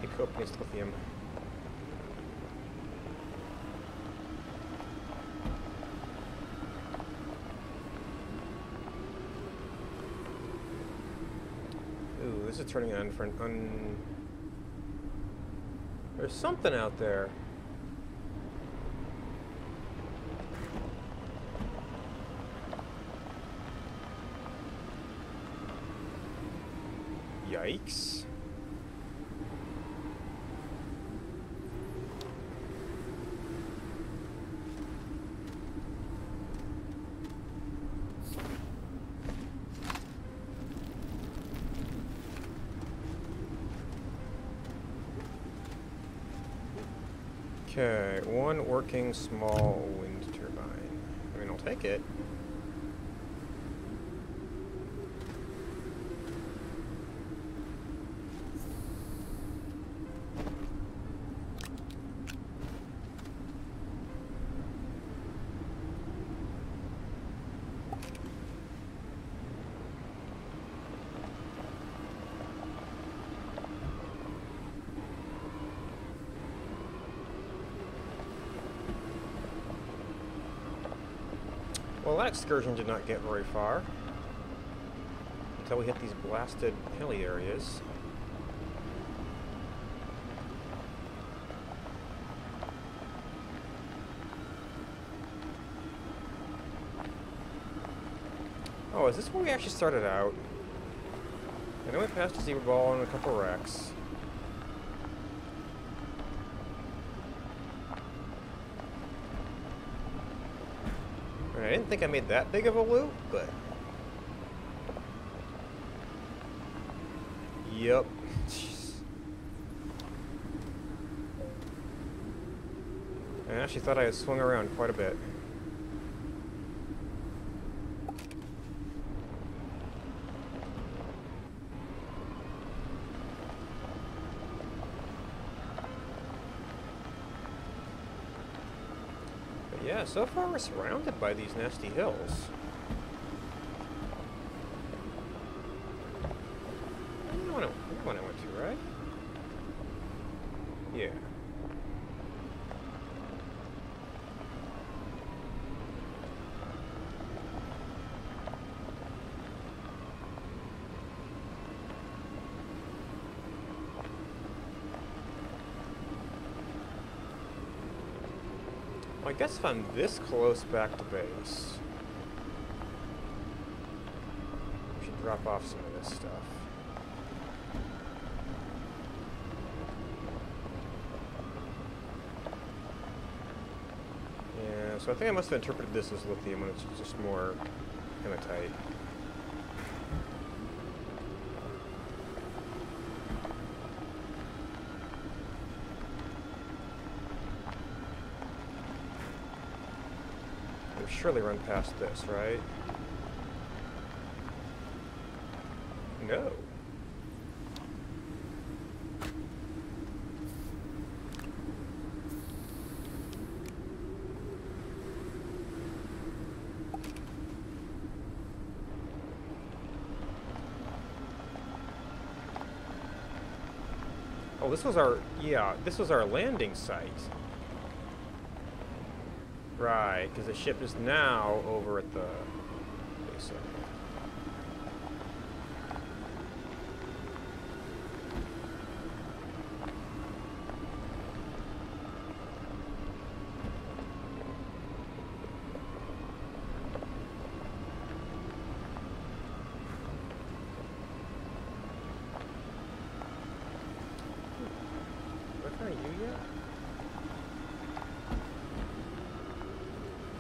Equip needs lithium. Ooh, this is turning on for an There's something out there. Yikes. Okay, one working small wind turbine. I mean, I'll take it. Well, that excursion did not get very far until we hit these blasted hilly areas. Oh, is this where we actually started out? I know we passed a zebra ball and a couple wrecks. I didn't think I made that big of a loop, but... Yep. Jeez. I actually thought I had swung around quite a bit. But yeah, so far we're surrounded by these nasty hills. One I went to, right? Yeah. Well, I guess if I'm this close back to base, we should drop off some of this stuff. So I think I must have interpreted this as lithium when it's just more hematite. We've surely run past this, right? No. Oh, this was our, yeah, this was our landing site. Right, because the ship is now over at the base area.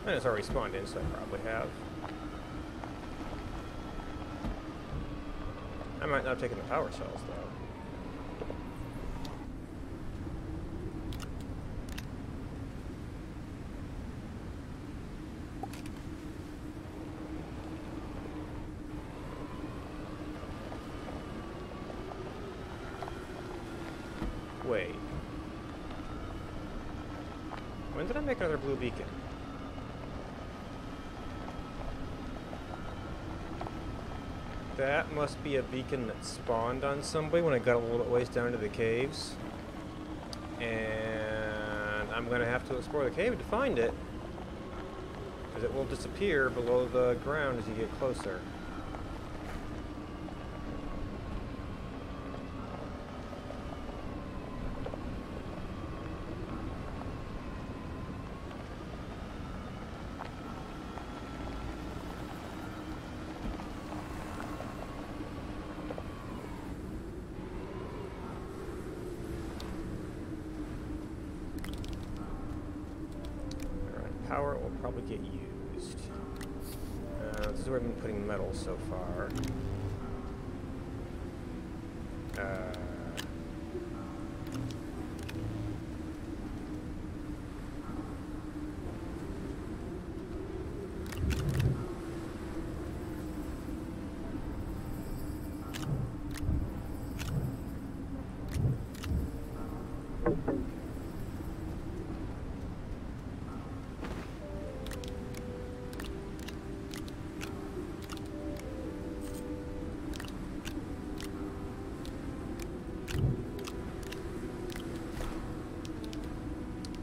And it's already spawned in, so I probably have. I might not have taken the power cells, though. Wait. When did I make another blue beacon? That must be a beacon that spawned on somebody when I got a little bit ways down to the caves. And I'm going to have to explore the cave to find it, because it will disappear below the ground as you get closer. Power will probably get used. This is where I've been putting metal so far.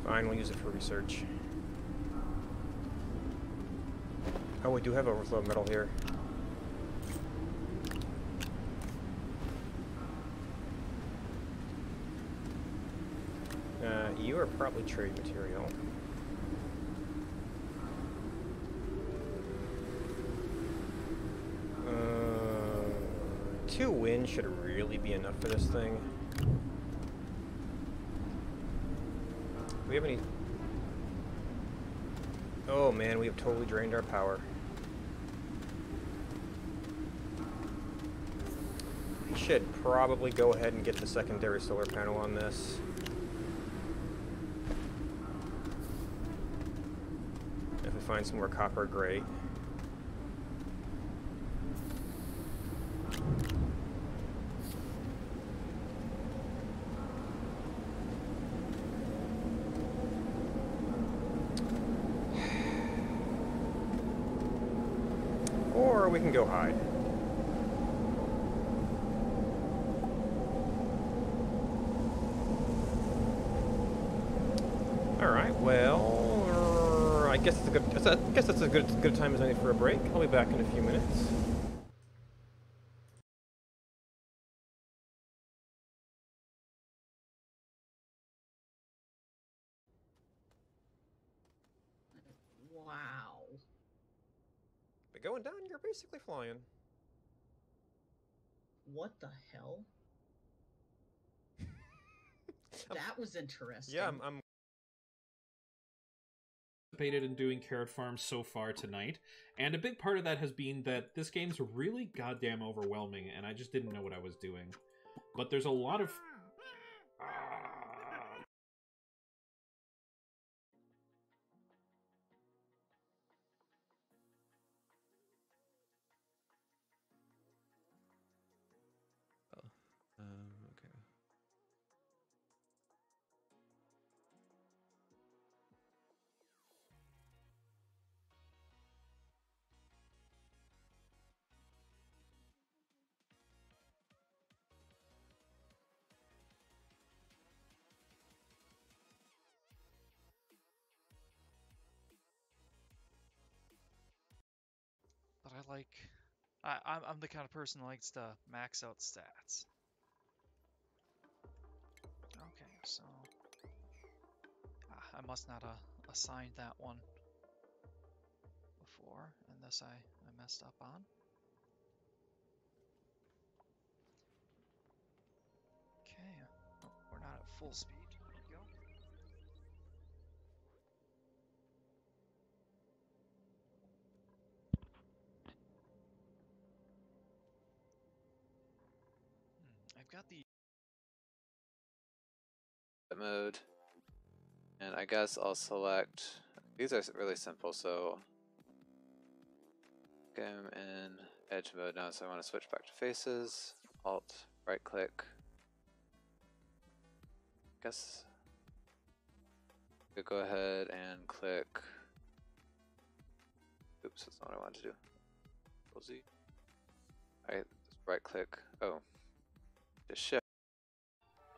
Fine, we'll use it for research. Oh, we do have overflow metal here. You are probably trade material. Two wind should really be enough for this thing. Do we have any? Oh man, we have totally drained our power. We should probably go ahead and get the secondary solar panel on this. If we find some more copper, great. Or we can go hide. All right. Well, I guess it's a good. I guess that's a good time as any for a break. I'll be back in a few minutes. Wow. But going down, you're basically flying. What the hell? That was interesting. Yeah, I'm participated in doing carrot farms so far tonight, and a big part of that has been that this game's really goddamn overwhelming, and I just didn't know what I was doing. But there's a lot of... Okay. But I like... I'm the kind of person who likes to max out stats. Okay, so... I must not assigned that one before, and this I messed up on. Okay, oh, we're not at full speed. There we go. I've got the Mode, and I guess I'll select. These are really simple, so I'm in edge mode now. So I want to switch back to faces. Alt, right click. Guess we go ahead and click. Oops, that's not what I wanted to do. Control Z. Alright, just right click. Oh, just shift.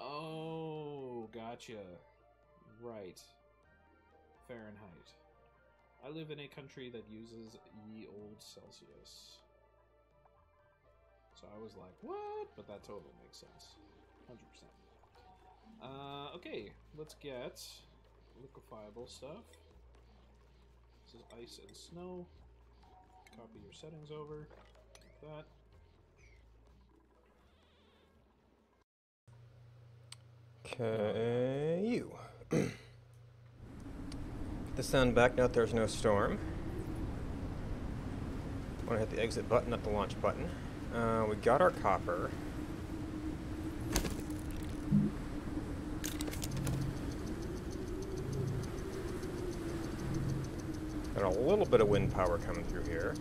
Oh, gotcha. Right. Fahrenheit. I live in a country that uses ye old Celsius. So I was like, what? But that totally makes sense. 100%. Okay, let's get liquefiable stuff. This is ice and snow. Copy your settings over. Like that. okay. You. Get the sound back now that there's no storm. Want to hit the exit button, not the launch button. We got our copper. Got a little bit of wind power coming through here.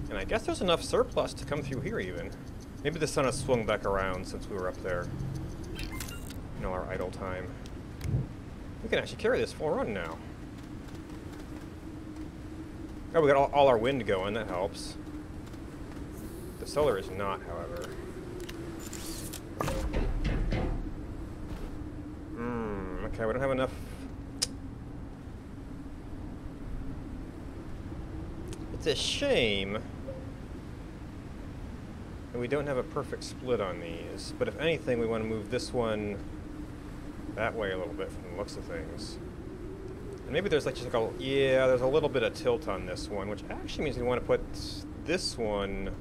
And I guess there's enough surplus to come through here even. Maybe the sun has swung back around since we were up there. In all our idle time. We can actually carry this full run now. Oh, we got all our wind going, that helps. The solar is not, however. Okay, we don't have enough. It's a shame that we don't have a perfect split on these, but if anything, we want to move this one that way a little bit from the looks of things. And maybe there's like just like a, yeah, there's a little bit of tilt on this one, which actually means we want to put this one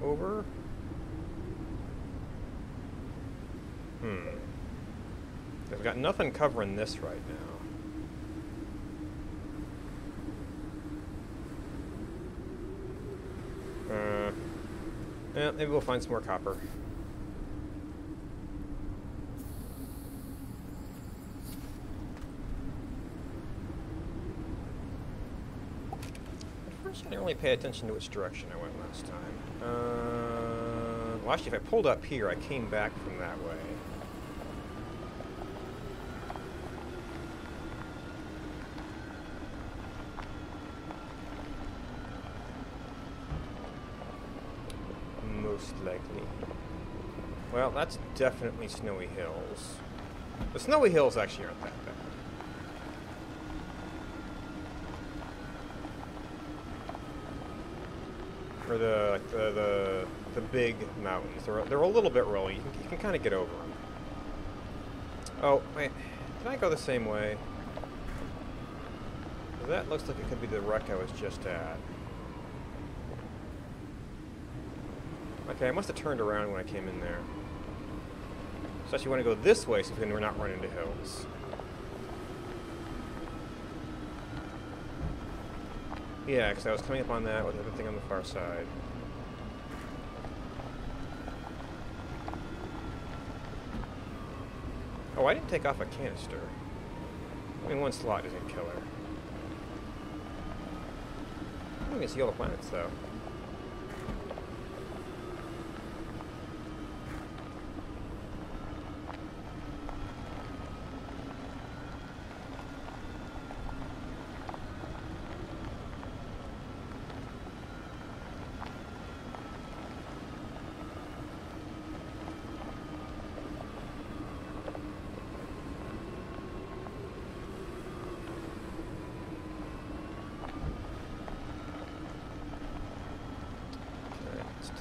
over. I've got nothing covering this right now. Yeah, maybe we'll find some more copper. At first, I didn't really pay attention to which direction I went last time. Well, actually, if I pulled up here, I came back from that way. Most likely. Well, that's definitely Snowy Hills. The Snowy Hills actually aren't that bad. For the big mountains, they're a little bit rolly. You can kind of get over them. Oh wait, did I go the same way? That looks like it could be the wreck I was just at. Okay, I must have turned around when I came in there. So I actually want to go this way so we're not running into hills. Yeah, because I was coming up on that with everything on the far side. Oh, I didn't take off a canister. I mean, one slot isn't killer. I can see all the planets, though.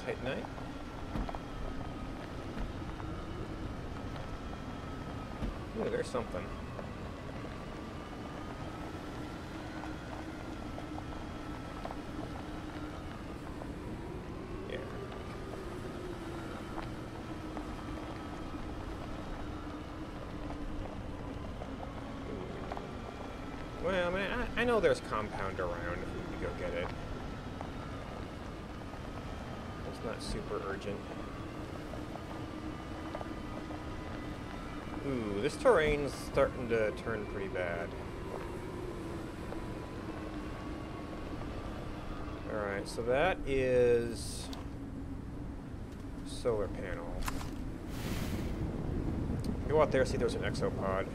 Titanite. Ooh, there's something. Yeah. Well, I mean, I know there's compound around if we go get it. Not super urgent. Ooh, this terrain's starting to turn pretty bad. Alright, so that is solar panel. Go out there, see there's an exopod.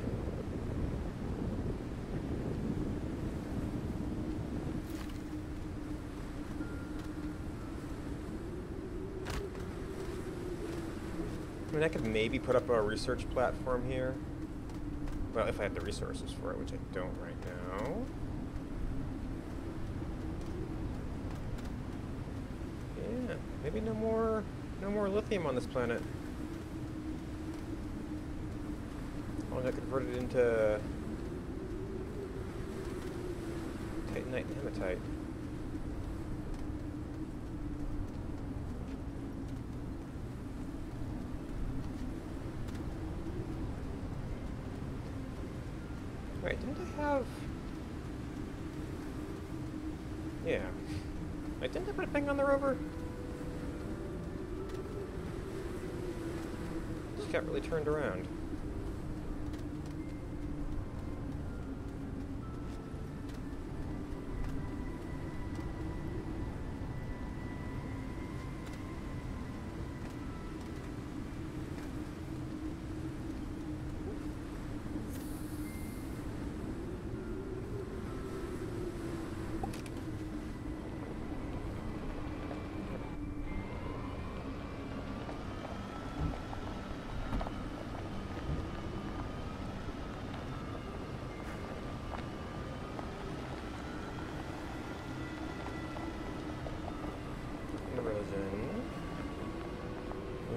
I mean, I could maybe put up a research platform here. Well, if I had the resources for it, which I don't right now. Yeah, maybe no more lithium on this planet. As long as I convert it into titanite and hematite. Right, didn't I have... Yeah. Wait, didn't I put a thing on the rover? Just got really turned around.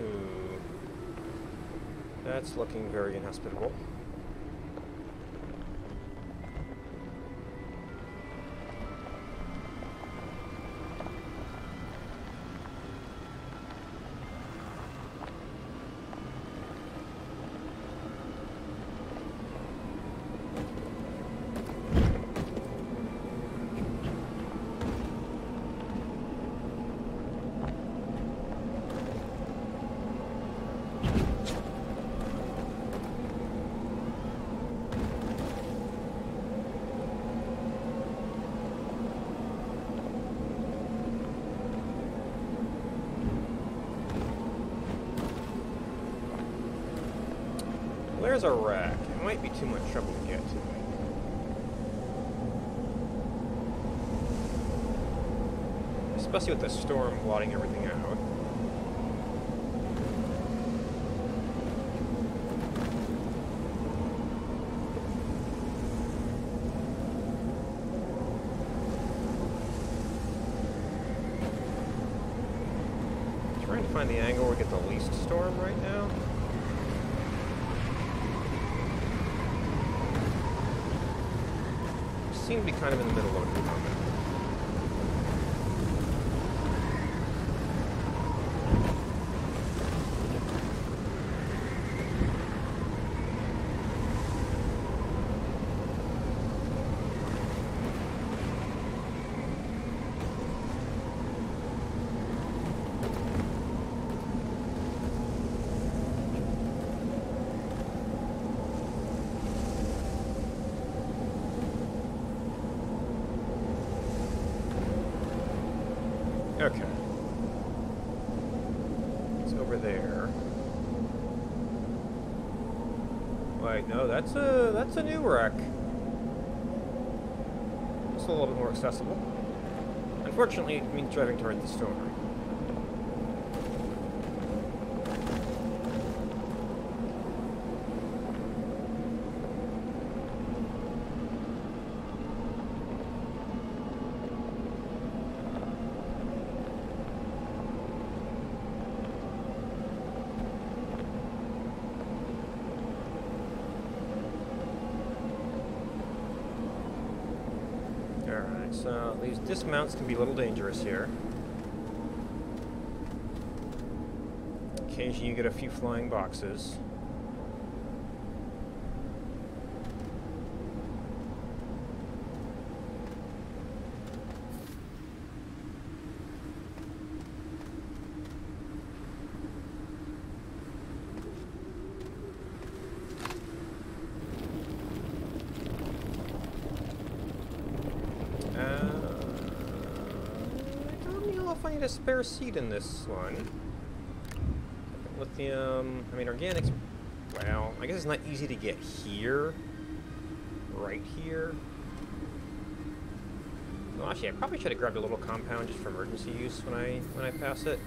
Ooh. That's looking very inhospitable. Well, there's a wreck. It might be too much trouble to get to. Especially with the storm blotting everything out. Trying to find the angle where we get the least storm right now. Seem to be kind of in the middle of it at the moment. Okay. It's over there. Wait, no, that's a new wreck. It's a little bit more accessible. Unfortunately, it means driving toward the storm. Alright, so these dismounts can be a little dangerous here. Occasionally you get a few flying boxes. I don't know if I need a spare seat in this one. Lithium, I mean organics, well, I guess it's not easy to get here. Right here. Well, actually, I probably should have grabbed a little compound just for emergency use when I pass it.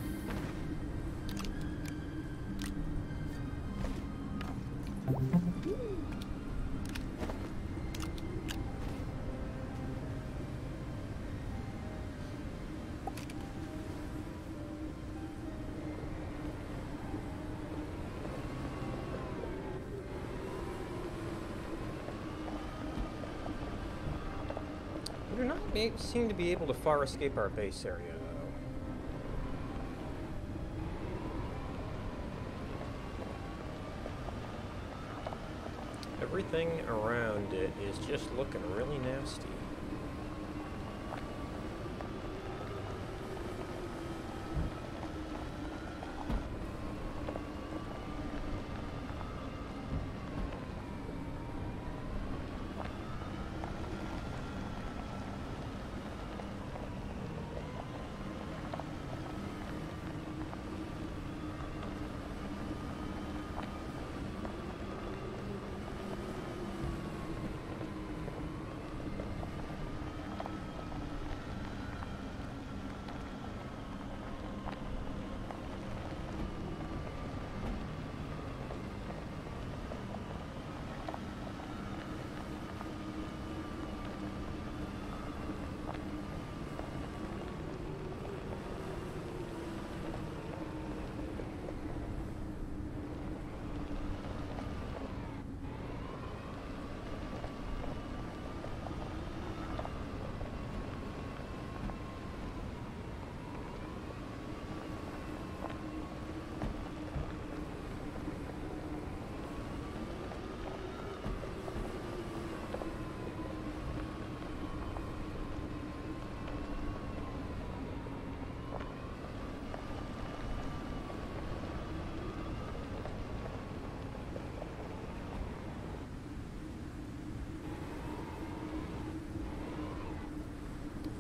We do not seem to be able to far escape our base area, though. Everything around it is just looking really nasty.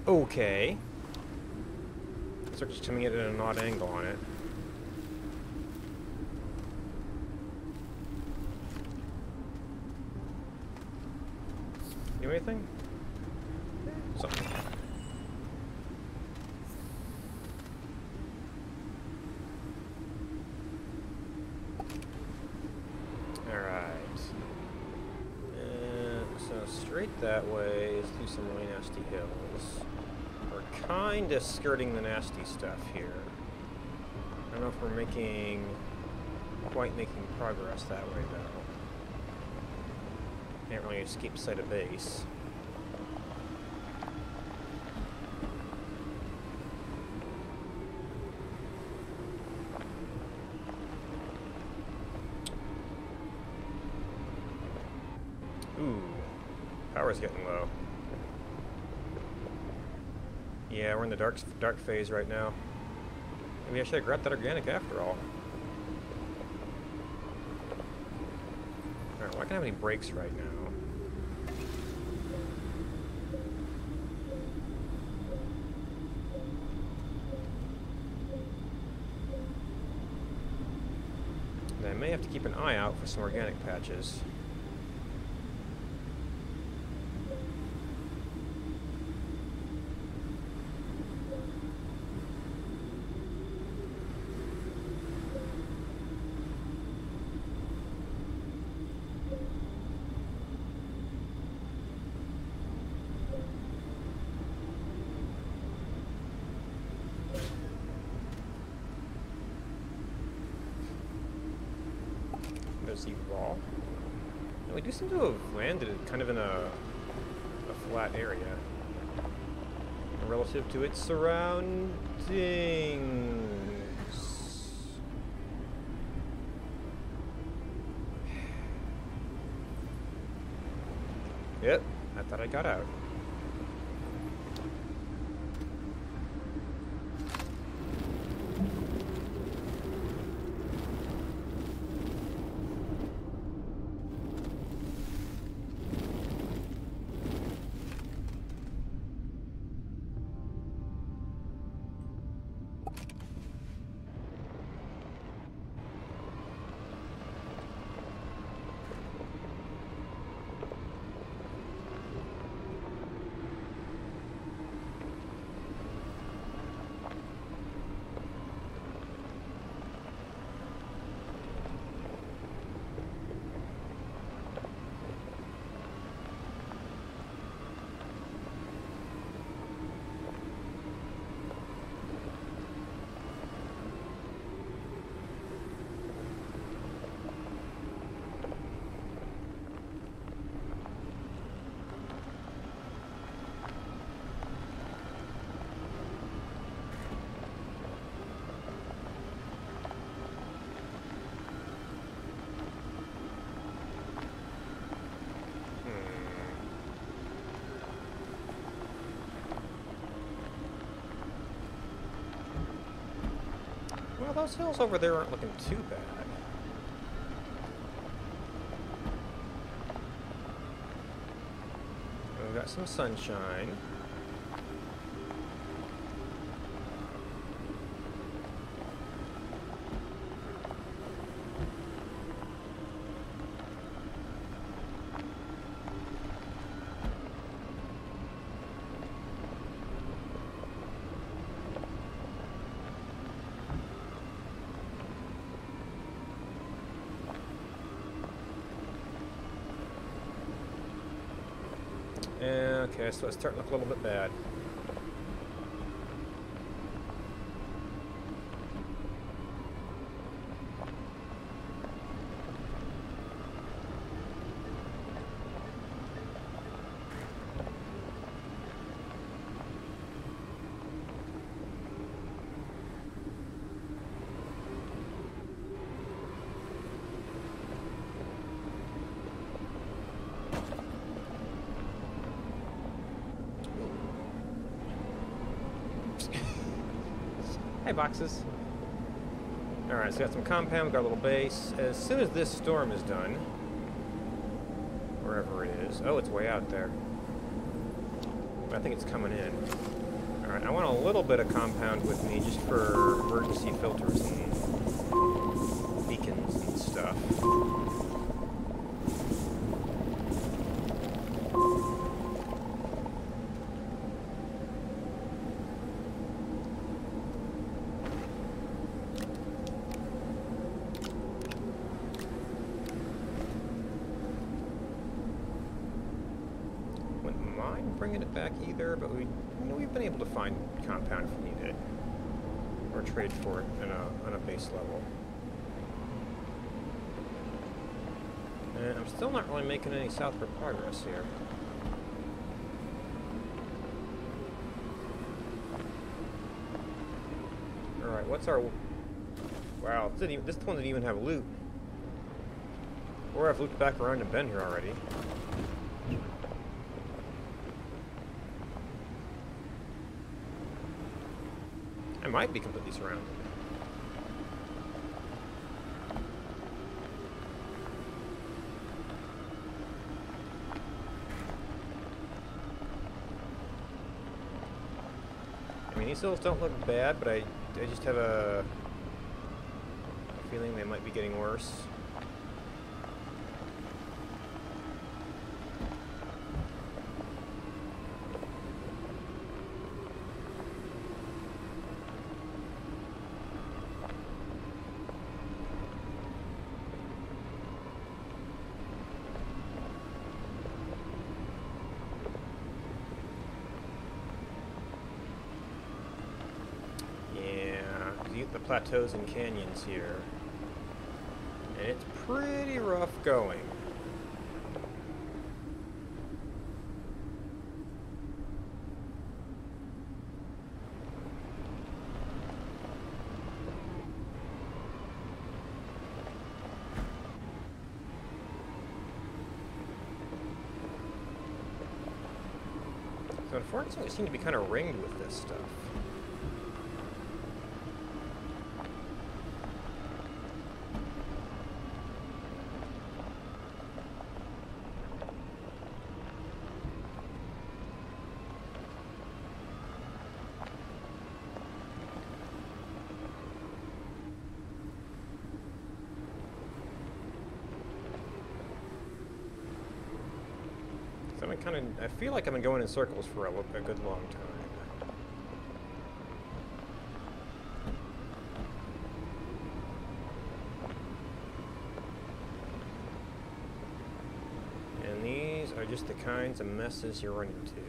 Okay. Start just coming in at an odd angle on it. Do anything? Something. Alright. So straight that way is through some really nasty hills. We're kinda skirting the nasty stuff here. I don't know if we're quite making progress that way though. Can't really escape sight of base. Ooh, power's getting low. Yeah, we're in the dark phase right now. Maybe I should have grabbed that organic after all. Alright, well, I can't have any brakes right now. And I may have to keep an eye out for some organic patches. Raw. And we do seem to have landed kind of in a flat area relative to its surroundings. Yep, I thought I got out. Well, those hills over there aren't looking too bad. We've got some sunshine. Okay, so it's starting to look a little bit bad. Hey, boxes. Alright, so we got some compound, we got a little base. As soon as this storm is done, wherever it is, oh, it's way out there. I think it's coming in. Alright, I want a little bit of compound with me just for emergency filters and beacons and stuff. bringing it back either, but we've been able to find compound if we need it, or trade for it on a base level. And I'm still not really making any southward progress here. Alright, what's our... Wow, this one didn't even have loot. Or I've looped back around and been here already. I might be completely surrounded. I mean, these hills don't look bad, but I just have a feeling they might be getting worse. The plateaus and canyons here, and it's pretty rough going. So unfortunately, we seem to be kind of ringed with this stuff. I feel like I've been going in circles for a good long time. And these are just the kinds of messes you run into.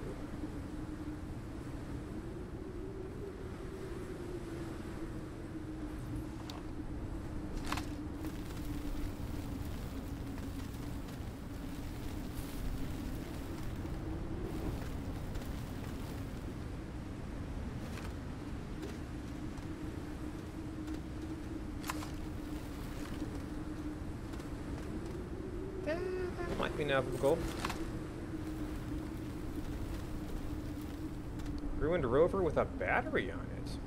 Might be navigable. Ruined rover with a battery on it.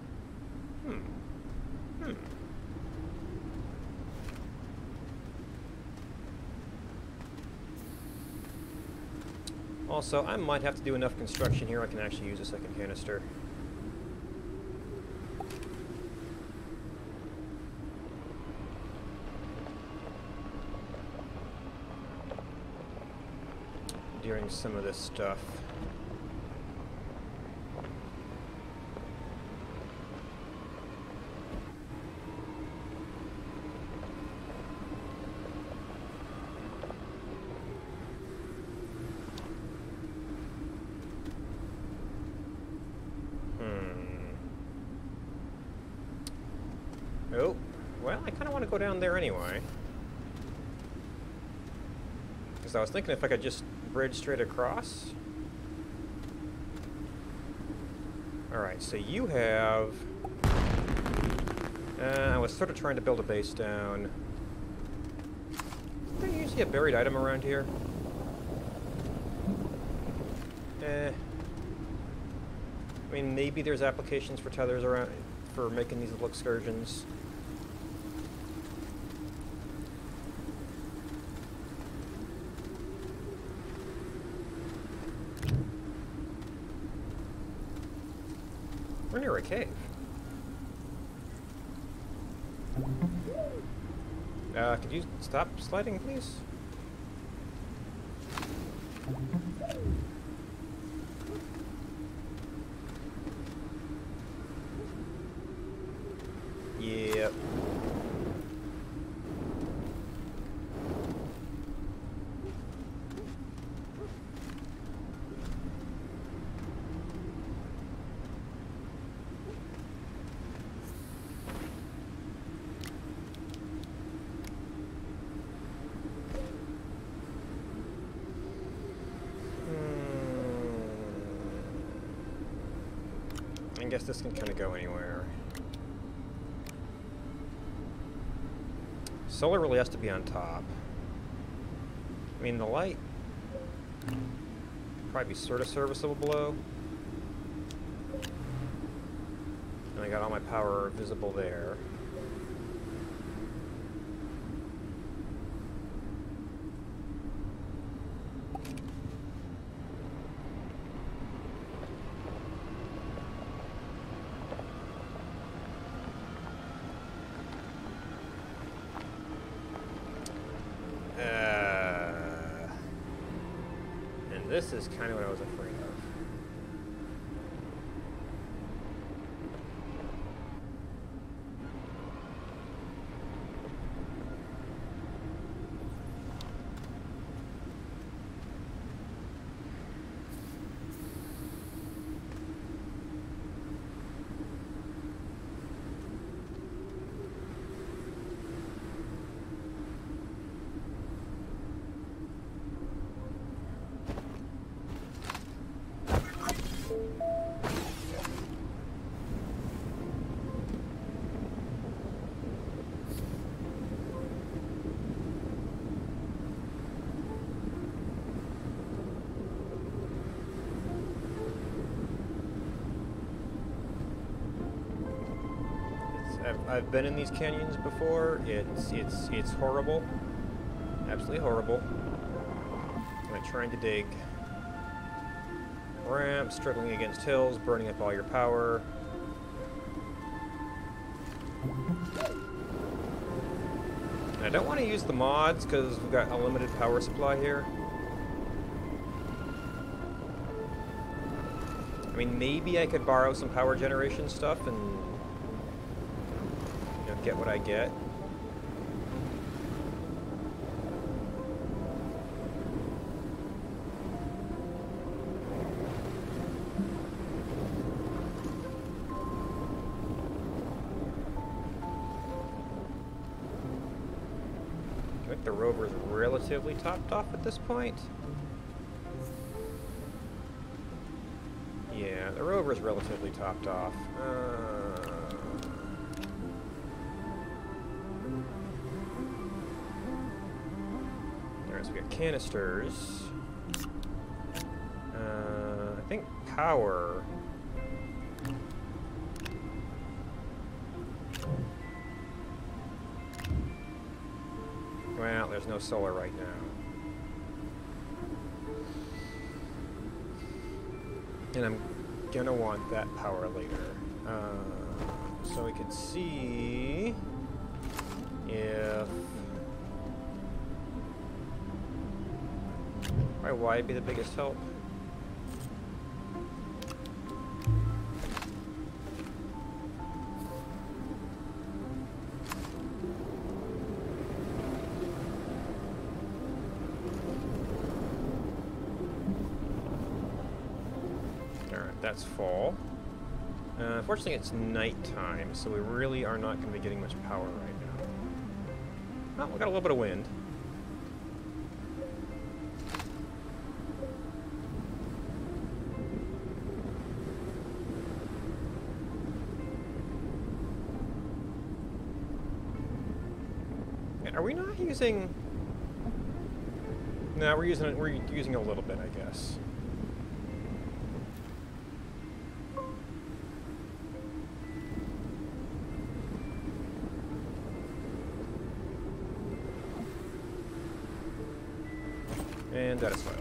Also, I might have to do enough construction here I can actually use a second canister. During some of this stuff. Oh, well, I kind of want to go down there anyway. Because I was thinking if I could just bridge straight across. Alright, so you have... I was sort of trying to build a base down. Is there usually a buried item around here? I mean, maybe there's applications for tethers around for making these little excursions. We're near a cave. Could you stop sliding, please? Yep. I guess this can kind of go anywhere. Solar really has to be on top. I mean, the light probably be sort of serviceable below. And I got all my power visible there. And this is kind of what I was afraid of. I've been in these canyons before. It's horrible, absolutely horrible. Like trying to dig ramps, struggling against hills, burning up all your power. And I don't want to use the mods because we've got a limited power supply here. I mean, maybe I could borrow some power generation stuff and get what I get. I think the rover's relatively topped off at this point. Yeah, the rover's relatively topped off. We got canisters. I think power. Well, there's no solar right now. And I'm gonna want that power later. So we can see if why would be the biggest help? Alright, that's full. Unfortunately, it's nighttime, so we really are not going to be getting much power right now. Oh, we got a little bit of wind. Are we not using? No, we're using a little bit, I guess. And that is soil.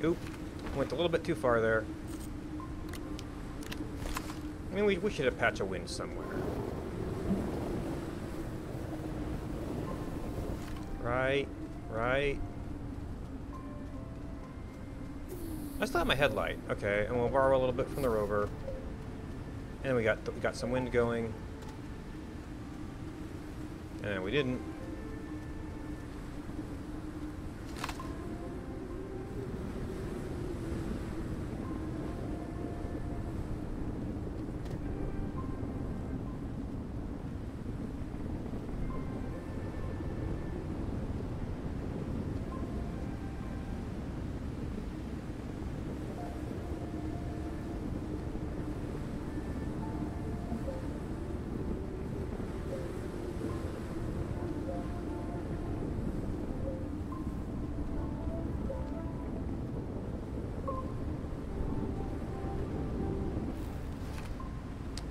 Oop, went a little bit too far there. I mean, we should have patched a wind somewhere. Right. I still have my headlight. Okay, and we'll borrow a little bit from the rover. And we got some wind going. And we didn't.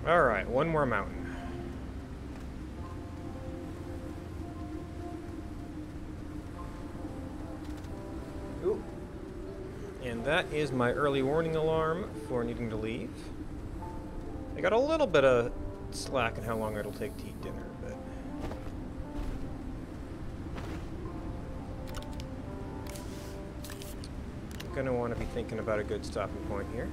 Alright, one more mountain. Ooh. And that is my early warning alarm for needing to leave. I got a little bit of slack in how long it'll take to eat dinner, but... I'm gonna want to be thinking about a good stopping point here.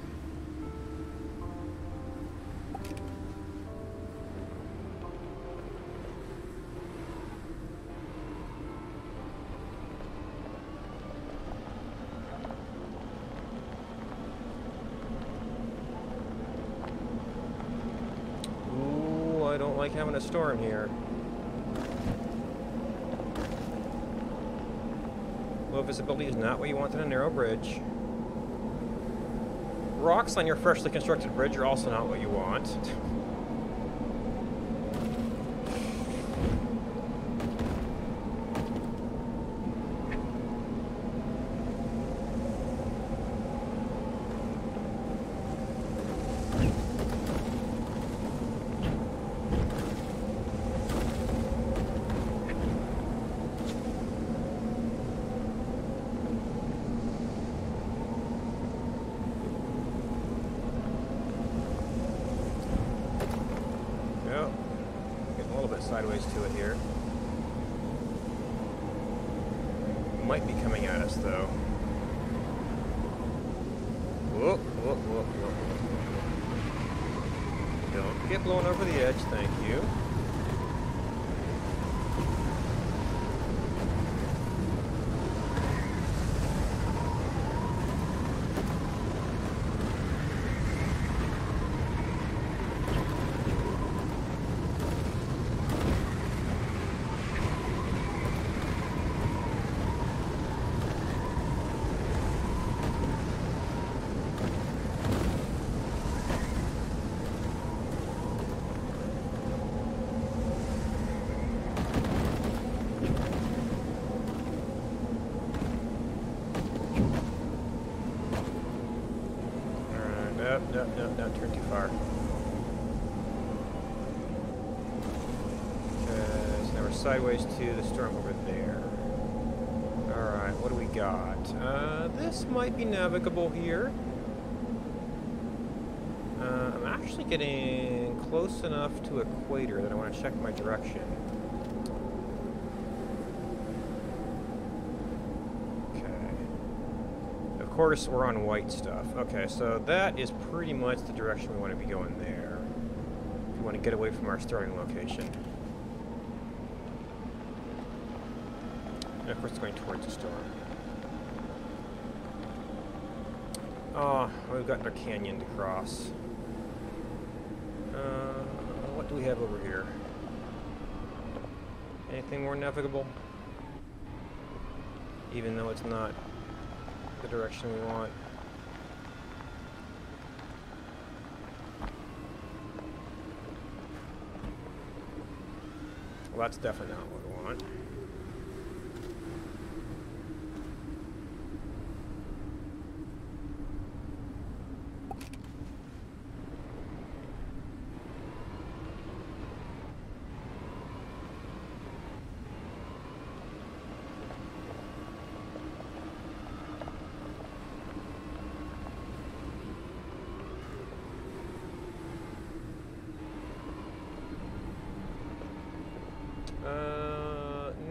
Having a storm here. Low visibility is not what you want on a narrow bridge. Rocks on your freshly constructed bridge are also not what you want. Sideways to it here. Might be coming at us though. Whoa, whoa, whoa, whoa. Don't get blown over the edge, thank you. Don't turn too far. So now we're sideways to the storm over there. Alright, what do we got? This might be navigable here. I'm actually getting close enough to equator that I want to check my direction. Of course, we're on white stuff. Okay, so that is pretty much the direction we want to be going there. We want to get away from our starting location. And of course, it's going towards the storm. Oh, we've got our canyon to cross. What do we have over here? Anything more navigable? Even though it's not the direction we want. Well, that's definitely not what we want.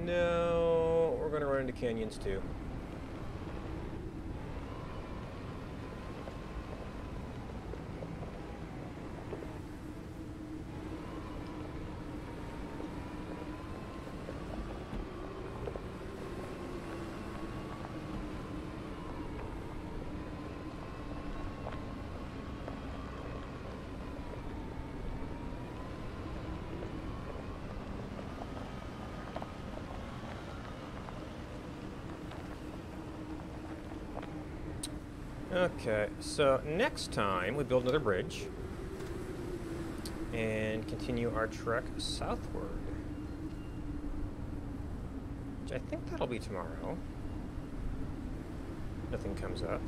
No, we're gonna run into canyons too. Okay, so next time we build another bridge and continue our trek southward. Which I think that'll be tomorrow. Nothing comes up.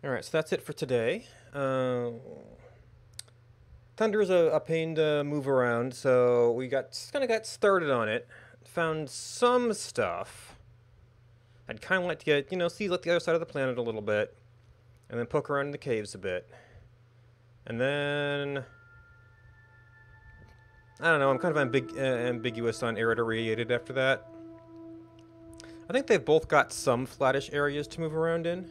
Alright, so that's it for today. Tundra's a pain to move around, so we kind of got started on it. Found some stuff. I'd kind of like to get, see like the other side of the planet a little bit. And then poke around in the caves a bit. And then... I don't know, I'm kind of ambiguous on arid-irradiated after that. I think they've both got some flattish areas to move around in.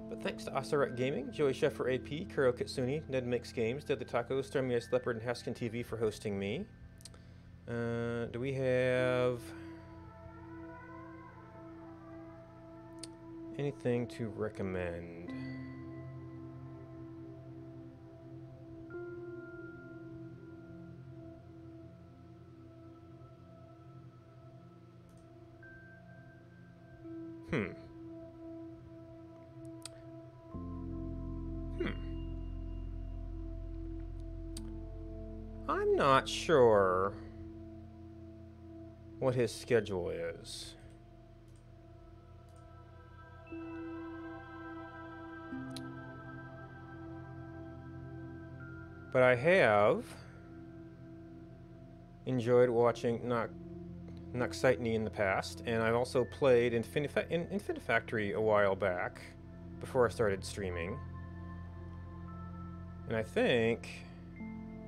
But thanks to Asaret Gaming, Joey Chef for AP, Kuro Kitsune, Ned Makes Games, Dead the Taco, Stormy Ice Leopard, and Haskin TV for hosting me. Do we have anything to recommend? I'm not sure what his schedule is. But I have enjoyed watching Noxitany in the past, and I've also played Infinifactory a while back, before I started streaming. And I think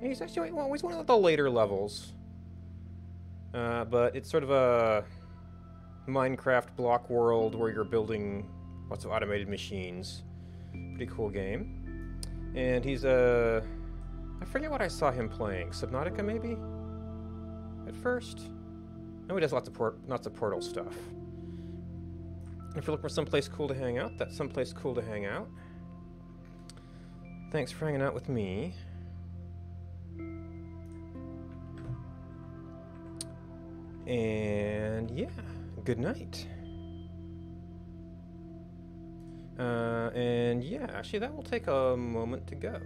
he's actually, well, he's one of the later levels. But it's sort of a Minecraft block world where you're building lots of automated machines. Pretty cool game. And he's I forget what I saw him playing. Subnautica, maybe? At first? No, he does lots of Portal stuff. If you're looking for someplace cool to hang out, that's someplace cool to hang out. Thanks for hanging out with me. And yeah, good night. And yeah, actually that will take a moment to go.